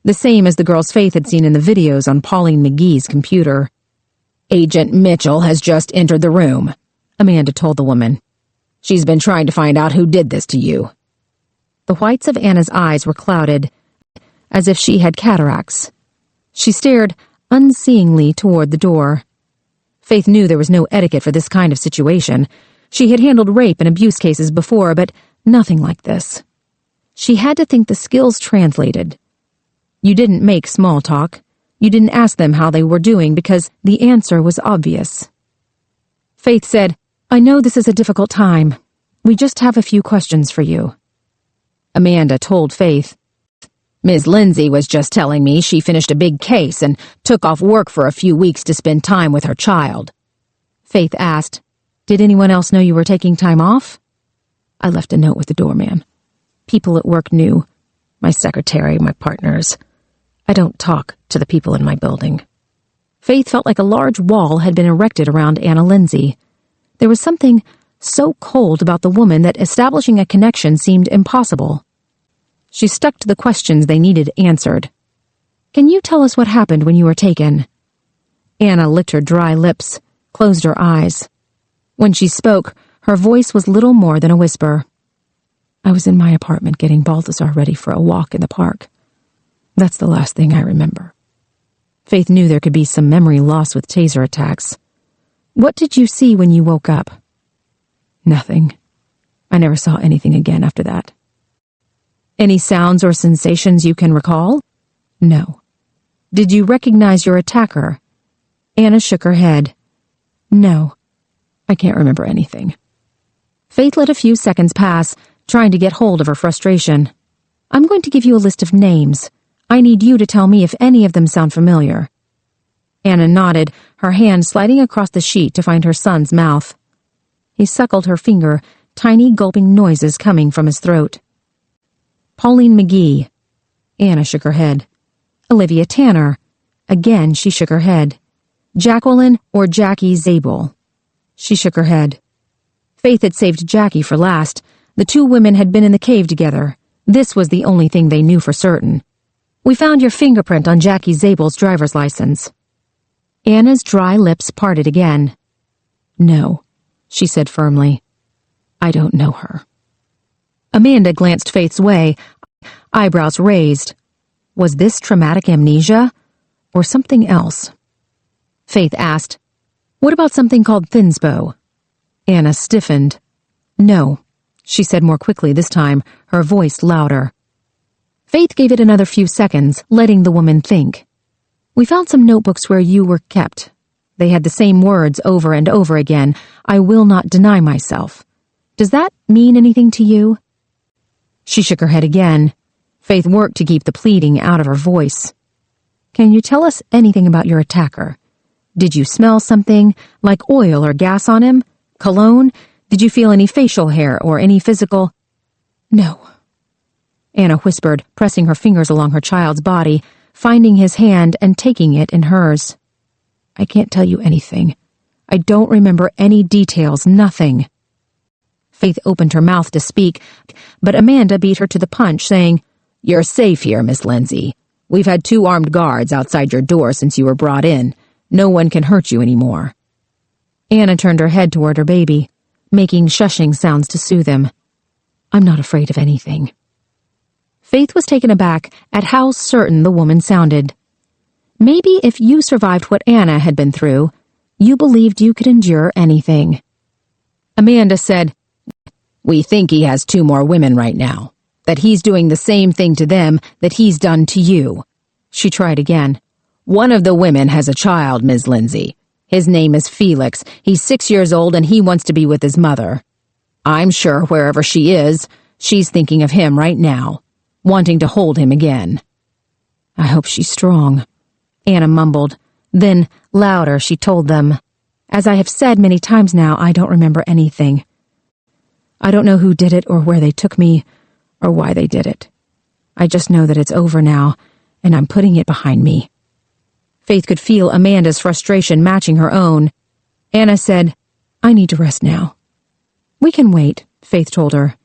the same as the girls Faith had seen in the videos on Pauline McGee's computer. "Agent Mitchell has just entered the room," Amanda told the woman. "She's been trying to find out who did this to you." The whites of Anna's eyes were clouded, as if she had cataracts. She stared unseeingly toward the door. Faith knew there was no etiquette for this kind of situation. She had handled rape and abuse cases before, but nothing like this. She had to think the skills translated. You didn't make small talk. You didn't ask them how they were doing because the answer was obvious. Faith said, "I know this is a difficult time. We just have a few questions for you." Amanda told Faith, "Ms. Lindsay was just telling me she finished a big case and took off work for a few weeks to spend time with her child." Faith asked, "Did anyone else know you were taking time off?" "I left a note with the doorman. People at work knew. My secretary, my partners. I don't talk to the people in my building." Faith felt like a large wall had been erected around Anna Lindsay. There was something so cold about the woman that establishing a connection seemed impossible. She stuck to the questions they needed answered. "Can you tell us what happened when you were taken?" Anna licked her dry lips, closed her eyes. When she spoke, her voice was little more than a whisper. "I was in my apartment getting Balthazar ready for a walk in the park. That's the last thing I remember." Faith knew there could be some memory loss with taser attacks. "What did you see when you woke up?" "Nothing. I never saw anything again after that." "Any sounds or sensations you can recall?" "No." "Did you recognize your attacker?" Anna shook her head. "No. I can't remember anything." Faith let a few seconds pass, trying to get hold of her frustration. "I'm going to give you a list of names. I need you to tell me if any of them sound familiar." Anna nodded, her hand sliding across the sheet to find her son's mouth. He suckled her finger, tiny gulping noises coming from his throat. "Pauline McGee." Anna shook her head. "Olivia Tanner." Again she shook her head. "Jacqueline or Jackie Zabel." She shook her head. Faith had saved Jackie for last. The two women had been in the cave together. This was the only thing they knew for certain. "We found your fingerprint on Jackie Zabel's driver's license." Anna's dry lips parted again. "No," she said firmly. "I don't know her." Amanda glanced Faith's way, eyebrows raised. Was this traumatic amnesia, or something else? Faith asked, "What about something called thinspo?" Anna stiffened. "No," she said more quickly this time, her voice louder. Faith gave it another few seconds, letting the woman think. "We found some notebooks where you were kept. They had the same words over and over again. I will not deny myself. Does that mean anything to you?" She shook her head again. Faith worked to keep the pleading out of her voice. "Can you tell us anything about your attacker? Did you smell something, like oil or gas on him? Cologne? Did you feel any facial hair or any physical—" "No," Anna whispered, pressing her fingers along her child's body, finding his hand and taking it in hers. "I can't tell you anything. I don't remember any details, nothing." Faith opened her mouth to speak, but Amanda beat her to the punch, saying, "You're safe here, Miss Lindsay. We've had 2 armed guards outside your door since you were brought in. No one can hurt you anymore." Anna turned her head toward her baby, making shushing sounds to soothe him. "I'm not afraid of anything." Faith was taken aback at how certain the woman sounded. Maybe if you survived what Anna had been through, you believed you could endure anything. Amanda said, "We think he has 2 more women right now, that he's doing the same thing to them that he's done to you." She tried again. "One of the women has a child, Ms. Lindsay. His name is Felix. He's 6 years old and he wants to be with his mother. I'm sure wherever she is, she's thinking of him right now, wanting to hold him again." "I hope she's strong," Anna mumbled. Then, louder, she told them, "As I have said many times now, I don't remember anything. I don't know who did it or where they took me or why they did it. I just know that it's over now, and I'm putting it behind me." Faith could feel Amanda's frustration matching her own. Anna said, "I need to rest now." "We can wait," Faith told her.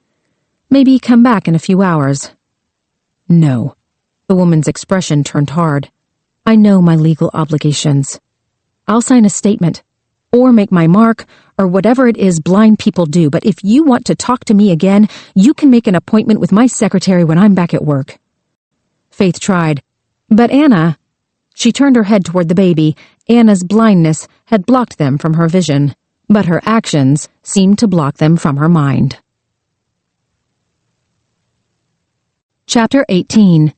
"Maybe come back in a few hours." "No." The woman's expression turned hard. "I know my legal obligations. I'll sign a statement, or make my mark, or whatever it is blind people do, but if you want to talk to me again, you can make an appointment with my secretary when I'm back at work." Faith tried. "But Anna..." She turned her head toward the baby. Anna's blindness had blocked them from her vision, but her actions seemed to block them from her mind. Chapter 18.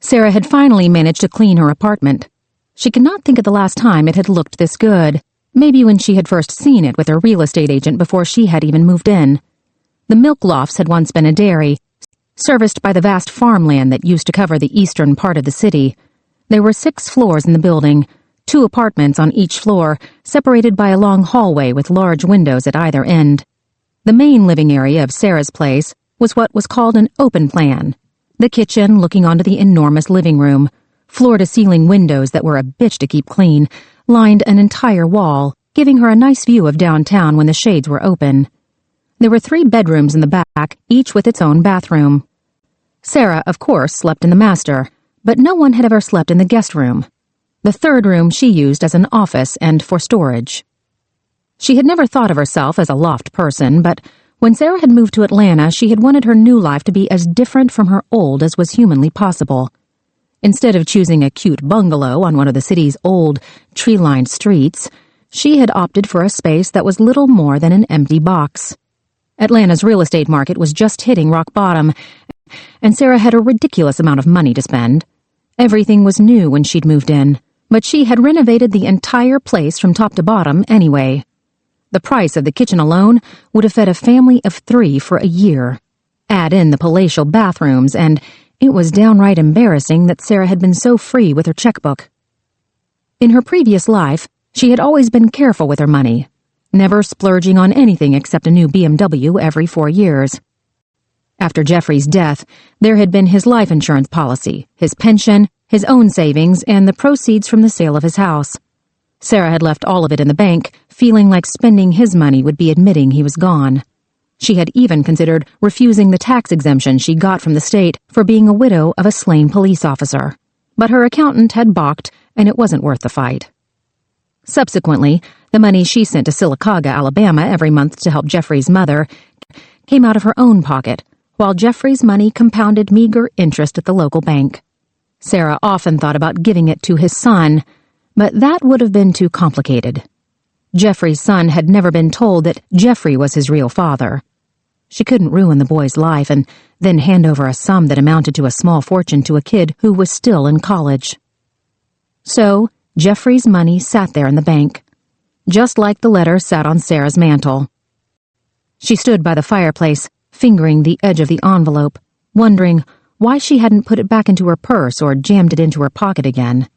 Sarah had finally managed to clean her apartment. She could not think of the last time it had looked this good, maybe when she had first seen it with her real estate agent before she had even moved in. The milk lofts had once been a dairy, serviced by the vast farmland that used to cover the eastern part of the city. There were 6 floors in the building, 2 apartments on each floor, separated by a long hallway with large windows at either end. The main living area of Sarah's place was what was called an open plan, the kitchen looking onto the enormous living room. Floor-to-ceiling windows that were a bitch to keep clean lined an entire wall, giving her a nice view of downtown when the shades were open. There were 3 bedrooms in the back, each with its own bathroom. Sarah, of course, slept in the master, but no one had ever slept in the guest room. The 3rd room she used as an office and for storage. She had never thought of herself as a loft person, but when Sarah had moved to Atlanta, she had wanted her new life to be as different from her old as was humanly possible. Instead of choosing a cute bungalow on one of the city's old, tree-lined streets, she had opted for a space that was little more than an empty box. Atlanta's real estate market was just hitting rock bottom, and Sarah had a ridiculous amount of money to spend. Everything was new when she'd moved in, but she had renovated the entire place from top to bottom anyway. The price of the kitchen alone would have fed a family of 3 for a year. Add in the palatial bathrooms, and it was downright embarrassing that Sarah had been so free with her checkbook. In her previous life, she had always been careful with her money, never splurging on anything except a new BMW every 4 years. After Jeffrey's death, there had been his life insurance policy, his pension, his own savings, and the proceeds from the sale of his house. Sarah had left all of it in the bank, feeling like spending his money would be admitting he was gone. She had even considered refusing the tax exemption she got from the state for being a widow of a slain police officer. But her accountant had balked, and it wasn't worth the fight. Subsequently, the money she sent to Sylacauga, Alabama every month to help Jeffrey's mother came out of her own pocket, while Jeffrey's money compounded meager interest at the local bank. Sarah often thought about giving it to his son, but that would have been too complicated. Jeffrey's son had never been told that Jeffrey was his real father. She couldn't ruin the boy's life and then hand over a sum that amounted to a small fortune to a kid who was still in college. So, Jeffrey's money sat there in the bank, just like the letter sat on Sarah's mantel. She stood by the fireplace, fingering the edge of the envelope, wondering why she hadn't put it back into her purse or jammed it into her pocket again.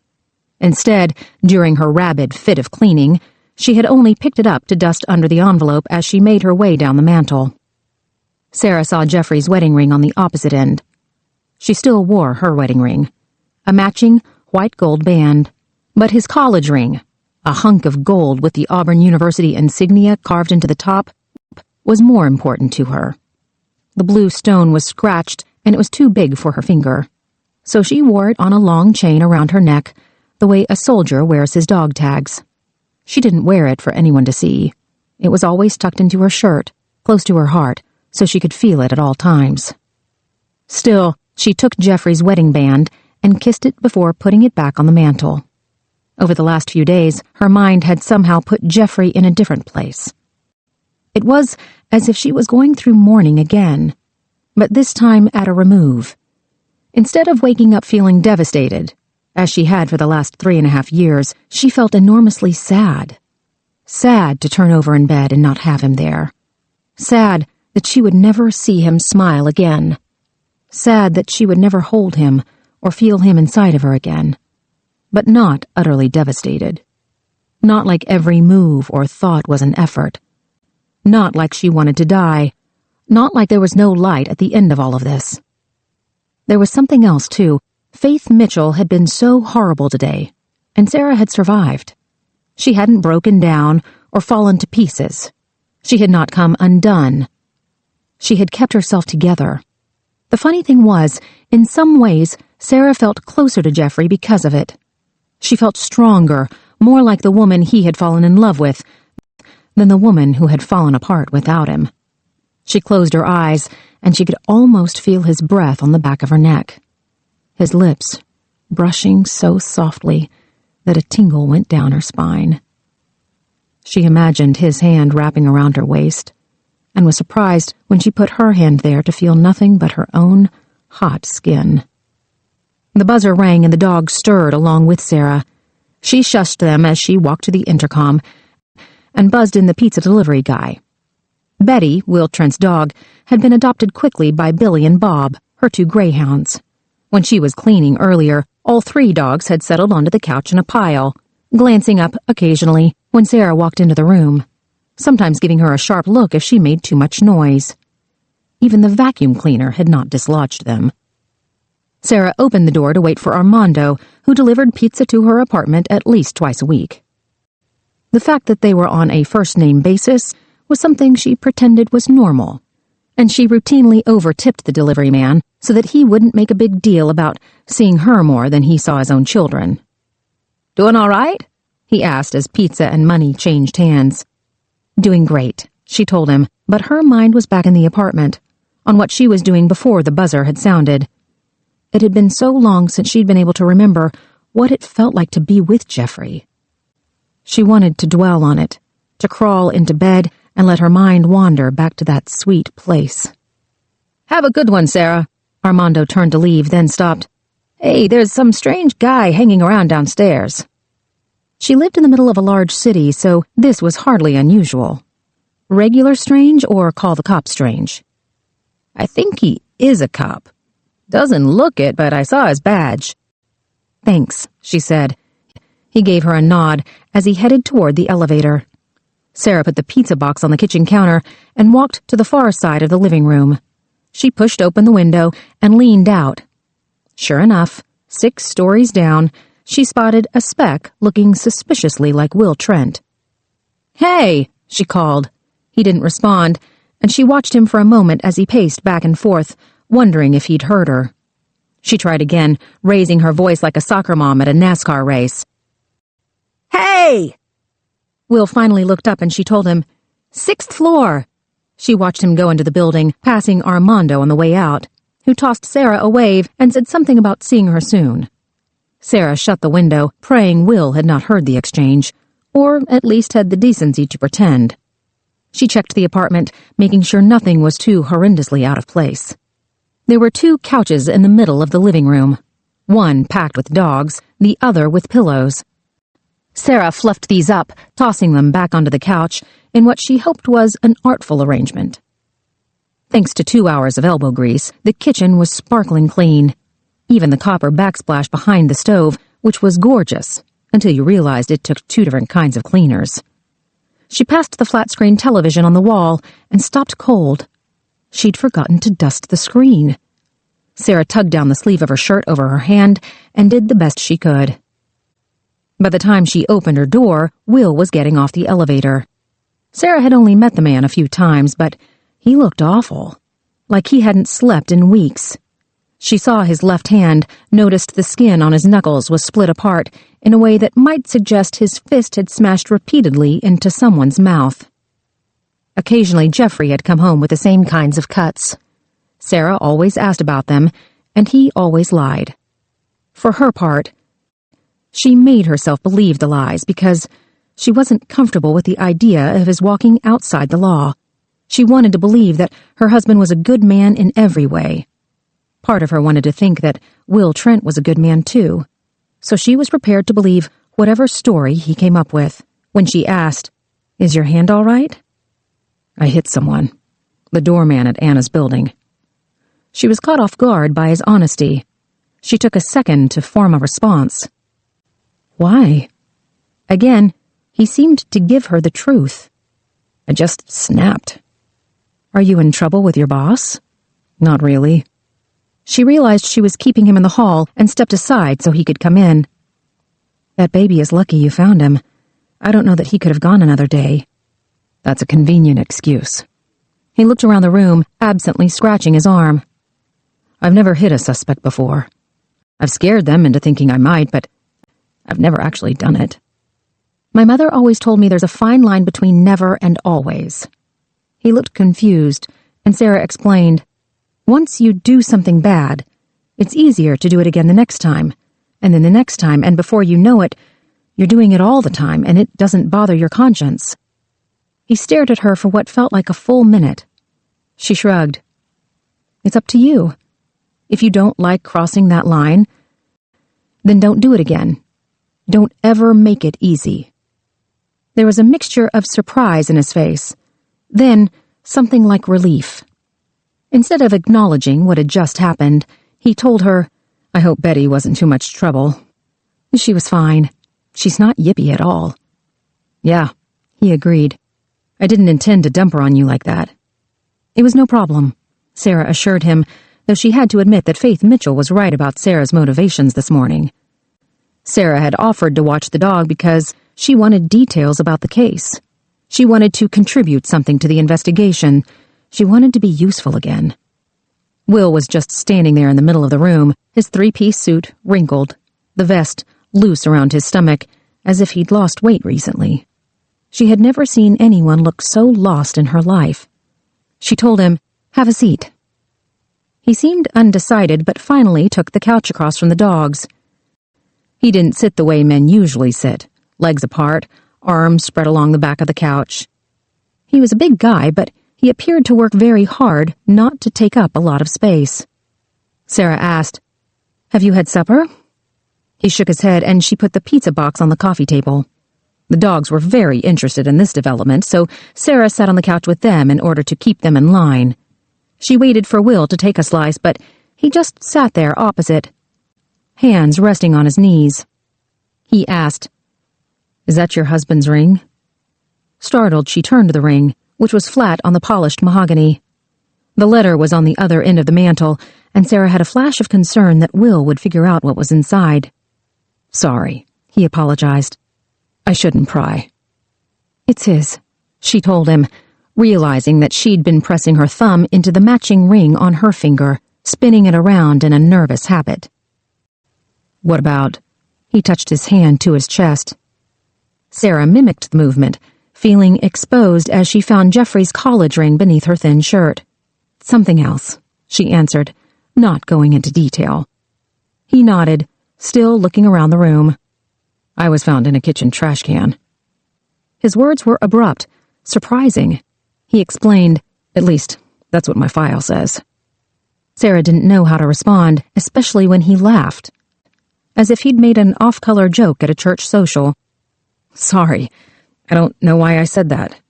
Instead, during her rabid fit of cleaning, she had only picked it up to dust under the envelope as she made her way down the mantel. Sarah saw Jeffrey's wedding ring on the opposite end. She still wore her wedding ring, a matching white gold band, but his college ring, a hunk of gold with the Auburn University insignia carved into the top, was more important to her. The blue stone was scratched, and it was too big for her finger. So she wore it on a long chain around her neck, the way a soldier wears his dog tags. She didn't wear it for anyone to see. It was always tucked into her shirt, close to her heart, so she could feel it at all times. Still, she took Jeffrey's wedding band and kissed it before putting it back on the mantel. Over the last few days, her mind had somehow put Jeffrey in a different place. It was as if she was going through mourning again, but this time at a remove. Instead of waking up feeling devastated, as she had for the last 3.5 years, she felt enormously sad. Sad to turn over in bed and not have him there. Sad that she would never see him smile again. Sad that she would never hold him or feel him inside of her again. But not utterly devastated. Not like every move or thought was an effort. Not like she wanted to die. Not like there was no light at the end of all of this. There was something else, too. Faith Mitchell had been so horrible today, and Sarah had survived. She hadn't broken down or fallen to pieces. She had not come undone. She had kept herself together. The funny thing was, in some ways, Sarah felt closer to Jeffrey because of it. She felt stronger, more like the woman he had fallen in love with, than the woman who had fallen apart without him. She closed her eyes, and she could almost feel his breath on the back of her neck. His lips, brushing so softly that a tingle went down her spine. She imagined his hand wrapping around her waist, and was surprised when she put her hand there to feel nothing but her own hot skin. The buzzer rang and the dogs stirred along with Sarah. She shushed them as she walked to the intercom and buzzed in the pizza delivery guy. Betty, Will Trent's dog, had been adopted quickly by Billy and Bob, her 2 greyhounds. When she was cleaning earlier, all 3 dogs had settled onto the couch in a pile, glancing up occasionally when Sarah walked into the room, sometimes giving her a sharp look if she made too much noise. Even the vacuum cleaner had not dislodged them. Sarah opened the door to wait for Armando, who delivered pizza to her apartment at least twice a week. The fact that they were on a first-name basis was something she pretended was normal, and she routinely over-tipped the delivery man so that he wouldn't make a big deal about seeing her more than he saw his own children. "Doing all right?" he asked as pizza and money changed hands. "Doing great," she told him, but her mind was back in the apartment, on what she was doing before the buzzer had sounded. It had been so long since she'd been able to remember what it felt like to be with Jeffrey. She wanted to dwell on it, to crawl into bed and let her mind wander back to that sweet place. "Have a good one, Sarah." Armando turned to leave, then stopped. "Hey, there's some strange guy hanging around downstairs." She lived in the middle of a large city, so this was hardly unusual. Regular strange or call the cops strange? "I think he is a cop. Doesn't look it, but I saw his badge." "Thanks," she said. He gave her a nod as he headed toward the elevator. Sarah put the pizza box on the kitchen counter and walked to the far side of the living room. She pushed open the window and leaned out. Sure enough, 6 stories down, she spotted a speck looking suspiciously like Will Trent. "Hey!" she called. He didn't respond, and she watched him for a moment as he paced back and forth, wondering if he'd heard her. She tried again, raising her voice like a soccer mom at a NASCAR race. "Hey!" Will finally looked up and she told him, "6th floor." She watched him go into the building, passing Armando on the way out, who tossed Sarah a wave and said something about seeing her soon. Sarah shut the window, praying Will had not heard the exchange, or at least had the decency to pretend. She checked the apartment, making sure nothing was too horrendously out of place. There were 2 couches in the middle of the living room, one packed with dogs, the other with pillows. Sarah fluffed these up, tossing them back onto the couch in what she hoped was an artful arrangement. Thanks to 2 hours of elbow grease, the kitchen was sparkling clean. Even the copper backsplash behind the stove, which was gorgeous, until you realized it took 2 different kinds of cleaners. She passed the flat-screen television on the wall and stopped cold. She'd forgotten to dust the screen. Sarah tugged down the sleeve of her shirt over her hand and did the best she could. By the time she opened her door, Will was getting off the elevator. Sarah had only met the man a few times, but he looked awful. like he hadn't slept in weeks. She saw his left hand, noticed the skin on his knuckles was split apart in a way that might suggest his fist had smashed repeatedly into someone's mouth. Occasionally, Jeffrey had come home with the same kinds of cuts. Sarah always asked about them, and he always lied. For her part, she made herself believe the lies because she wasn't comfortable with the idea of his walking outside the law. She wanted to believe that her husband was a good man in every way. Part of her wanted to think that Will Trent was a good man too, so she was prepared to believe whatever story he came up with. When she asked, "Is your hand all right?" "I hit someone. The doorman at Anna's building." She was caught off guard by his honesty. She took a second to form a response. "Why?" Again, he seemed to give her the truth. "I just snapped." "Are you in trouble with your boss?" "Not really." She realized she was keeping him in the hall and stepped aside so he could come in. "That baby is lucky you found him. I don't know that he could have gone another day." "That's a convenient excuse." He looked around the room, absently scratching his arm. "I've never hit a suspect before. I've scared them into thinking I might, but I've never actually done it. My mother always told me there's a fine line between never and always." He looked confused, and Sarah explained, "Once you do something bad, it's easier to do it again the next time, and then the next time, and before you know it, you're doing it all the time, and it doesn't bother your conscience." He stared at her for what felt like a full minute. She shrugged. "It's up to you. If you don't like crossing that line, then don't do it again. Don't ever make it easy." There was a mixture of surprise in his face, then something like relief. Instead of acknowledging what had just happened, he told her, "I hope Betty wasn't too much trouble." "She was fine. She's not yippy at all." "Yeah," he agreed. "I didn't intend to dump her on you like that." "It was no problem," Sarah assured him, though she had to admit that Faith Mitchell was right about Sarah's motivations this morning. Sarah had offered to watch the dog because she wanted details about the case. She wanted to contribute something to the investigation. She wanted to be useful again. Will was just standing there in the middle of the room, his three-piece suit wrinkled, the vest loose around his stomach, as if he'd lost weight recently. She had never seen anyone look so lost in her life. She told him, "Have a seat." He seemed undecided, but finally took the couch across from the dogs. He didn't sit the way men usually sit, legs apart, arms spread along the back of the couch. He was a big guy, but he appeared to work very hard not to take up a lot of space. Sarah asked, "Have you had supper?" He shook his head, and she put the pizza box on the coffee table. The dogs were very interested in this development, so Sarah sat on the couch with them in order to keep them in line. She waited for Will to take a slice, but he just sat there opposite, hands resting on his knees. He asked, "Is that your husband's ring?" Startled, she turned to the ring, which was flat on the polished mahogany. The letter was on the other end of the mantel, and Sarah had a flash of concern that Will would figure out what was inside. "Sorry," he apologized. "I shouldn't pry." "It's his," she told him, realizing that she'd been pressing her thumb into the matching ring on her finger, spinning it around in a nervous habit. "What about?" He touched his hand to his chest. Sarah mimicked the movement, feeling exposed as she found Jeffrey's college ring beneath her thin shirt. "Something else," she answered, not going into detail. He nodded, still looking around the room. "I was found in a kitchen trash can." His words were abrupt, surprising. He explained, "At least, that's what my file says." Sarah didn't know how to respond, especially when he laughed, as if he'd made an off-color joke at a church social. "Sorry, I don't know why I said that."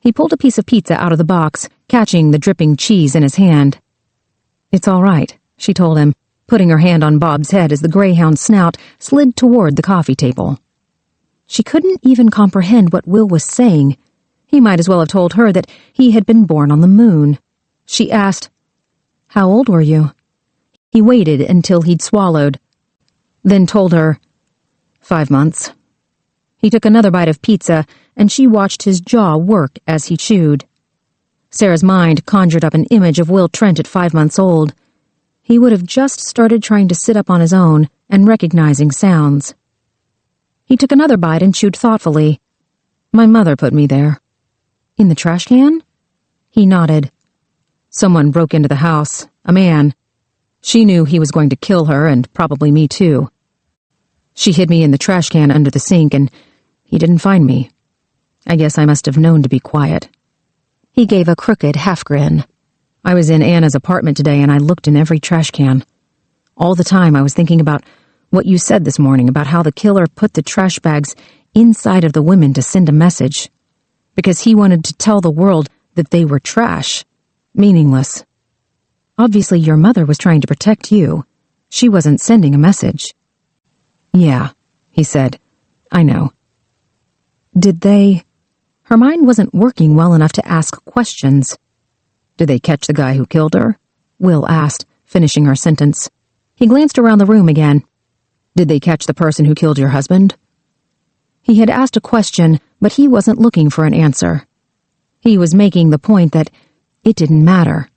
He pulled a piece of pizza out of the box, catching the dripping cheese in his hand. "It's all right," she told him, putting her hand on Bob's head as the greyhound's snout slid toward the coffee table. She couldn't even comprehend what Will was saying. He might as well have told her that he had been born on the moon. She asked, "How old were you?" He waited until he'd swallowed, then told her, 5 months. He took another bite of pizza, and she watched his jaw work as he chewed. Sarah's mind conjured up an image of Will Trent at 5 months old. He would have just started trying to sit up on his own and recognizing sounds. He took another bite and chewed thoughtfully. My mother put me there. In the trash can? He nodded. Someone broke into the house, a man. She knew he was going to kill her and probably me too. She hid me in the trash can under the sink and he didn't find me. I guess I must have known to be quiet. He gave a crooked half-grin. I was in Anna's apartment today and I looked in every trash can. All the time I was thinking about what you said this morning about how the killer put the trash bags inside of the women to send a message. Because he wanted to tell the world that they were trash. Meaningless. Obviously your mother was trying to protect you. She wasn't sending a message. Yeah, he said. I know. Did they... Her mind wasn't working well enough to ask questions. Did they catch the guy who killed her? Will asked, finishing her sentence. He glanced around the room again. Did they catch the person who killed your husband? He had asked a question, but he wasn't looking for an answer. He was making the point that it didn't matter.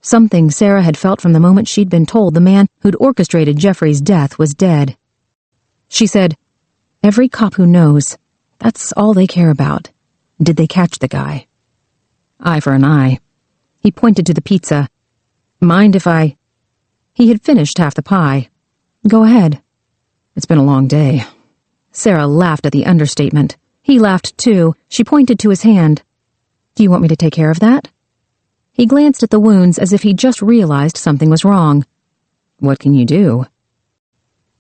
Something Sarah had felt from the moment she'd been told the man who'd orchestrated Jeffrey's death was dead. She said, every cop who knows, that's all they care about. Did they catch the guy? Eye for an eye. He pointed to the pizza. Mind if I... He had finished half the pie. Go ahead. It's been a long day. Sarah laughed at the understatement. He laughed too. She pointed to his hand. Do you want me to take care of that? He glanced at the wounds as if he just realized something was wrong. What can you do?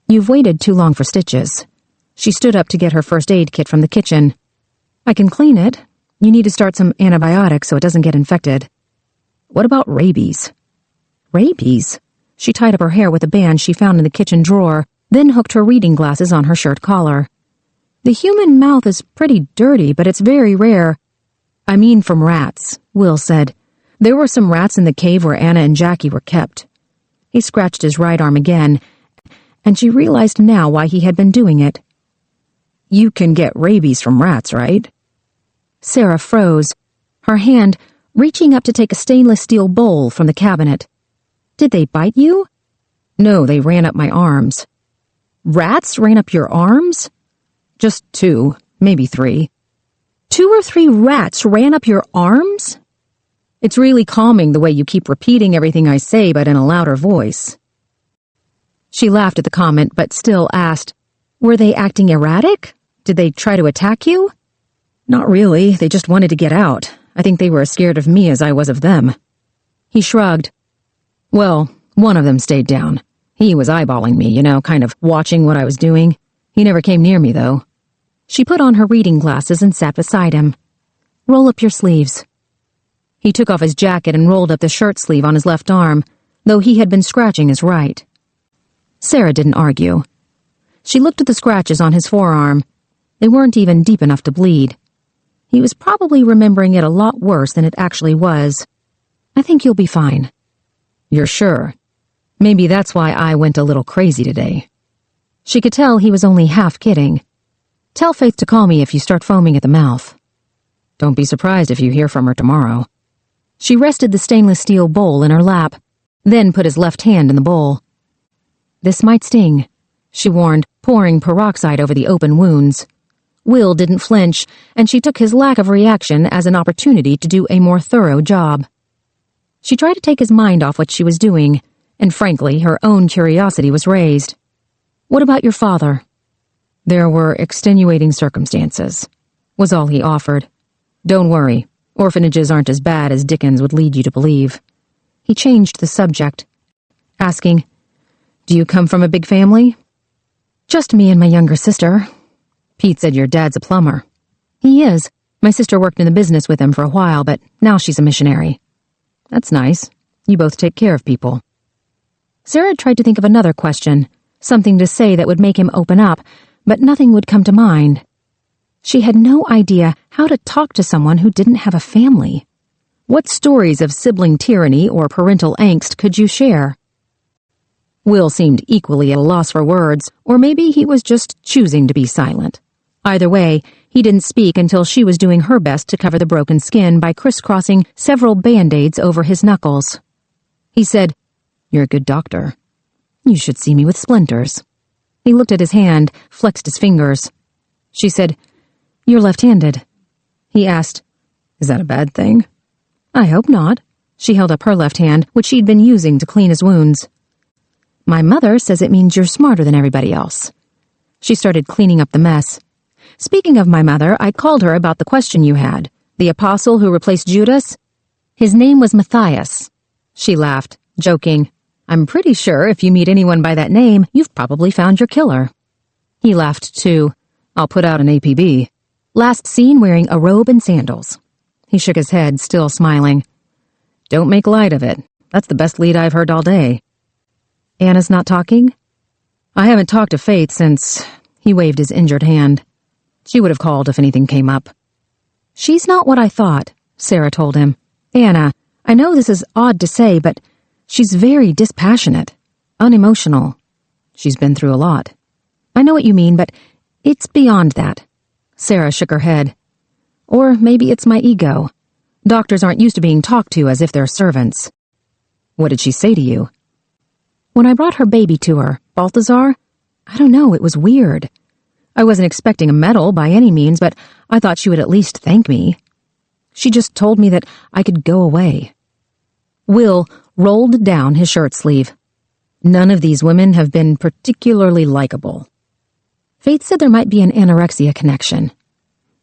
You've waited too long for stitches. She stood up to get her first aid kit from the kitchen. I can clean it. You need to start some antibiotics so it doesn't get infected. What about rabies? Rabies? She tied up her hair with a band she found in the kitchen drawer, then hooked her reading glasses on her shirt collar. The human mouth is pretty dirty, but it's very rare. I mean from rats, Will said. There were some rats in the cave where Anna and Jackie were kept. He scratched his right arm again, and she realized now why he had been doing it. You can get rabies from rats, right? Sarah froze, her hand reaching up to take a stainless steel bowl from the cabinet. Did they bite you? No, they ran up my arms. Rats ran up your arms? Just 2, maybe 3. 2 or 3 rats ran up your arms? It's really calming the way you keep repeating everything I say, but in a louder voice. She laughed at the comment, but still asked, were they acting erratic? Did they try to attack you? Not really, they just wanted to get out. I think they were as scared of me as I was of them. He shrugged. Well, one of them stayed down. He was eyeballing me, kind of watching what I was doing. He never came near me, though. She put on her reading glasses and sat beside him. Roll up your sleeves. He took off his jacket and rolled up the shirt sleeve on his left arm, though he had been scratching his right. Sarah didn't argue. She looked at the scratches on his forearm. They weren't even deep enough to bleed. He was probably remembering it a lot worse than it actually was. I think you'll be fine. You're sure? Maybe that's why I went a little crazy today. She could tell he was only half kidding. Tell Faith to call me if you start foaming at the mouth. Don't be surprised if you hear from her tomorrow. She rested the stainless steel bowl in her lap, then put his left hand in the bowl. This might sting, she warned, pouring peroxide over the open wounds. Will didn't flinch, and she took his lack of reaction as an opportunity to do a more thorough job. She tried to take his mind off what she was doing, and frankly, her own curiosity was raised. What about your father? There were extenuating circumstances, was all he offered. Don't worry, orphanages aren't as bad as Dickens would lead you to believe. He changed the subject, asking, Do you come from a big family? Just me and my younger sister. Pete said your dad's a plumber. He is. My sister worked in the business with him for a while, but now she's a missionary. That's nice. You both take care of people. Sarah tried to think of another question, something to say that would make him open up, but nothing would come to mind. She had no idea how to talk to someone who didn't have a family. What stories of sibling tyranny or parental angst could you share? Will seemed equally at a loss for words, or maybe he was just choosing to be silent. Either way, He didn't speak until she was doing her best to cover the broken skin by crisscrossing several Band-Aids over his knuckles. He said, "You're a good doctor. You should see me with splinters." He looked at his hand, flexed his fingers. She said, "You're left-handed." He asked, "Is that a bad thing?" "I hope not." She held up her left hand, which she'd been using to clean his wounds. "My mother says it means you're smarter than everybody else." She started cleaning up the mess. "Speaking of my mother, I called her about the question you had. The apostle who replaced Judas? His name was Matthias." She laughed, joking. "I'm pretty sure if you meet anyone by that name, you've probably found your killer." He laughed too. "I'll put out an APB. Last seen wearing a robe and sandals." He shook his head, still smiling. "Don't make light of it. That's the best lead I've heard all day." "Anna's not talking?" "I haven't talked to Faith since—" He waved his injured hand. "She would have called if anything came up." "She's not what I thought," Sarah told him. "Anna, I know this is odd to say, but she's very dispassionate, unemotional. She's been through a lot." "I know what you mean, but it's beyond that." Sarah shook her head. "Or maybe it's my ego. Doctors aren't used to being talked to as if they're servants." "What did she say to you?" "When I brought her baby to her, Balthazar, I don't know, it was weird. I wasn't expecting a medal by any means, but I thought she would at least thank me. She just told me that I could go away." Will rolled down his shirt sleeve. "None of these women have been particularly likable." "Faith said there might be an anorexia connection."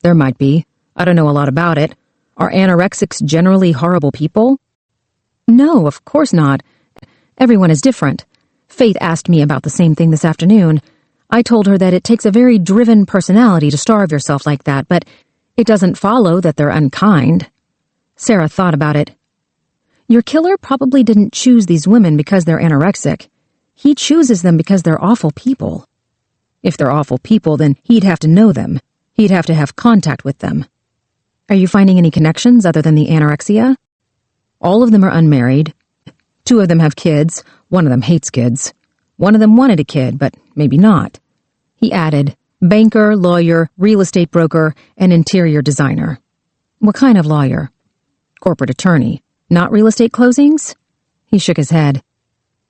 "There might be. I don't know a lot about it. Are anorexics generally horrible people?" "No, of course not. Everyone is different. Faith asked me about the same thing this afternoon. I told her that it takes a very driven personality to starve yourself like that, but it doesn't follow that they're unkind." Sarah thought about it. "Your killer probably didn't choose these women because they're anorexic. He chooses them because they're awful people. If they're awful people, then he'd have to know them. He'd have to have contact with them." "Are you finding any connections other than the anorexia?" "All of them are unmarried. 2 of them have kids. 1 of them hates kids. 1 of them wanted a kid, but maybe not." He added, "Banker, lawyer, real estate broker, and interior designer." "What kind of lawyer?" "Corporate attorney. Not real estate closings?" He shook his head.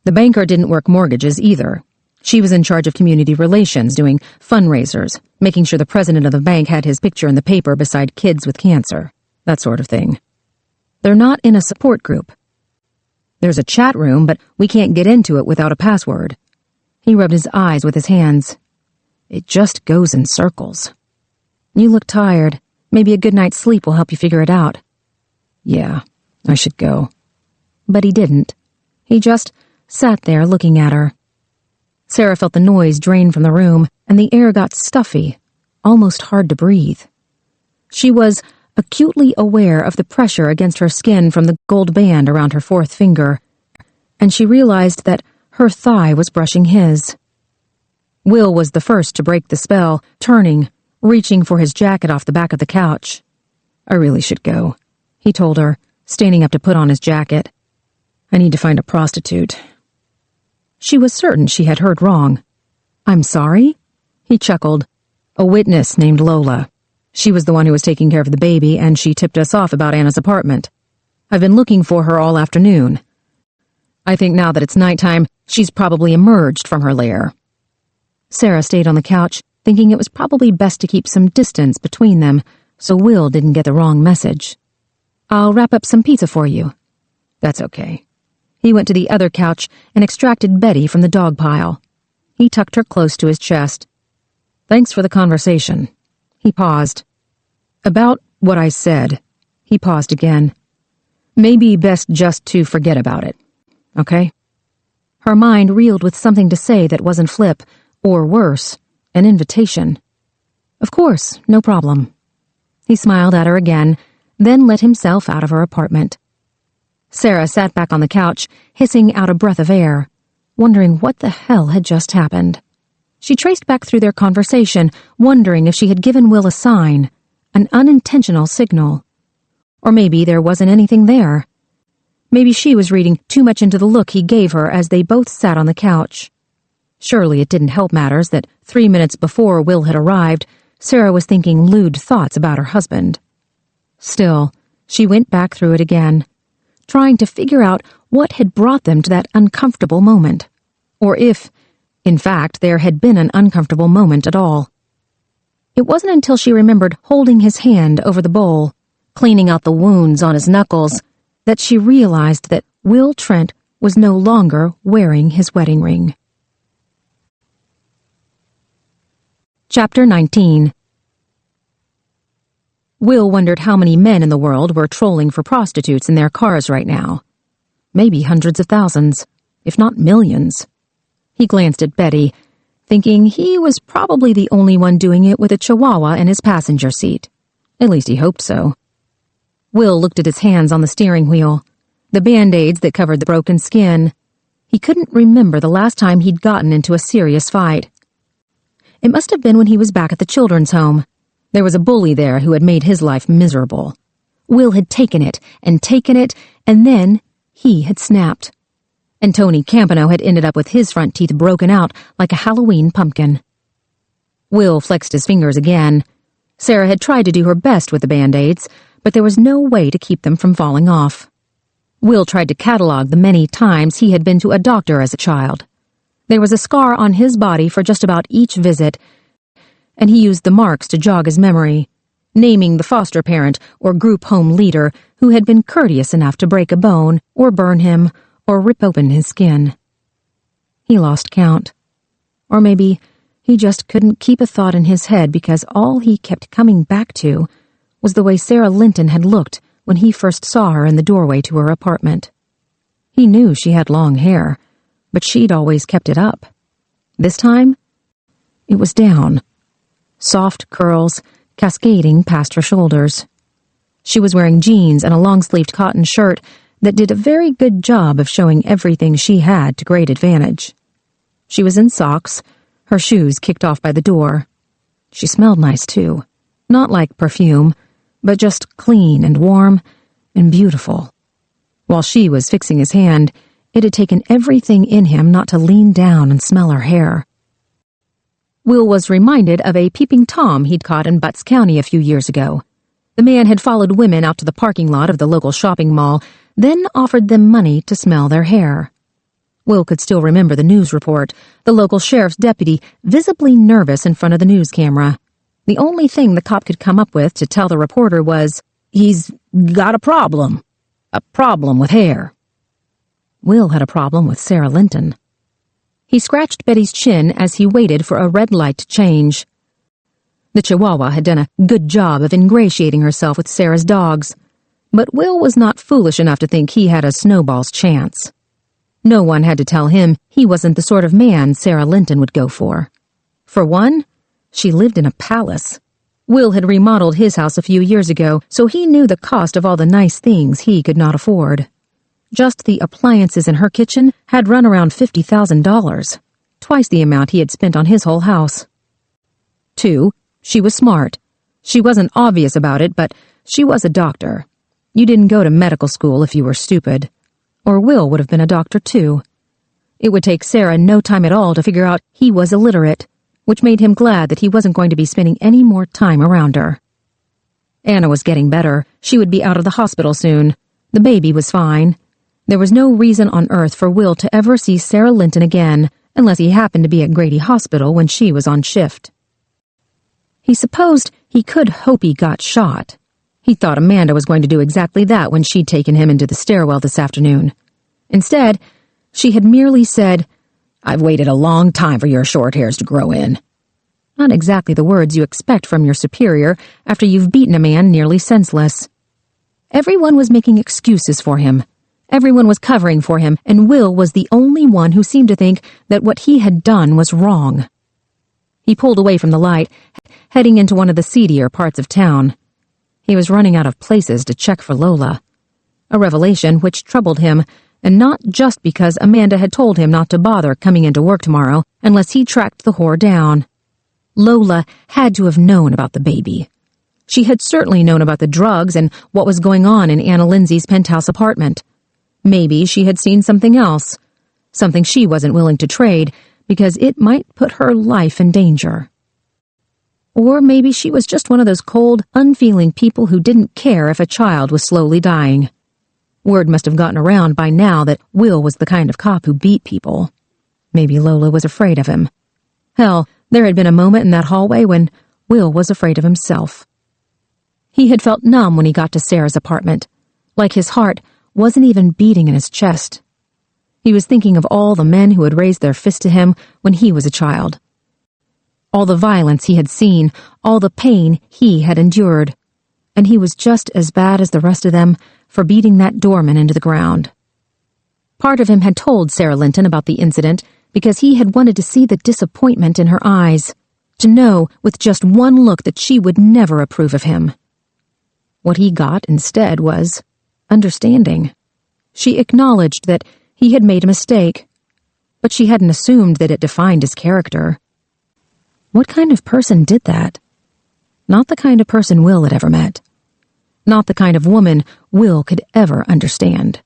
"The banker didn't work mortgages either. She was in charge of community relations, doing fundraisers, making sure the president of the bank had his picture in the paper beside kids with cancer, that sort of thing. They're not in a support group. There's a chat room, but we can't get into it without a password." He rubbed his eyes with his hands. "It just goes in circles." "You look tired. Maybe a good night's sleep will help you figure it out." "Yeah, I should go." But he didn't. He just sat there looking at her. Sarah felt the noise drain from the room, and the air got stuffy, almost hard to breathe. She was acutely aware of the pressure against her skin from the gold band around her 4th finger, and she realized that her thigh was brushing his. Will was the first to break the spell, turning, reaching for his jacket off the back of the couch. "I really should go," he told her, standing up to put on his jacket. "I need to find a prostitute." She was certain she had heard wrong. "I'm sorry?" He chuckled. "A witness named Lola. She was the one who was taking care of the baby, and she tipped us off about Anna's apartment. I've been looking for her all afternoon. I think now that it's nighttime, she's probably emerged from her lair." Sarah stayed on the couch, thinking it was probably best to keep some distance between them so Will didn't get the wrong message. "I'll wrap up some pizza for you." "That's okay." He went to the other couch and extracted Betty from the dog pile. He tucked her close to his chest. "Thanks for the conversation." He paused. "About what I said." He paused again. "Maybe best just to forget about it. Okay?" Her mind reeled with something to say that wasn't flip, or worse, an invitation. "Of course, no problem." He smiled at her again, then let himself out of her apartment. Sarah sat back on the couch, hissing out a breath of air, wondering what the hell had just happened. She traced back through their conversation, wondering if she had given Will a sign, an unintentional signal. Or maybe there wasn't anything there. Maybe she was reading too much into the look he gave her as they both sat on the couch. Surely it didn't help matters that 3 minutes before Will had arrived, Sarah was thinking lewd thoughts about her husband. Still, she went back through it again, trying to figure out what had brought them to that uncomfortable moment, or if, in fact, there had been an uncomfortable moment at all. It wasn't until she remembered holding his hand over the bowl, cleaning out the wounds on his knuckles, that she realized that Will Trent was no longer wearing his wedding ring. Chapter 19. Will wondered how many men in the world were trolling for prostitutes in their cars right now. Maybe hundreds of thousands, if not millions. He glanced at Betty, thinking he was probably the only one doing it with a chihuahua in his passenger seat. At least he hoped so. Will looked at his hands on the steering wheel, the Band-Aids that covered the broken skin. He couldn't remember the last time he'd gotten into a serious fight. It must have been when he was back at the children's home. There was a bully there who had made his life miserable. Will had taken it, and then he had snapped. And Tony Campano had ended up with his front teeth broken out like a Halloween pumpkin. Will flexed his fingers again. Sarah had tried to do her best with the Band-Aids, but there was no way to keep them from falling off. Will tried to catalog the many times he had been to a doctor as a child. There was a scar on his body for just about each visit, and he used the marks to jog his memory, naming the foster parent or group home leader who had been courteous enough to break a bone or burn him or rip open his skin. He lost count. Or maybe he just couldn't keep a thought in his head because all he kept coming back to was the way Sarah Linton had looked when he first saw her in the doorway to her apartment. He knew she had long hair, but she'd always kept it up. This time, it was down. Soft curls cascading past her shoulders. She was wearing jeans and a long-sleeved cotton shirt that did a very good job of showing everything she had to great advantage. She was in socks, her shoes kicked off by the door. She smelled nice, too. Not like perfume, but just clean and warm and beautiful. While she was fixing his hand, it had taken everything in him not to lean down and smell her hair. Will was reminded of a peeping Tom he'd caught in Butts County a few years ago. The man had followed women out to the parking lot of the local shopping mall, then offered them money to smell their hair. Will could still remember the news report, the local sheriff's deputy visibly nervous in front of the news camera. The only thing the cop could come up with to tell the reporter was, "He's got a problem with hair." Will had a problem with Sarah Linton. He scratched Betty's chin as he waited for a red light to change. The Chihuahua had done a good job of ingratiating herself with Sarah's dogs, but Will was not foolish enough to think he had a snowball's chance. No one had to tell him he wasn't the sort of man Sarah Linton would go for. For one, she lived in a palace. Will had remodeled his house a few years ago, so he knew the cost of all the nice things he could not afford. Just the appliances in her kitchen had run around $50,000, twice the amount he had spent on his whole house. 2, she was smart. She wasn't obvious about it, but she was a doctor. You didn't go to medical school if you were stupid. Or Will would have been a doctor, too. It would take Sarah no time at all to figure out he was illiterate, which made him glad that he wasn't going to be spending any more time around her. Anna was getting better. She would be out of the hospital soon. The baby was fine. There was no reason on earth for Will to ever see Sarah Linton again, unless he happened to be at Grady Hospital when she was on shift. He supposed he could hope he got shot. He thought Amanda was going to do exactly that when she'd taken him into the stairwell this afternoon. Instead, she had merely said, "I've waited a long time for your short hairs to grow in." Not exactly the words you expect from your superior after you've beaten a man nearly senseless. Everyone was making excuses for him. Everyone was covering for him, and Will was the only one who seemed to think that what he had done was wrong. He pulled away from the light, heading into one of the seedier parts of town. He was running out of places to check for Lola. A revelation which troubled him, and not just because Amanda had told him not to bother coming into work tomorrow unless he tracked the whore down. Lola had to have known about the baby. She had certainly known about the drugs and what was going on in Anna Lindsay's penthouse apartment. Maybe she had seen something else, something she wasn't willing to trade because it might put her life in danger. Or maybe she was just one of those cold, unfeeling people who didn't care if a child was slowly dying. Word must have gotten around by now that Will was the kind of cop who beat people. Maybe Lola was afraid of him. Hell, there had been a moment in that hallway when Will was afraid of himself. He had felt numb when he got to Sarah's apartment, like his heart wasn't even beating in his chest. He was thinking of all the men who had raised their fists to him when he was a child. All the violence he had seen, all the pain he had endured, and he was just as bad as the rest of them for beating that doorman into the ground. Part of him had told Sarah Linton about the incident because he had wanted to see the disappointment in her eyes, to know with just one look that she would never approve of him. What he got instead was understanding. She acknowledged that he had made a mistake, but she hadn't assumed that it defined his character. What kind of person did that? Not the kind of person Will had ever met. Not the kind of woman Will could ever understand.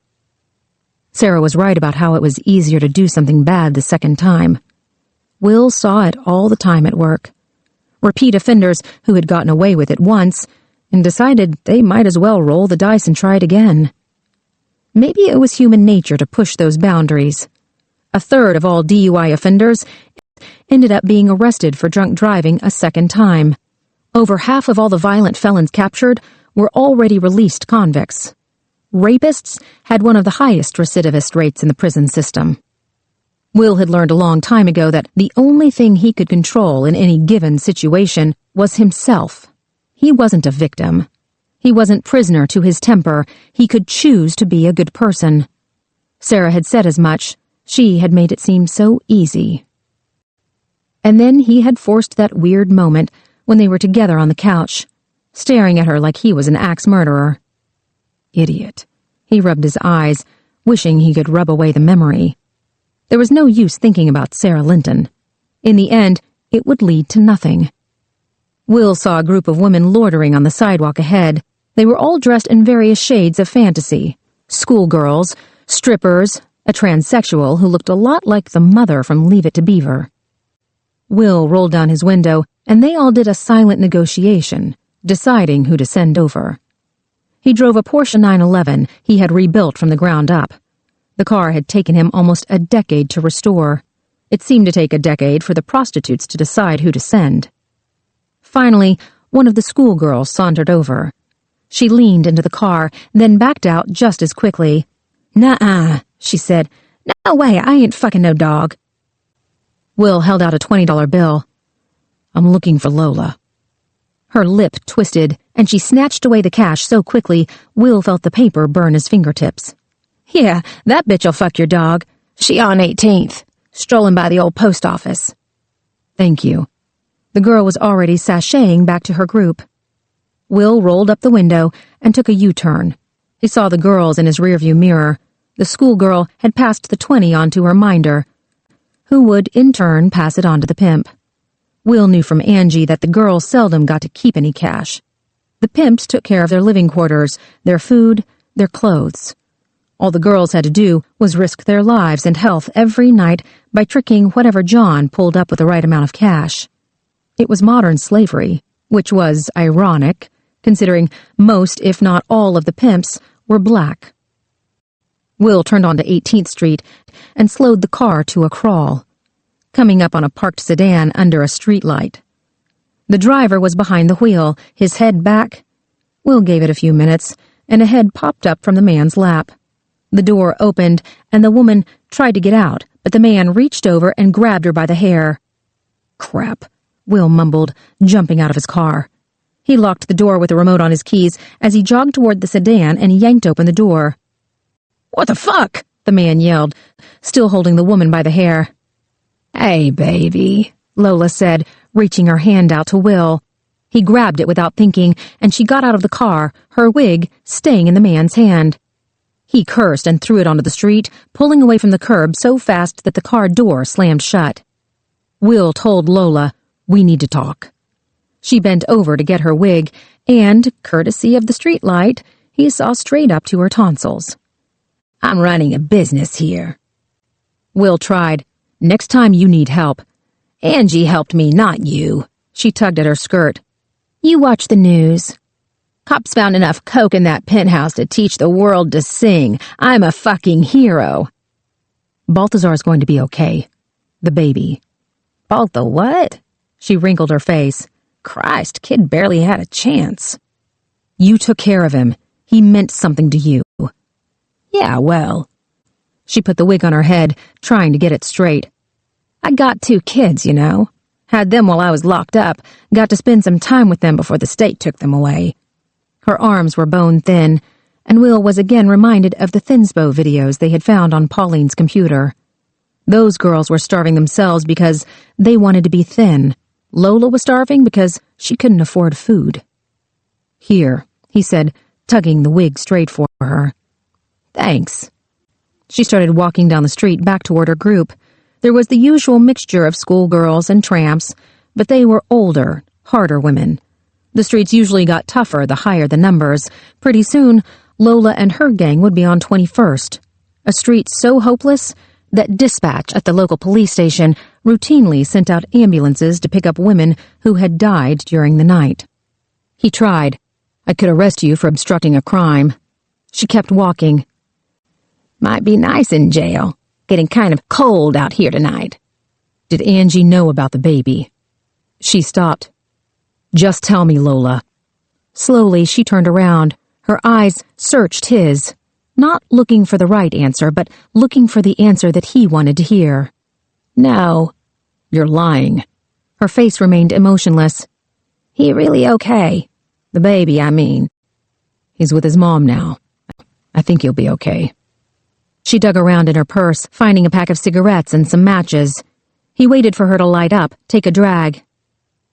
Sarah was right about how it was easier to do something bad the second time. Will saw it all the time at work. Repeat offenders who had gotten away with it once and decided they might as well roll the dice and try it again. Maybe it was human nature to push those boundaries. A third of all DUI offenders ended up being arrested for drunk driving a second time. Over half of all the violent felons captured were already released convicts. Rapists had one of the highest recidivist rates in the prison system. Will had learned a long time ago that the only thing he could control in any given situation was himself. He wasn't a victim. He wasn't prisoner to his temper. He could choose to be a good person. Sarah had said as much. She had made it seem so easy. And then he had forced that weird moment when they were together on the couch, staring at her like he was an axe murderer. Idiot. He rubbed his eyes, wishing he could rub away the memory. There was no use thinking about Sarah Linton. In the end, it would lead to nothing. Will saw a group of women loitering on the sidewalk ahead. They were all dressed in various shades of fantasy. Schoolgirls, strippers, a transsexual who looked a lot like the mother from Leave It to Beaver. Will rolled down his window, and they all did a silent negotiation, deciding who to send over. He drove a Porsche 911 he had rebuilt from the ground up. The car had taken him almost a decade to restore. It seemed to take a decade for the prostitutes to decide who to send. Finally, one of the schoolgirls sauntered over. She leaned into the car, then backed out just as quickly. "Nuh-uh," she said. "No way, I ain't fucking no dog." Will held out a $20 bill. "I'm looking for Lola." Her lip twisted, and she snatched away the cash so quickly Will felt the paper burn his fingertips. "Yeah, that bitch'll fuck your dog. She on 18th, strolling by the old post office." "Thank you." The girl was already sashaying back to her group. Will rolled up the window and took a U-turn. He saw the girls in his rearview mirror. The schoolgirl had passed the 20 on to her minder, who would in turn pass it on to the pimp. Will knew from Angie that the girls seldom got to keep any cash. The pimps took care of their living quarters, their food, their clothes. All the girls had to do was risk their lives and health every night by tricking whatever John pulled up with the right amount of cash. It was modern slavery, which was ironic, considering most, if not all, of the pimps were black. Will turned onto 18th Street and slowed the car to a crawl, coming up on a parked sedan under a streetlight. The driver was behind the wheel, his head back. Will gave it a few minutes, and a head popped up from the man's lap. The door opened, and the woman tried to get out, but the man reached over and grabbed her by the hair. "Crap," Will mumbled, jumping out of his car. He locked the door with the remote on his keys as he jogged toward the sedan and yanked open the door. "What the fuck?" the man yelled, still holding the woman by the hair. "Hey, baby," Lola said, reaching her hand out to Will. He grabbed it without thinking, and she got out of the car, her wig staying in the man's hand. He cursed and threw it onto the street, pulling away from the curb so fast that the car door slammed shut. Will told Lola, "We need to talk." She bent over to get her wig, and, courtesy of the streetlight, he saw straight up to her tonsils. "I'm running a business here." Will tried. "Next time you need help." "Angie helped me, not you," She tugged at her skirt. "You watch the news. Cops found enough coke in that penthouse to teach the world to sing. I'm a fucking hero." "Balthazar's going to be okay. The baby." "Baltha what?" She wrinkled her face. "Christ, kid barely had a chance." "You took care of him. He meant something to you." "Yeah, well." She put the wig on her head, trying to get it straight. "I got 2 kids, you know. Had them while I was locked up. Got to spend some time with them before the state took them away." Her arms were bone-thin, and Will was again reminded of the Thinspo videos they had found on Pauline's computer. Those girls were starving themselves because they wanted to be thin. Lola was starving because she couldn't afford food. "Here," he said, tugging the wig straight for her. "Thanks." She started walking down the street back toward her group. There was the usual mixture of schoolgirls and tramps, but they were older, harder women. The streets usually got tougher the higher the numbers. Pretty soon, Lola and her gang would be on 21st, a street so hopeless that dispatch at the local police station routinely sent out ambulances to pick up women who had died during the night. He tried. "I could arrest you for obstructing a crime." She kept walking. "Might be nice in jail. Getting kind of cold out here tonight." "Did Angie know about the baby?" She stopped. "Just tell me, Lola." Slowly, she turned around. Her eyes searched his, not looking for the right answer, but looking for the answer that he wanted to hear. "No." "You're lying." Her face remained emotionless. "He really okay? The baby, I mean." "He's with his mom now. I think he'll be okay." She dug around in her purse, finding a pack of cigarettes and some matches. He waited for her to light up, take a drag.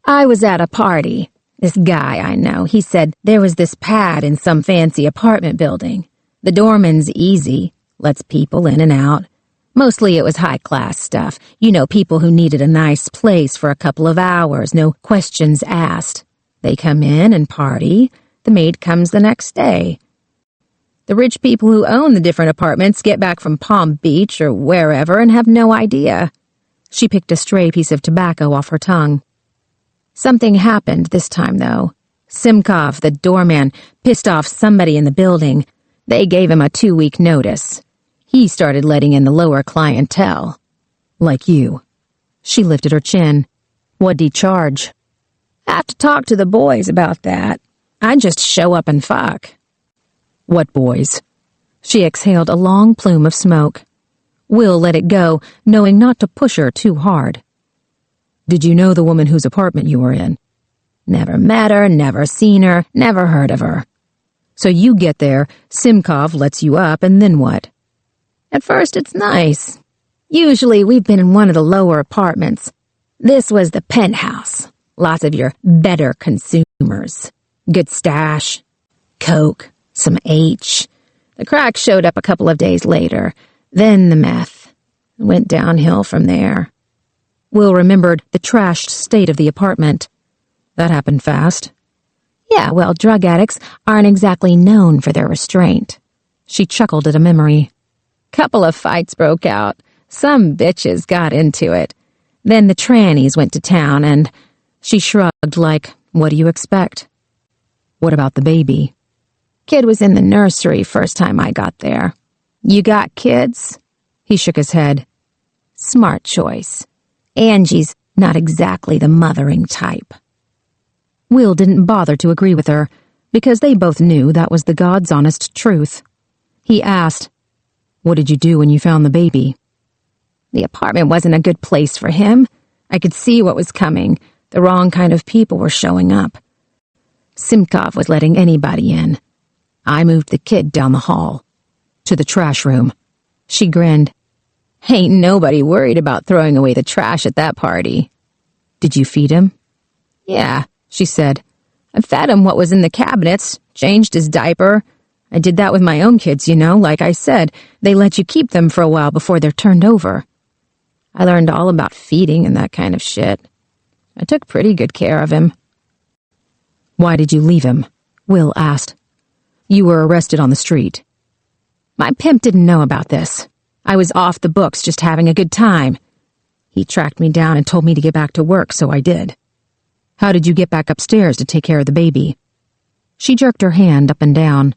"I was at a party. This guy I know, he said there was this pad in some fancy apartment building. The doorman's easy, lets people in and out. Mostly it was high-class stuff. You know, people who needed a nice place for a couple of hours, no questions asked. They come in and party. The maid comes the next day. The rich people who own the different apartments get back from Palm Beach or wherever and have no idea." She picked a stray piece of tobacco off her tongue. "Something happened this time, though. Simkov, the doorman, pissed off somebody in the building. They gave him a 2-week notice. He started letting in the lower clientele." "Like you." She lifted her chin. "What'd he charge?" "Have to talk to the boys about that. I'd just show up and fuck." "What boys?" She exhaled a long plume of smoke. Will let it go, knowing not to push her too hard. "Did you know the woman whose apartment you were in?" "Never met her, never seen her, never heard of her." "So you get there, Simkov lets you up, and then what?" "At first it's nice. Usually we've been in one of the lower apartments. This was the penthouse. Lots of your better consumers. Good stash. Coke. Some H. The crack showed up a couple of days later. Then the meth. Went downhill from there." Will remembered the trashed state of the apartment. "That happened fast." "Yeah, well, drug addicts aren't exactly known for their restraint." She chuckled at a memory. "Couple of fights broke out. Some bitches got into it. Then the trannies went to town and..." She shrugged like, "What do you expect?" "What about the baby?" "Kid was in the nursery first time I got there." "You got kids?" He shook his head. "Smart choice. Angie's not exactly the mothering type." Will didn't bother to agree with her, because they both knew that was the God's honest truth. He asked, "What did you do when you found the baby?" "The apartment wasn't a good place for him. I could see what was coming. The wrong kind of people were showing up. Simkov was letting anybody in. I moved the kid down the hall. To the trash room." She grinned. "Ain't nobody worried about throwing away the trash at that party." "Did you feed him?" "Yeah," she said. "I fed him what was in the cabinets, changed his diaper. I did that with my own kids, you know. Like I said, they let you keep them for a while before they're turned over. I learned all about feeding and that kind of shit. I took pretty good care of him." "Why did you leave him?" Will asked. "You were arrested on the street." "My pimp didn't know about this. I was off the books just having a good time. He tracked me down and told me to get back to work, so I did." How did you get back upstairs to take care of the baby? She jerked her hand up and down.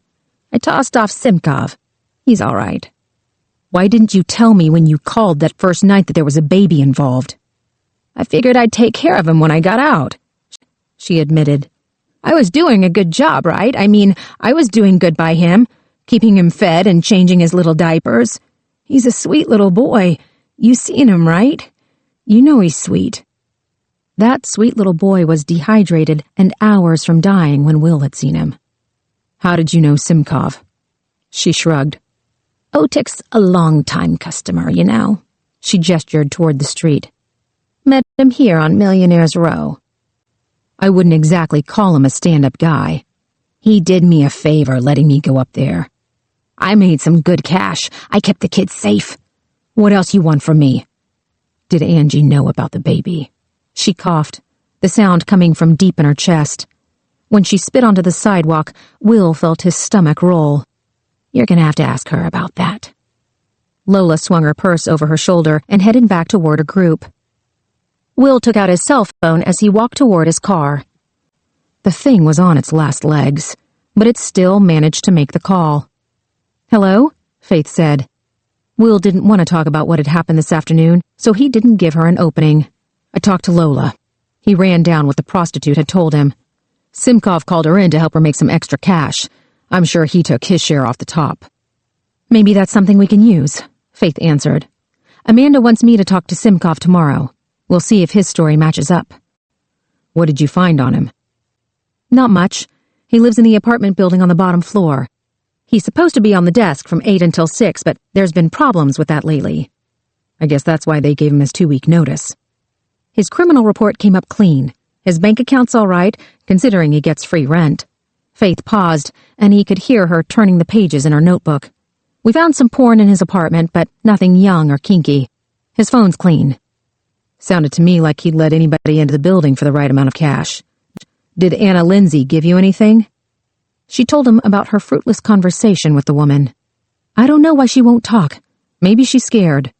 I tossed off Simkov. He's all right. Why didn't you tell me when you called that first night that there was a baby involved? I figured I'd take care of him when I got out, she admitted. I was doing a good job, right? I mean, I was doing good by him, keeping him fed and changing his little diapers. He's a sweet little boy. You seen him, right? You know he's sweet. That sweet little boy was dehydrated and hours from dying when Will had seen him. How did you know Simkov? She shrugged. Otik's a long-time customer, you know. She gestured toward the street. Met him here on Millionaire's Row. I wouldn't exactly call him a stand-up guy. He did me a favor letting me go up there. I made some good cash. I kept the kids safe. What else you want from me? Did Angie know about the baby? She coughed, the sound coming from deep in her chest. When she spit onto the sidewalk, Will felt his stomach roll. You're gonna have to ask her about that. Lola swung her purse over her shoulder and headed back toward her group. Will took out his cell phone as he walked toward his car. The thing was on its last legs, but it still managed to make the call. Hello? Faith said. Will didn't want to talk about what had happened this afternoon, so he didn't give her an opening. I talked to Lola. He ran down what the prostitute had told him. Simkov called her in to help her make some extra cash. I'm sure he took his share off the top. Maybe that's something we can use, Faith answered. Amanda wants me to talk to Simkov tomorrow. We'll see if his story matches up. What did you find on him? Not much. He lives in the apartment building on the bottom floor. He's supposed to be on the desk from 8 until 6, but there's been problems with that lately. I guess that's why they gave him his 2-week notice. His criminal report came up clean. His bank account's all right, considering he gets free rent. Faith paused, and he could hear her turning the pages in her notebook. We found some porn in his apartment, but nothing young or kinky. His phone's clean. Sounded to me like he'd let anybody into the building for the right amount of cash. Did Anna Lindsay give you anything? She told him about her fruitless conversation with the woman. I don't know why she won't talk. Maybe she's scared.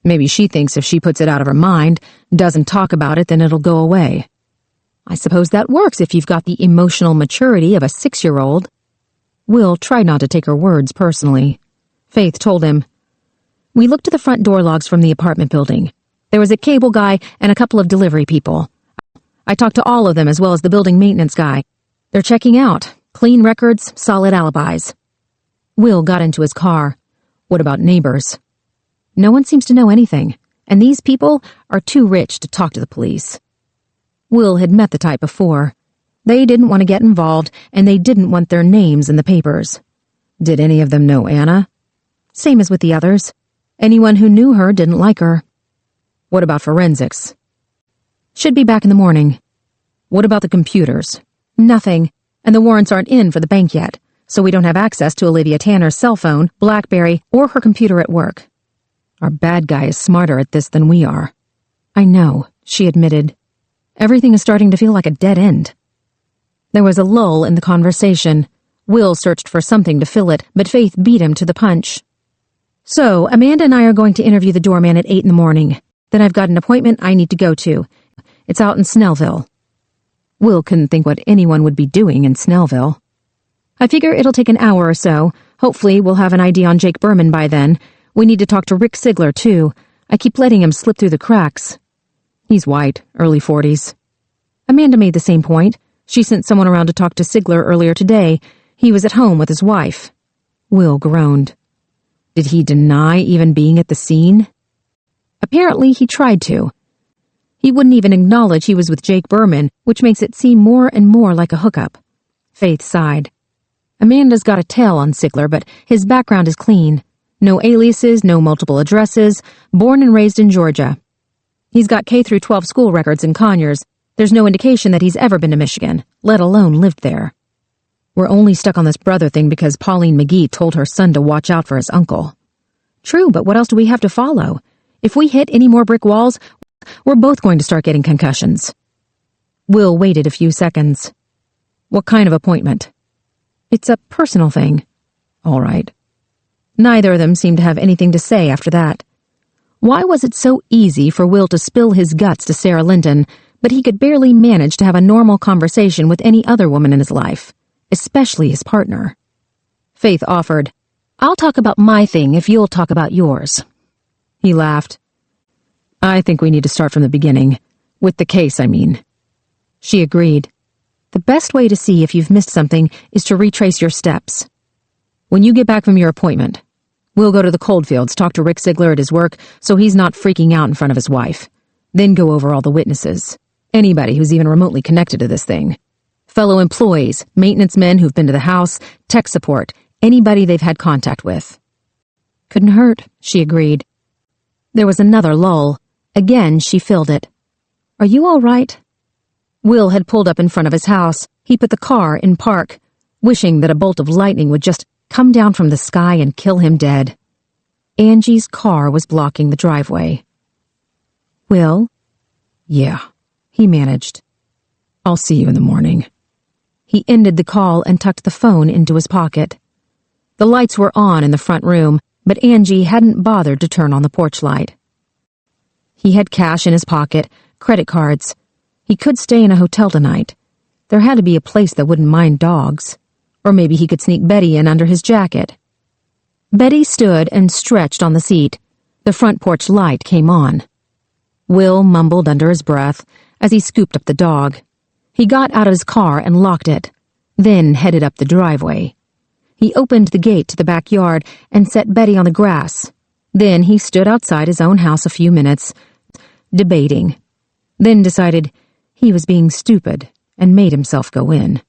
Maybe she thinks if she puts it out of her mind, doesn't talk about it, then it'll go away. I suppose that works if you've got the emotional maturity of a 6-year-old. Will tried not to take her words personally. Faith told him, We looked at the front door logs from the apartment building. There was a cable guy and a couple of delivery people. I talked to all of them as well as the building maintenance guy. They're checking out. Clean records, solid alibis. Will got into his car. What about neighbors? No one seems to know anything, and these people are too rich to talk to the police. Will had met the type before. They didn't want to get involved, and they didn't want their names in the papers. Did any of them know Anna? Same as with the others. Anyone who knew her didn't like her. What about forensics? Should be back in the morning. What about the computers? Nothing, and the warrants aren't in for the bank yet, so we don't have access to Olivia Tanner's cell phone, BlackBerry, or her computer at work. Our bad guy is smarter at this than we are. I know, she admitted. Everything is starting to feel like a dead end. There was a lull in the conversation. Will searched for something to fill it, but Faith beat him to the punch. So, Amanda and I are going to interview the doorman at 8 in the morning. Then I've got an appointment I need to go to. It's out in Snellville. Will couldn't think what anyone would be doing in Snellville. I figure it'll take an hour or so. Hopefully we'll have an idea on Jake Berman by then. We need to talk to Rick Sigler, too. I keep letting him slip through the cracks. He's white, early 40s. Amanda made the same point. She sent someone around to talk to Sigler earlier today. He was at home with his wife. Will groaned. Did he deny even being at the scene? Apparently he tried to. He wouldn't even acknowledge he was with Jake Berman, which makes it seem more and more like a hookup. Faith sighed. Amanda's got a tail on Sigler, but his background is clean. No aliases, no multiple addresses, born and raised in Georgia. He's got K-12 school records in Conyers. There's no indication that he's ever been to Michigan, let alone lived there. We're only stuck on this brother thing because Pauline McGee told her son to watch out for his uncle. True, but what else do we have to follow? If we hit any more brick walls, we're both going to start getting concussions. Will waited a few seconds. What kind of appointment? It's a personal thing. All right. Neither of them seemed to have anything to say after that. Why was it so easy for Will to spill his guts to Sarah Linton, but he could barely manage to have a normal conversation with any other woman in his life, especially his partner. Faith offered, "I'll talk about my thing if you'll talk about yours." He laughed. "I think we need to start from the beginning. With the case, I mean." She agreed. "The best way to see if you've missed something is to retrace your steps. When you get back from your appointment, we'll go to the Coldfields, talk to Rick Ziegler at his work so he's not freaking out in front of his wife. Then go over all the witnesses. Anybody who's even remotely connected to this thing. Fellow employees, maintenance men who've been to the house, tech support, anybody they've had contact with." "Couldn't hurt," she agreed. There was another lull. Again, she filled it. "Are you all right?" Will had pulled up in front of his house. He put the car in park, wishing that a bolt of lightning would just come down from the sky and kill him dead. Angie's car was blocking the driveway. "Will?" "Yeah," he managed. "I'll see you in the morning." He ended the call and tucked the phone into his pocket. The lights were on in the front room, but Angie hadn't bothered to turn on the porch light. He had cash in his pocket, credit cards. He could stay in a hotel tonight. There had to be a place that wouldn't mind dogs. Or maybe he could sneak Betty in under his jacket. Betty stood and stretched on the seat. The front porch light came on. Will mumbled under his breath as he scooped up the dog. He got out of his car and locked it, then headed up the driveway. He opened the gate to the backyard and set Betty on the grass. Then he stood outside his own house a few minutes, debating, then decided he was being stupid and made himself go in.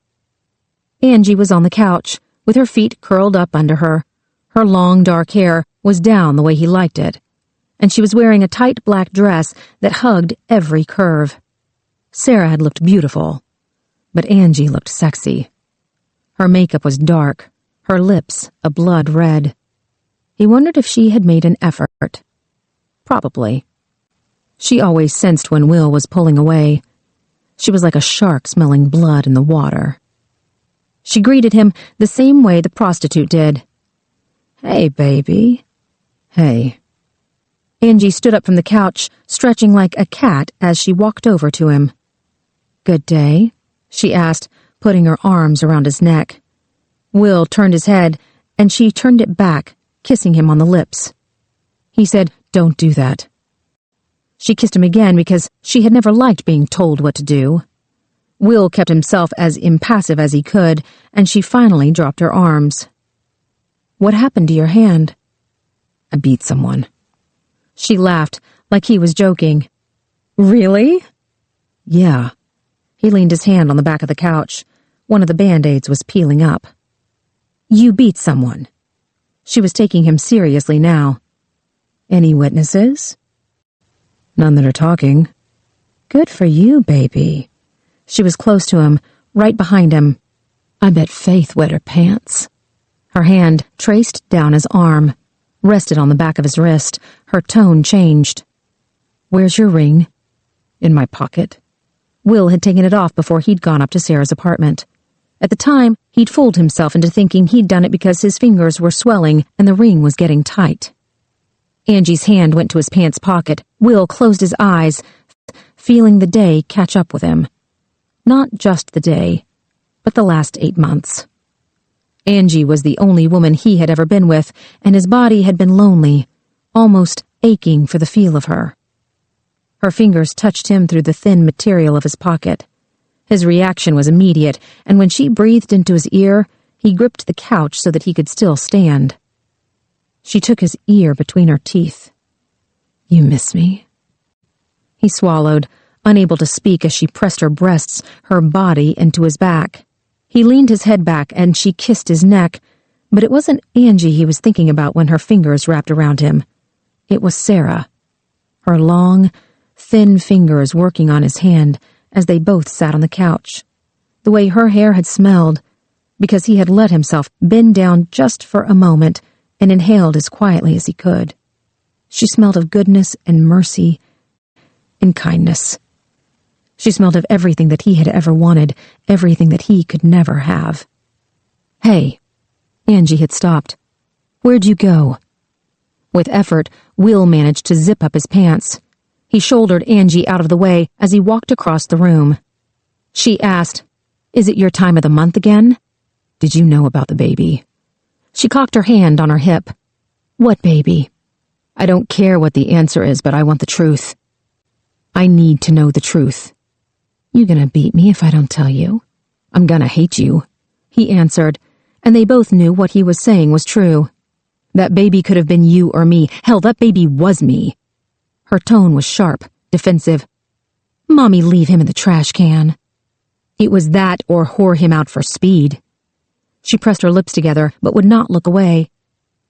Angie was on the couch, with her feet curled up under her. Her long, dark hair was down the way he liked it, and she was wearing a tight black dress that hugged every curve. Sarah had looked beautiful, but Angie looked sexy. Her makeup was dark, her lips a blood red. He wondered if she had made an effort. Probably. She always sensed when Will was pulling away. She was like a shark smelling blood in the water. She greeted him the same way the prostitute did. "Hey, baby." "Hey." Angie stood up from the couch, stretching like a cat as she walked over to him. "Good day?" she asked, putting her arms around his neck. Will turned his head, and she turned it back, kissing him on the lips. He said, "Don't do that." She kissed him again because she had never liked being told what to do. Will kept himself as impassive as he could, and she finally dropped her arms. "What happened to your hand?" "I beat someone." She laughed, like he was joking. "Really?" "Yeah." He leaned his hand on the back of the couch. One of the Band-Aids was peeling up. "You beat someone." She was taking him seriously now. "Any witnesses?" "None that are talking." "Good for you, baby." She was close to him, right behind him. "I bet Faith wet her pants." Her hand traced down his arm, rested on the back of his wrist. Her tone changed. "Where's your ring?" "In my pocket." Will had taken it off before he'd gone up to Sarah's apartment. At the time, he'd fooled himself into thinking he'd done it because his fingers were swelling and the ring was getting tight. Angie's hand went to his pants pocket. Will closed his eyes, feeling the day catch up with him. Not just the day, but the last 8 months. Angie was the only woman he had ever been with, and his body had been lonely, almost aching for the feel of her. Her fingers touched him through the thin material of his pocket. His reaction was immediate, and when she breathed into his ear, he gripped the couch so that he could still stand. She took his ear between her teeth. "You miss me?" He swallowed, unable to speak as she pressed her breasts, her body, into his back. He leaned his head back and she kissed his neck, but it wasn't Angie he was thinking about when her fingers wrapped around him. It was Sarah. Her long, thin fingers working on his hand as they both sat on the couch. The way her hair had smelled, because he had let himself bend down just for a moment and inhaled as quietly as he could. She smelled of goodness and mercy and kindness. She smelled of everything that he had ever wanted, everything that he could never have. "Hey." Angie had stopped. "Where'd you go?" With effort, Will managed to zip up his pants. He shouldered Angie out of the way as he walked across the room. She asked, "Is it your time of the month again? Did you know about the baby?" She cocked her hand on her hip. "What baby?" "I don't care what the answer is, but I want the truth. I need to know the truth." "You gonna beat me if I don't tell you?" "I'm gonna hate you," he answered, and they both knew what he was saying was true. That baby could have been you or me. Hell, that baby was me. Her tone was sharp, defensive. "Mommy, leave him in the trash can." It was that or whore him out for speed. She pressed her lips together, but would not look away.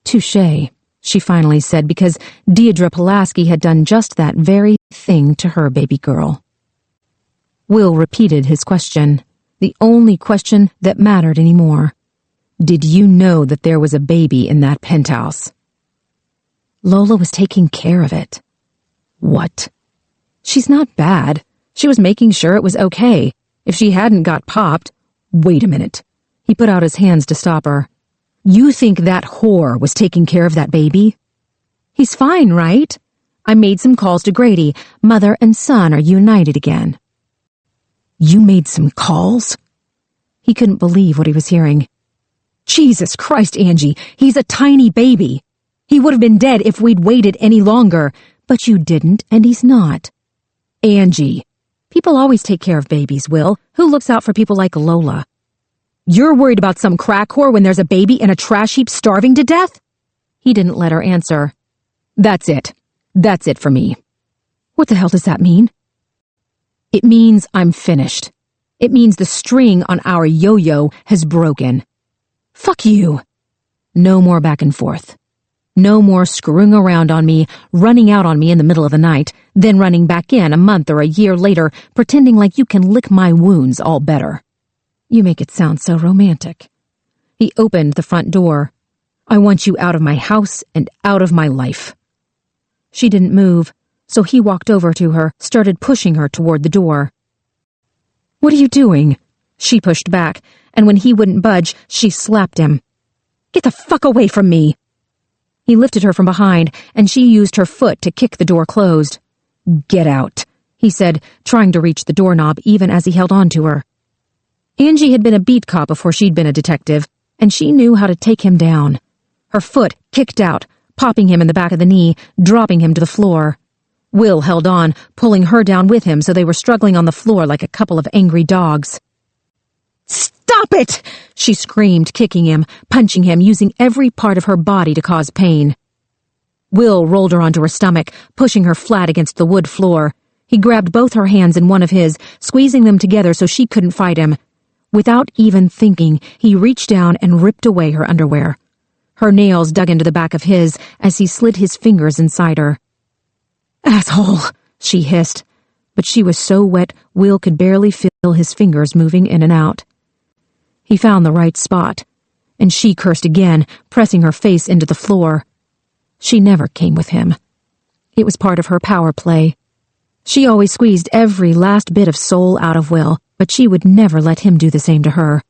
"Touché," she finally said, because Deirdre Pulaski had done just that very thing to her baby girl. Will repeated his question, the only question that mattered anymore. "Did you know that there was a baby in that penthouse?" "Lola was taking care of it." "What?" "She's not bad. She was making sure it was okay. If she hadn't got popped—" "Wait a minute." He put out his hands to stop her. "You think that whore was taking care of that baby?" "He's fine, right? I made some calls to Grady. Mother and son are united again." "You made some calls?" He couldn't believe what he was hearing. "Jesus Christ, Angie, he's a tiny baby. He would have been dead if we'd waited any longer. But you didn't, and he's not." "Angie, people always take care of babies, Will. Who looks out for people like Lola?" "You're worried about some crack whore when there's a baby in a trash heap starving to death?" He didn't let her answer. "That's it. That's it for me." "What the hell does that mean?" "It means I'm finished. It means the string on our yo-yo has broken. Fuck you. No more back and forth. No more screwing around on me, running out on me in the middle of the night, then running back in a month or a year later, pretending like you can lick my wounds all better. You make it sound so romantic." He opened the front door. "I want you out of my house and out of my life." She didn't move, so he walked over to her, started pushing her toward the door. "What are you doing?" She pushed back, and when he wouldn't budge, she slapped him. "Get the fuck away from me!" He lifted her from behind, and she used her foot to kick the door closed. "Get out," he said, trying to reach the doorknob even as he held on to her. Angie had been a beat cop before she'd been a detective, and she knew how to take him down. Her foot kicked out, popping him in the back of the knee, dropping him to the floor. Will held on, pulling her down with him so they were struggling on the floor like a couple of angry dogs. "Stop it!" she screamed, kicking him, punching him, using every part of her body to cause pain. Will rolled her onto her stomach, pushing her flat against the wood floor. He grabbed both her hands in one of his, squeezing them together so she couldn't fight him. Without even thinking, he reached down and ripped away her underwear. Her nails dug into the back of his as he slid his fingers inside her. "Asshole," she hissed, but she was so wet Will could barely feel his fingers moving in and out. He found the right spot, and she cursed again, pressing her face into the floor. She never came with him. It was part of her power play. She always squeezed every last bit of soul out of Will, but she would never let him do the same to her.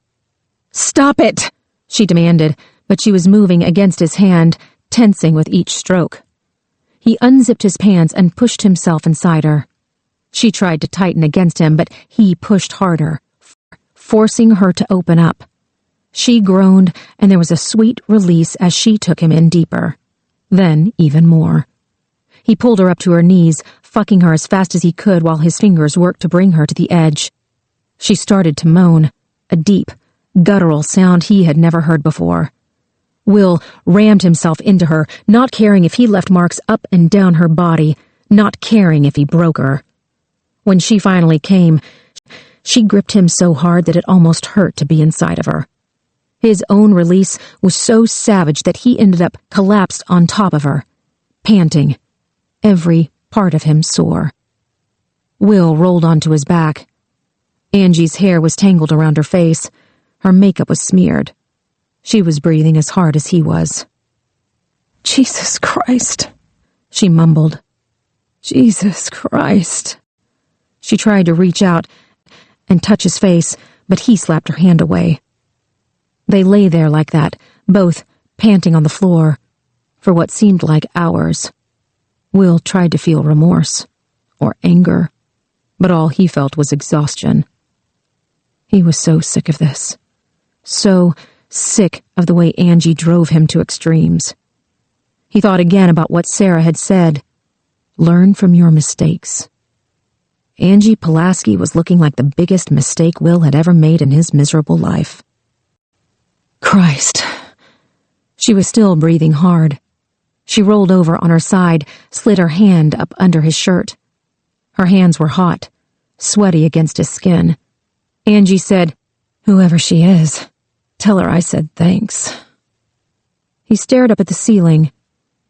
"Stop it!" she demanded, but she was moving against his hand, tensing with each stroke. He unzipped his pants and pushed himself inside her. She tried to tighten against him, but he pushed harder, forcing her to open up. She groaned, and there was a sweet release as she took him in deeper. Then even more. He pulled her up to her knees, fucking her as fast as he could while his fingers worked to bring her to the edge. She started to moan, a deep, guttural sound he had never heard before. Will rammed himself into her, not caring if he left marks up and down her body, not caring if he broke her. When she finally came, she gripped him so hard that it almost hurt to be inside of her. His own release was so savage that he ended up collapsed on top of her, panting, every part of him sore. Will rolled onto his back. Angie's hair was tangled around her face. Her makeup was smeared. She was breathing as hard as he was. "Jesus Christ," she mumbled. "Jesus Christ." She tried to reach out and touch his face, but he slapped her hand away. They lay there like that, both panting on the floor, for what seemed like hours. Will tried to feel remorse. or anger, but all he felt was exhaustion. He was so sick of this. So sick of the way Angie drove him to extremes. He thought again about what Sarah had said. Learn from your mistakes. Angie Pulaski was looking like the biggest mistake Will had ever made in his miserable life. Christ. She was still breathing hard. She rolled over on her side, slid her hand up under his shirt. Her hands were hot, sweaty against his skin. Angie said, "Whoever she is, tell her I said thanks." He stared up at the ceiling,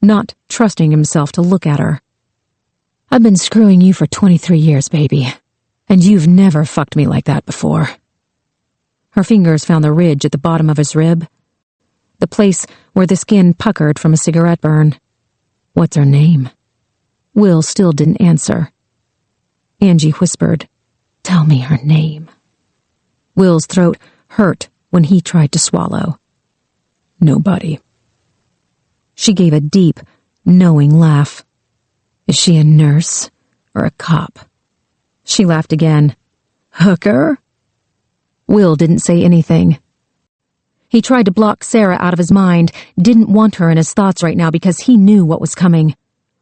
not trusting himself to look at her. "I've been screwing you for 23 years, baby, and you've never fucked me like that before." Her fingers found the ridge at the bottom of his rib, the place where the skin puckered from a cigarette burn. "What's her name?" Will still didn't answer. Angie whispered, "Tell me her name." Will's throat hurt when he tried to swallow. "Nobody." She gave a deep, knowing laugh. "Is she a nurse or a cop?" She laughed again. "Hooker?" Will didn't say anything. He tried to block Sarah out of his mind, didn't want her in his thoughts right now because he knew what was coming.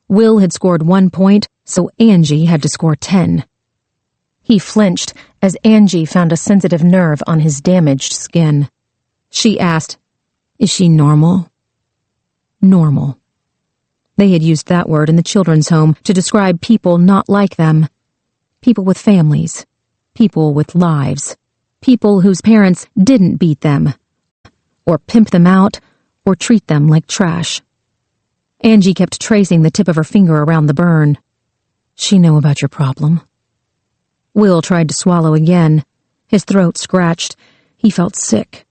Will had scored 1 point, so Angie had to score 10. He flinched as Angie found a sensitive nerve on his damaged skin. She asked, "Is she normal?" Normal. They had used that word in the children's home to describe people not like them. People with families. People with lives. People whose parents didn't beat them, or pimp them out, or treat them like trash. Angie kept tracing the tip of her finger around the burn. "She know about your problem?" Will tried to swallow again. His throat scratched. He felt sick.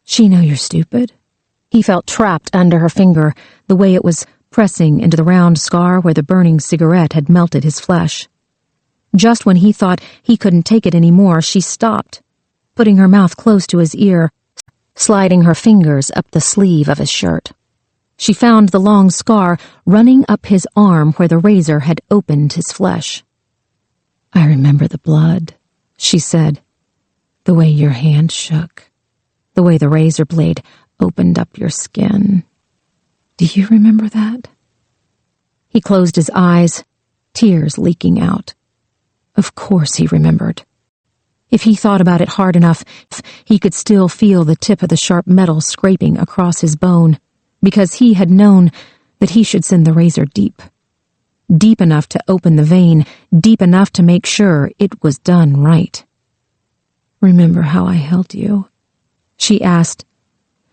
"She know you're stupid?" He felt trapped under her finger, the way it was pressing into the round scar where the burning cigarette had melted his flesh. Just when he thought he couldn't take it anymore, she stopped, putting her mouth close to his ear, sliding her fingers up the sleeve of his shirt. She found the long scar running up his arm where the razor had opened his flesh. "I remember the blood," she said, "the way your hand shook, the way the razor blade opened up your skin. Do you remember that?" He closed his eyes, tears leaking out. Of course he remembered. If he thought about it hard enough, he could still feel the tip of the sharp metal scraping across his bone, because he had known that he should send the razor deep. Deep enough to open the vein, deep enough to make sure it was done right. "Remember how I held you?" she asked,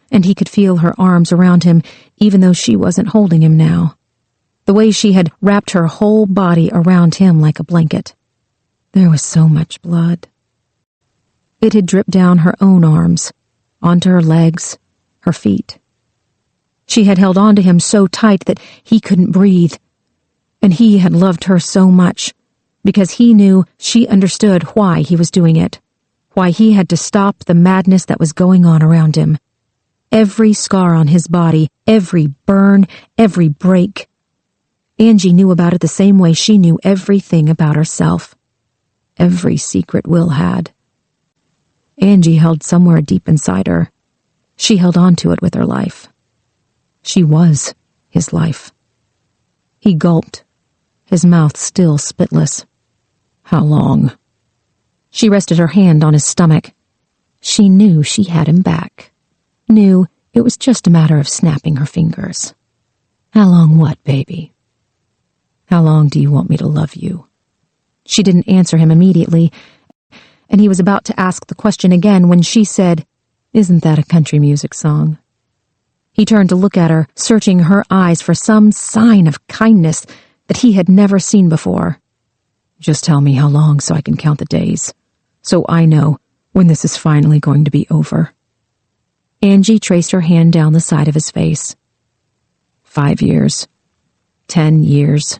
and he could feel her arms around him even though she wasn't holding him now. The way she had wrapped her whole body around him like a blanket. There was so much blood. It had dripped down her own arms, onto her legs, her feet. She had held on to him so tight that he couldn't breathe, and he had loved her so much, because he knew she understood why he was doing it, why he had to stop the madness that was going on around him. Every scar on his body, every burn, every break. Angie knew about it the same way she knew everything about herself. Every secret Will had. Angie held somewhere deep inside her. She held on to it with her life. She was his life. He gulped, his mouth still spitless. "How long?" She rested her hand on his stomach. She knew she had him back. Knew it was just a matter of snapping her fingers. "How long what, baby? How long do you want me to love you?" She didn't answer him immediately, and he was about to ask the question again when she said, "Isn't that a country music song?" He turned to look at her, searching her eyes for some sign of kindness that he had never seen before. "Just tell me how long so I can count the days, so I know when this is finally going to be over." Angie traced her hand down the side of his face. 5 years. 10 years.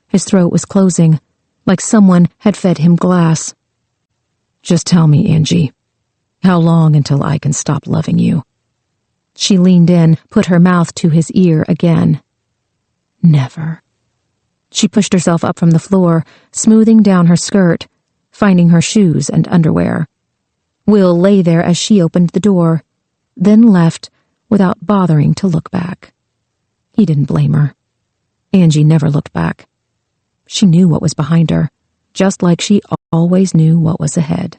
His throat was closing, like someone had fed him glass. "Just tell me, Angie, how long until I can stop loving you?" She leaned in, put her mouth to his ear again. "Never." She pushed herself up from the floor, smoothing down her skirt, finding her shoes and underwear. Will lay there as she opened the door, then left without bothering to look back. He didn't blame her. Angie never looked back. She knew what was behind her, just like she always knew what was ahead.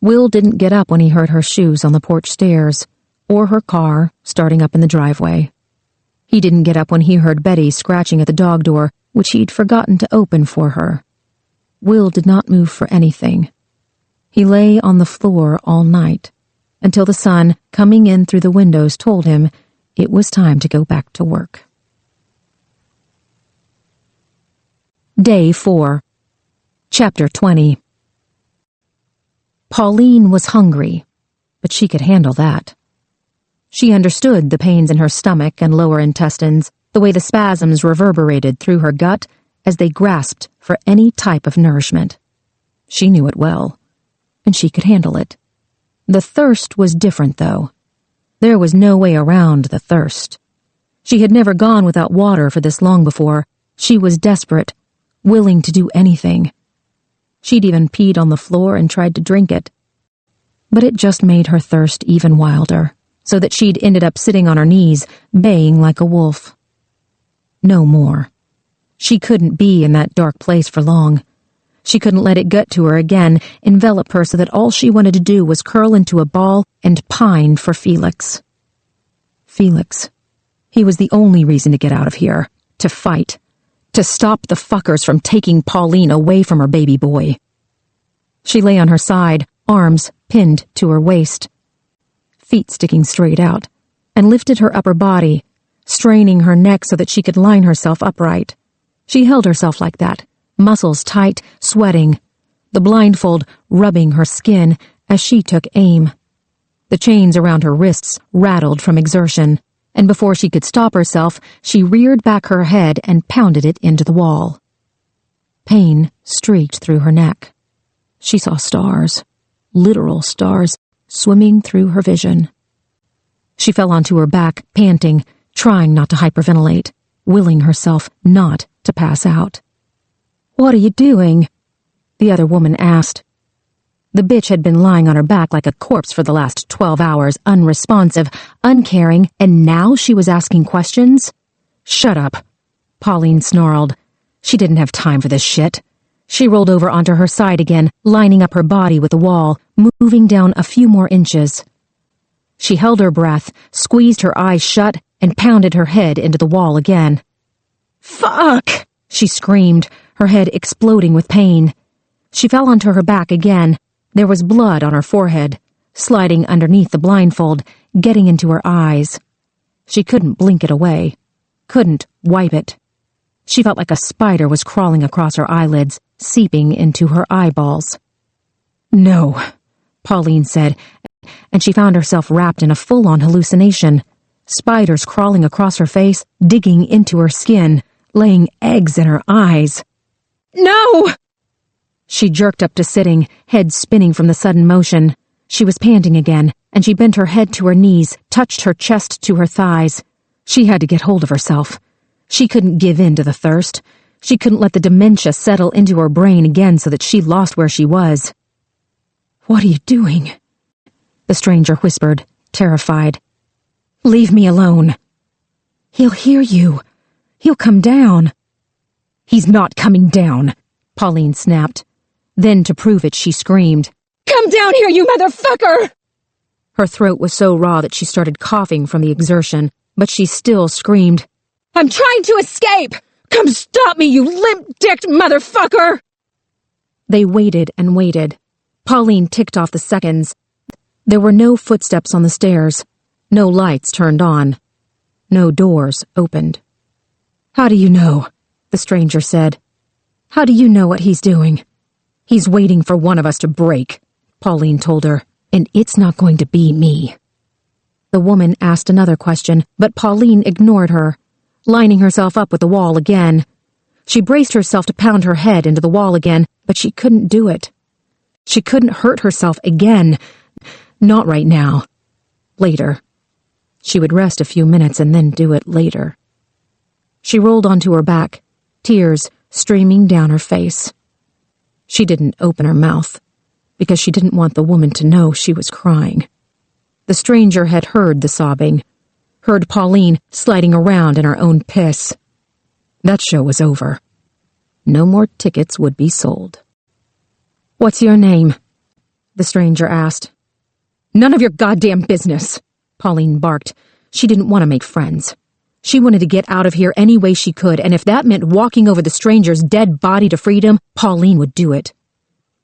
Will didn't get up when he heard her shoes on the porch stairs, or her car starting up in the driveway. He didn't get up when he heard Betty scratching at the dog door, which he'd forgotten to open for her. Will did not move for anything. He lay on the floor all night, until the sun coming in through the windows told him it was time to go back to work. Day 4. Chapter 20. Pauline was hungry, but she could handle that. She understood the pains in her stomach and lower intestines, the way the spasms reverberated through her gut as they grasped for any type of nourishment. She knew it well, and she could handle it. The thirst was different, though. There was no way around the thirst. She had never gone without water for this long before. She was desperate, willing to do anything. She'd even peed on the floor and tried to drink it. But it just made her thirst even wilder, so that she'd ended up sitting on her knees, baying like a wolf. No more. She couldn't be in that dark place for long. She couldn't let it get to her again, envelop her so that all she wanted to do was curl into a ball and pine for Felix. Felix. He was the only reason to get out of here, to fight, to stop the fuckers from taking Pauline away from her baby boy. She lay on her side, arms pinned to her waist, feet sticking straight out, and lifted her upper body, straining her neck so that she could line herself upright. She held herself like that, muscles tight, sweating, the blindfold rubbing her skin as she took aim. The chains around her wrists rattled from exertion, and before she could stop herself, she reared back her head and pounded it into the wall. Pain streaked through her neck. She saw stars, literal stars, swimming through her vision. She fell onto her back, panting, trying not to hyperventilate, willing herself not to pass out. "What are you doing?" the other woman asked. The bitch had been lying on her back like a corpse for the last 12 hours, unresponsive, uncaring, and now she was asking questions? "Shut up," Pauline snarled. She didn't have time for this shit. She rolled over onto her side again, lining up her body with the wall, moving down a few more inches. She held her breath, squeezed her eyes shut, and pounded her head into the wall again. "Fuck!" she screamed, her head exploding with pain. She fell onto her back again. There was blood on her forehead, sliding underneath the blindfold, getting into her eyes. She couldn't blink it away, couldn't wipe it. She felt like a spider was crawling across her eyelids, seeping into her eyeballs. "No," Pauline said, and she found herself wrapped in a full-on hallucination. Spiders crawling across her face, digging into her skin, laying eggs in her eyes. "No!" She jerked up to sitting, head spinning from the sudden motion. She was panting again, and she bent her head to her knees, touched her chest to her thighs. She had to get hold of herself. She couldn't give in to the thirst. She couldn't let the dementia settle into her brain again so that she lost where she was. "What are you doing?" the stranger whispered, terrified. "Leave me alone." "He'll hear you. He'll come down." "He's not coming down," Pauline snapped. Then, to prove it, she screamed, "Come down here, you motherfucker!" Her throat was so raw that she started coughing from the exertion, but she still screamed, "I'm trying to escape! Come stop me, you limp-dicked motherfucker!" They waited and waited. Pauline ticked off the seconds. There were no footsteps on the stairs, no lights turned on, no doors opened. "How do you know?" the stranger said. "How do you know what he's doing?" "He's waiting for one of us to break," Pauline told her, "and it's not going to be me." The woman asked another question, but Pauline ignored her, lining herself up with the wall again. She braced herself to pound her head into the wall again, but she couldn't do it. She couldn't hurt herself again. Not right now. Later. She would rest a few minutes and then do it later. She rolled onto her back, tears streaming down her face. She didn't open her mouth, because she didn't want the woman to know she was crying. The stranger had heard the sobbing, heard Pauline sliding around in her own piss. That show was over. No more tickets would be sold. "What's your name?" the stranger asked. "None of your goddamn business," Pauline barked. She didn't want to make friends. She wanted to get out of here any way she could, and if that meant walking over the stranger's dead body to freedom, Pauline would do it.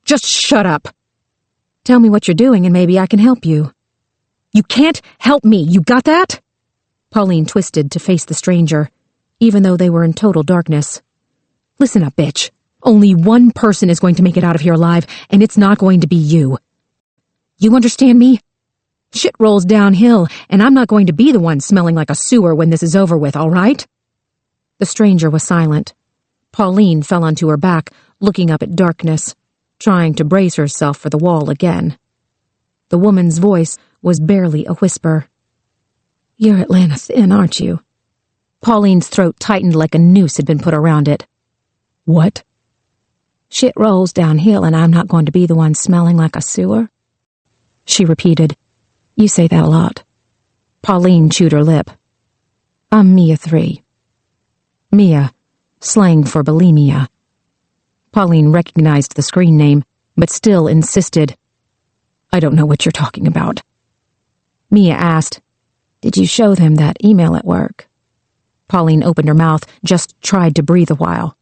"Just shut up. Tell me what you're doing and maybe I can help you." "You can't help me, you got that?" Pauline twisted to face the stranger, even though they were in total darkness. "Listen up, bitch. Only one person is going to make it out of here alive, and it's not going to be you. You understand me? Shit rolls downhill, and I'm not going to be the one smelling like a sewer when this is over with, all right?" The stranger was silent. Pauline fell onto her back, looking up at darkness, trying to brace herself for the wall again. The woman's voice was barely a whisper. "You're Atlanta Thin, aren't you?" Pauline's throat tightened like a noose had been put around it. "What?" "Shit rolls downhill, and I'm not going to be the one smelling like a sewer?" She repeated. "You say that a lot." Pauline chewed her lip. "I'm Mia 3. Mia, slang for bulimia. Pauline recognized the screen name, but still insisted. "I don't know what you're talking about." Mia asked, "Did you show them that email at work?" Pauline opened her mouth, just tried to breathe a while.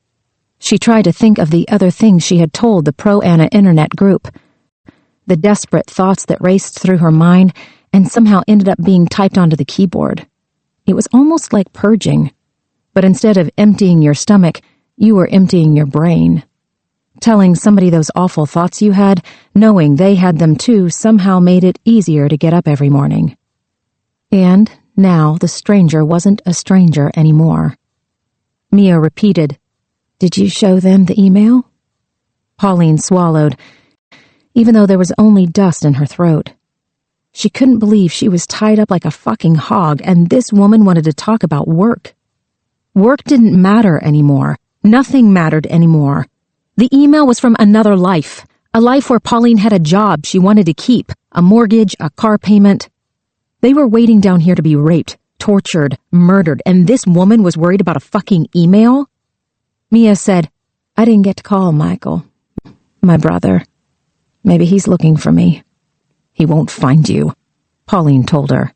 She tried to think of the other things she had told the pro-AnA internet group, the desperate thoughts that raced through her mind and somehow ended up being typed onto the keyboard. It was almost like purging, but instead of emptying your stomach, you were emptying your brain. Telling somebody those awful thoughts you had, knowing they had them too, somehow made it easier to get up every morning. And now the stranger wasn't a stranger anymore. Mia repeated, "Did you show them the email?" Pauline swallowed, even though there was only dust in her throat. She couldn't believe she was tied up like a fucking hog, and this woman wanted to talk about work. Work didn't matter anymore. Nothing mattered anymore. The email was from another life, a life where Pauline had a job she wanted to keep, a mortgage, a car payment. They were waiting down here to be raped, tortured, murdered, and this woman was worried about a fucking email? Mia said, "I didn't get to call Michael. My brother. Maybe he's looking for me." "He won't find you," Pauline told her.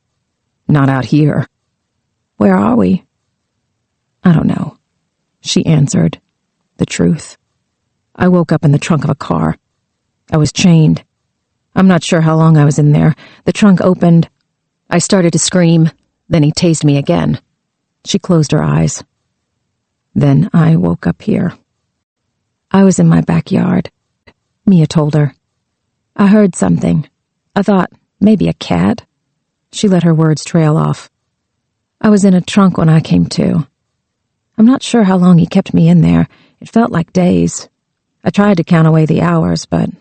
"Not out here." "Where are we?" "I don't know," she answered. The truth. "I woke up in the trunk of a car. I was chained. I'm not sure how long I was in there. The trunk opened. I started to scream. Then he tased me again." She closed her eyes. "Then I woke up here." "I was in my backyard," Mia told her. "I heard something. I thought, maybe a cat." She let her words trail off. "I was in a trunk when I came to. I'm not sure how long he kept me in there. It felt like days. I tried to count away the hours, but..."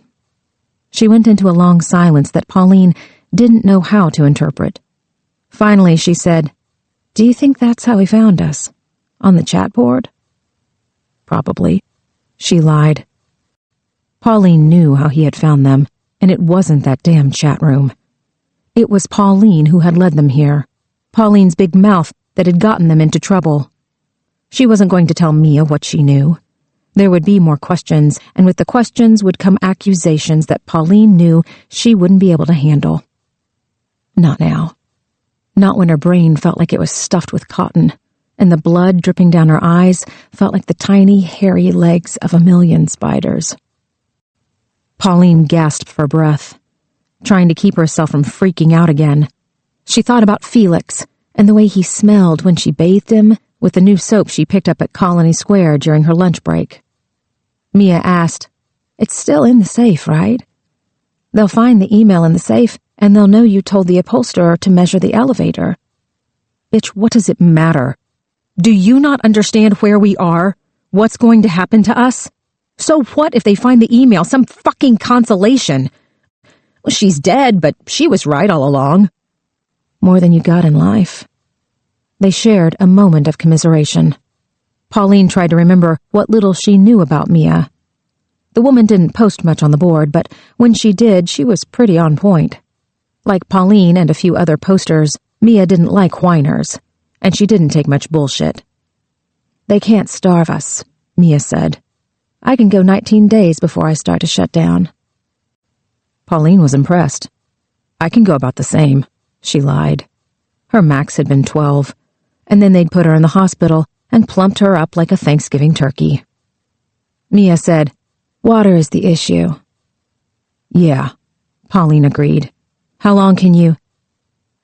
She went into a long silence that Pauline didn't know how to interpret. Finally, she said, "Do you think that's how he found us? On the chat board?" "Probably," she lied. Pauline knew how he had found them, and it wasn't that damn chat room. It was Pauline who had led them here. Pauline's big mouth that had gotten them into trouble. She wasn't going to tell Mia what she knew. There would be more questions, and with the questions would come accusations that Pauline knew she wouldn't be able to handle. Not now. Not when her brain felt like it was stuffed with cotton, and the blood dripping down her eyes felt like the tiny, hairy legs of a million spiders. Pauline gasped for breath, trying to keep herself from freaking out again. She thought about Felix and the way he smelled when she bathed him with the new soap she picked up at Colony Square during her lunch break. Mia asked, "It's still in the safe, right? They'll find the email in the safe, and they'll know you told the upholsterer to measure the elevator." "Bitch, what does it matter? Do you not understand where we are? What's going to happen to us? So what if they find the email? Some fucking consolation. Well, she's dead, but she was right all along." "More than you got in life." They shared a moment of commiseration. Pauline tried to remember what little she knew about Mia. The woman didn't post much on the board, but when she did, she was pretty on point. Like Pauline and a few other posters, Mia didn't like whiners, and she didn't take much bullshit. "They can't starve us," Mia said. "I can go 19 days before I start to shut down." Pauline was impressed. "I can go about the same," she lied. Her max had been 12, and then they'd put her in the hospital and plumped her up like a Thanksgiving turkey. Mia said, "Water is the issue." "Yeah," Pauline agreed. "How long can you—"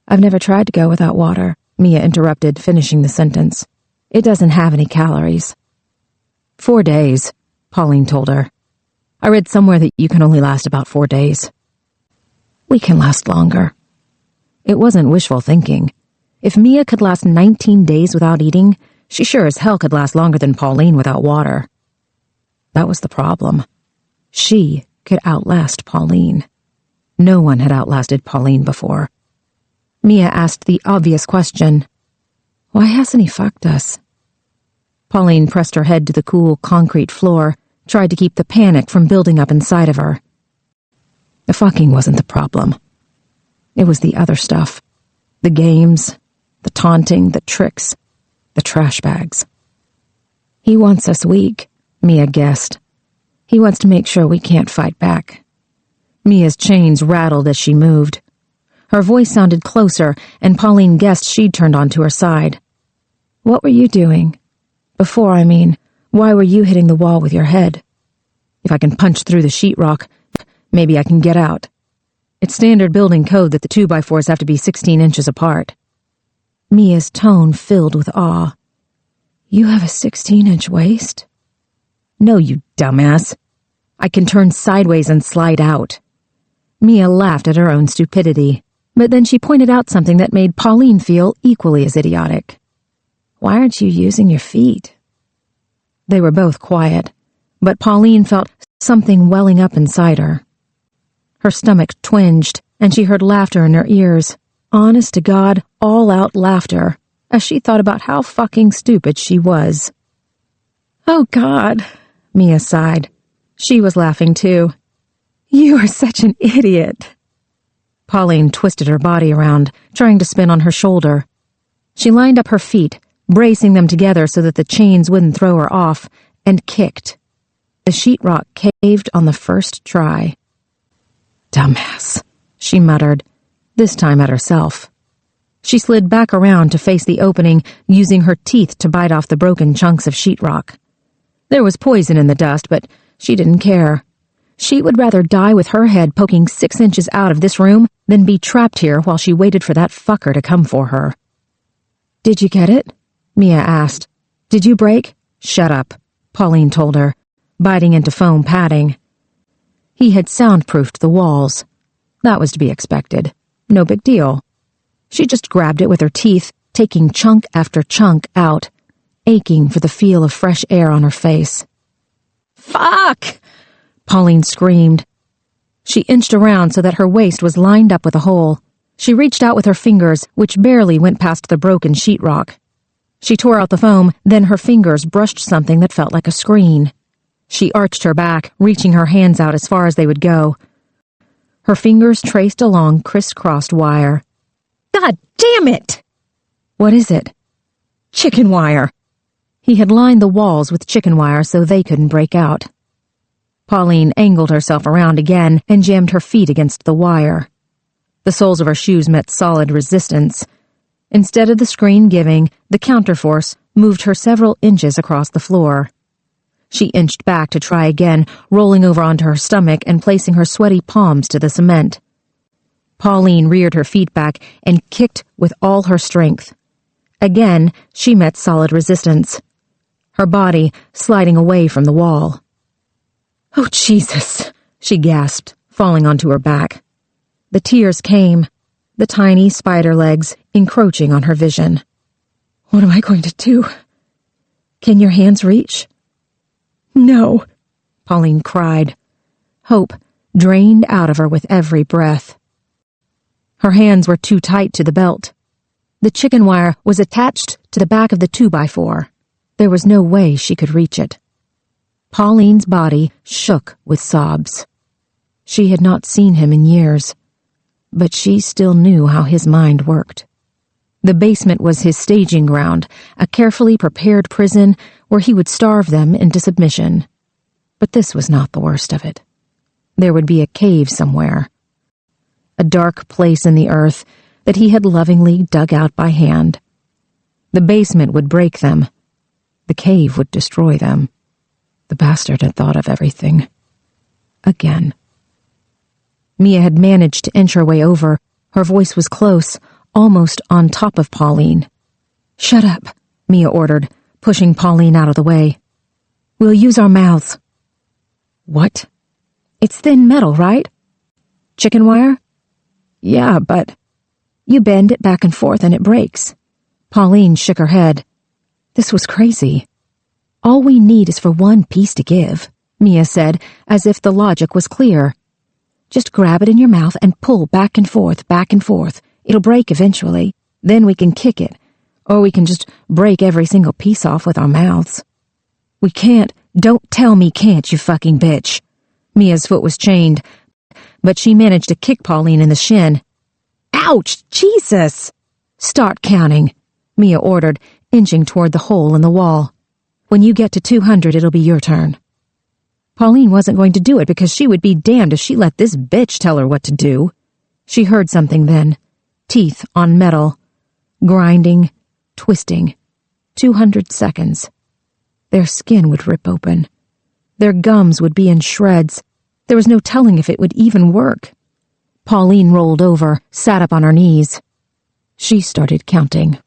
"I've never tried to go without water," Mia interrupted, finishing the sentence. "It doesn't have any calories." 4 days, Pauline told her. "I read somewhere that you can only last about 4 days." "We can last longer." It wasn't wishful thinking. If Mia could last 19 days without eating, she sure as hell could last longer than Pauline without water. That was the problem. She could outlast Pauline. No one had outlasted Pauline before. Mia asked the obvious question, "Why hasn't he fucked us?" Pauline pressed her head to the cool concrete floor, tried to keep the panic from building up inside of her. The fucking wasn't the problem. It was the other stuff. The games, the taunting, the tricks, the trash bags. "He wants us weak," Mia guessed. "He wants to make sure we can't fight back." Mia's chains rattled as she moved. Her voice sounded closer, and Pauline guessed she'd turned onto her side. "What were you doing? Before, I mean, why were you hitting the wall with your head?" "If I can punch through the sheetrock, maybe I can get out. It's standard building code that the 2x4s have to be 16 inches apart." Mia's tone filled with awe. "You have a 16-inch waist?" "No, you dumbass. I can turn sideways and slide out." Mia laughed at her own stupidity, but then she pointed out something that made Pauline feel equally as idiotic. "Why aren't you using your feet?" They were both quiet, but Pauline felt something welling up inside her. Her stomach twinged, and she heard laughter in her ears. Honest to God, all-out laughter, as she thought about how fucking stupid she was. "Oh, God," Mia sighed. She was laughing, too. "You are such an idiot." Pauline twisted her body around, trying to spin on her shoulder. She lined up her feet, bracing them together so that the chains wouldn't throw her off, and kicked. The sheetrock caved on the first try. "Dumbass," she muttered, this time at herself. She slid back around to face the opening, using her teeth to bite off the broken chunks of sheetrock. There was poison in the dust, but she didn't care. She would rather die with her head poking 6 inches out of this room than be trapped here while she waited for that fucker to come for her. "Did you get it?" Mia asked. "Did you break?" "Shut up," Pauline told her, biting into foam padding. He had soundproofed the walls. That was to be expected. No big deal. She just grabbed it with her teeth, taking chunk after chunk out, aching for the feel of fresh air on her face. "Fuck!" Pauline screamed. She inched around so that her waist was lined up with a hole. She reached out with her fingers, which barely went past the broken sheetrock. She tore out the foam, then her fingers brushed something that felt like a screen. She arched her back, reaching her hands out as far as they would go. Her fingers traced along crisscrossed wire. "God damn it!" "What is it?" "Chicken wire." He had lined the walls with chicken wire so they couldn't break out. Pauline angled herself around again and jammed her feet against the wire. The soles of her shoes met solid resistance. Instead of the screen giving, the counterforce moved her several inches across the floor. She inched back to try again, rolling over onto her stomach and placing her sweaty palms to the cement. Pauline reared her feet back and kicked with all her strength. Again, she met solid resistance, her body sliding away from the wall. "Oh, Jesus," she gasped, falling onto her back. The tears came, the tiny spider legs encroaching on her vision. "What am I going to do? Can your hands reach?" "No," Pauline cried. Hope drained out of her with every breath. Her hands were too tight to the belt. The chicken wire was attached to the back of the 2x4. There was no way she could reach it. Pauline's body shook with sobs. She had not seen him in years, but she still knew how his mind worked. The basement was his staging ground, a carefully prepared prison where he would starve them into submission. But this was not the worst of it. There would be a cave somewhere. A dark place in the earth that he had lovingly dug out by hand. The basement would break them. The cave would destroy them. The bastard had thought of everything. Again. Mia had managed to inch her way over. Her voice was close, almost on top of Pauline. "Shut up," Mia ordered, pushing Pauline out of the way. "We'll use our mouths." "What?" "It's thin metal, right?" "Chicken wire?" "Yeah, but—" "You bend it back and forth and it breaks." Pauline shook her head. This was crazy. "All we need is for one piece to give," Mia said, as if the logic was clear. "Just grab it in your mouth and pull back and forth, back and forth. It'll break eventually. Then we can kick it. Or we can just break every single piece off with our mouths." "We can't. Don't tell me can't, you fucking bitch." Mia's foot was chained, but she managed to kick Pauline in the shin. "Ouch! Jesus!" "Start counting," Mia ordered, inching toward the hole in the wall. "When you get to 200, it'll be your turn." Pauline wasn't going to do it because she would be damned if she let this bitch tell her what to do. She heard something then. Teeth on metal. Grinding. Twisting. 200 seconds. Their skin would rip open. Their gums would be in shreds. There was no telling if it would even work. Pauline rolled over, sat up on her knees. She started counting.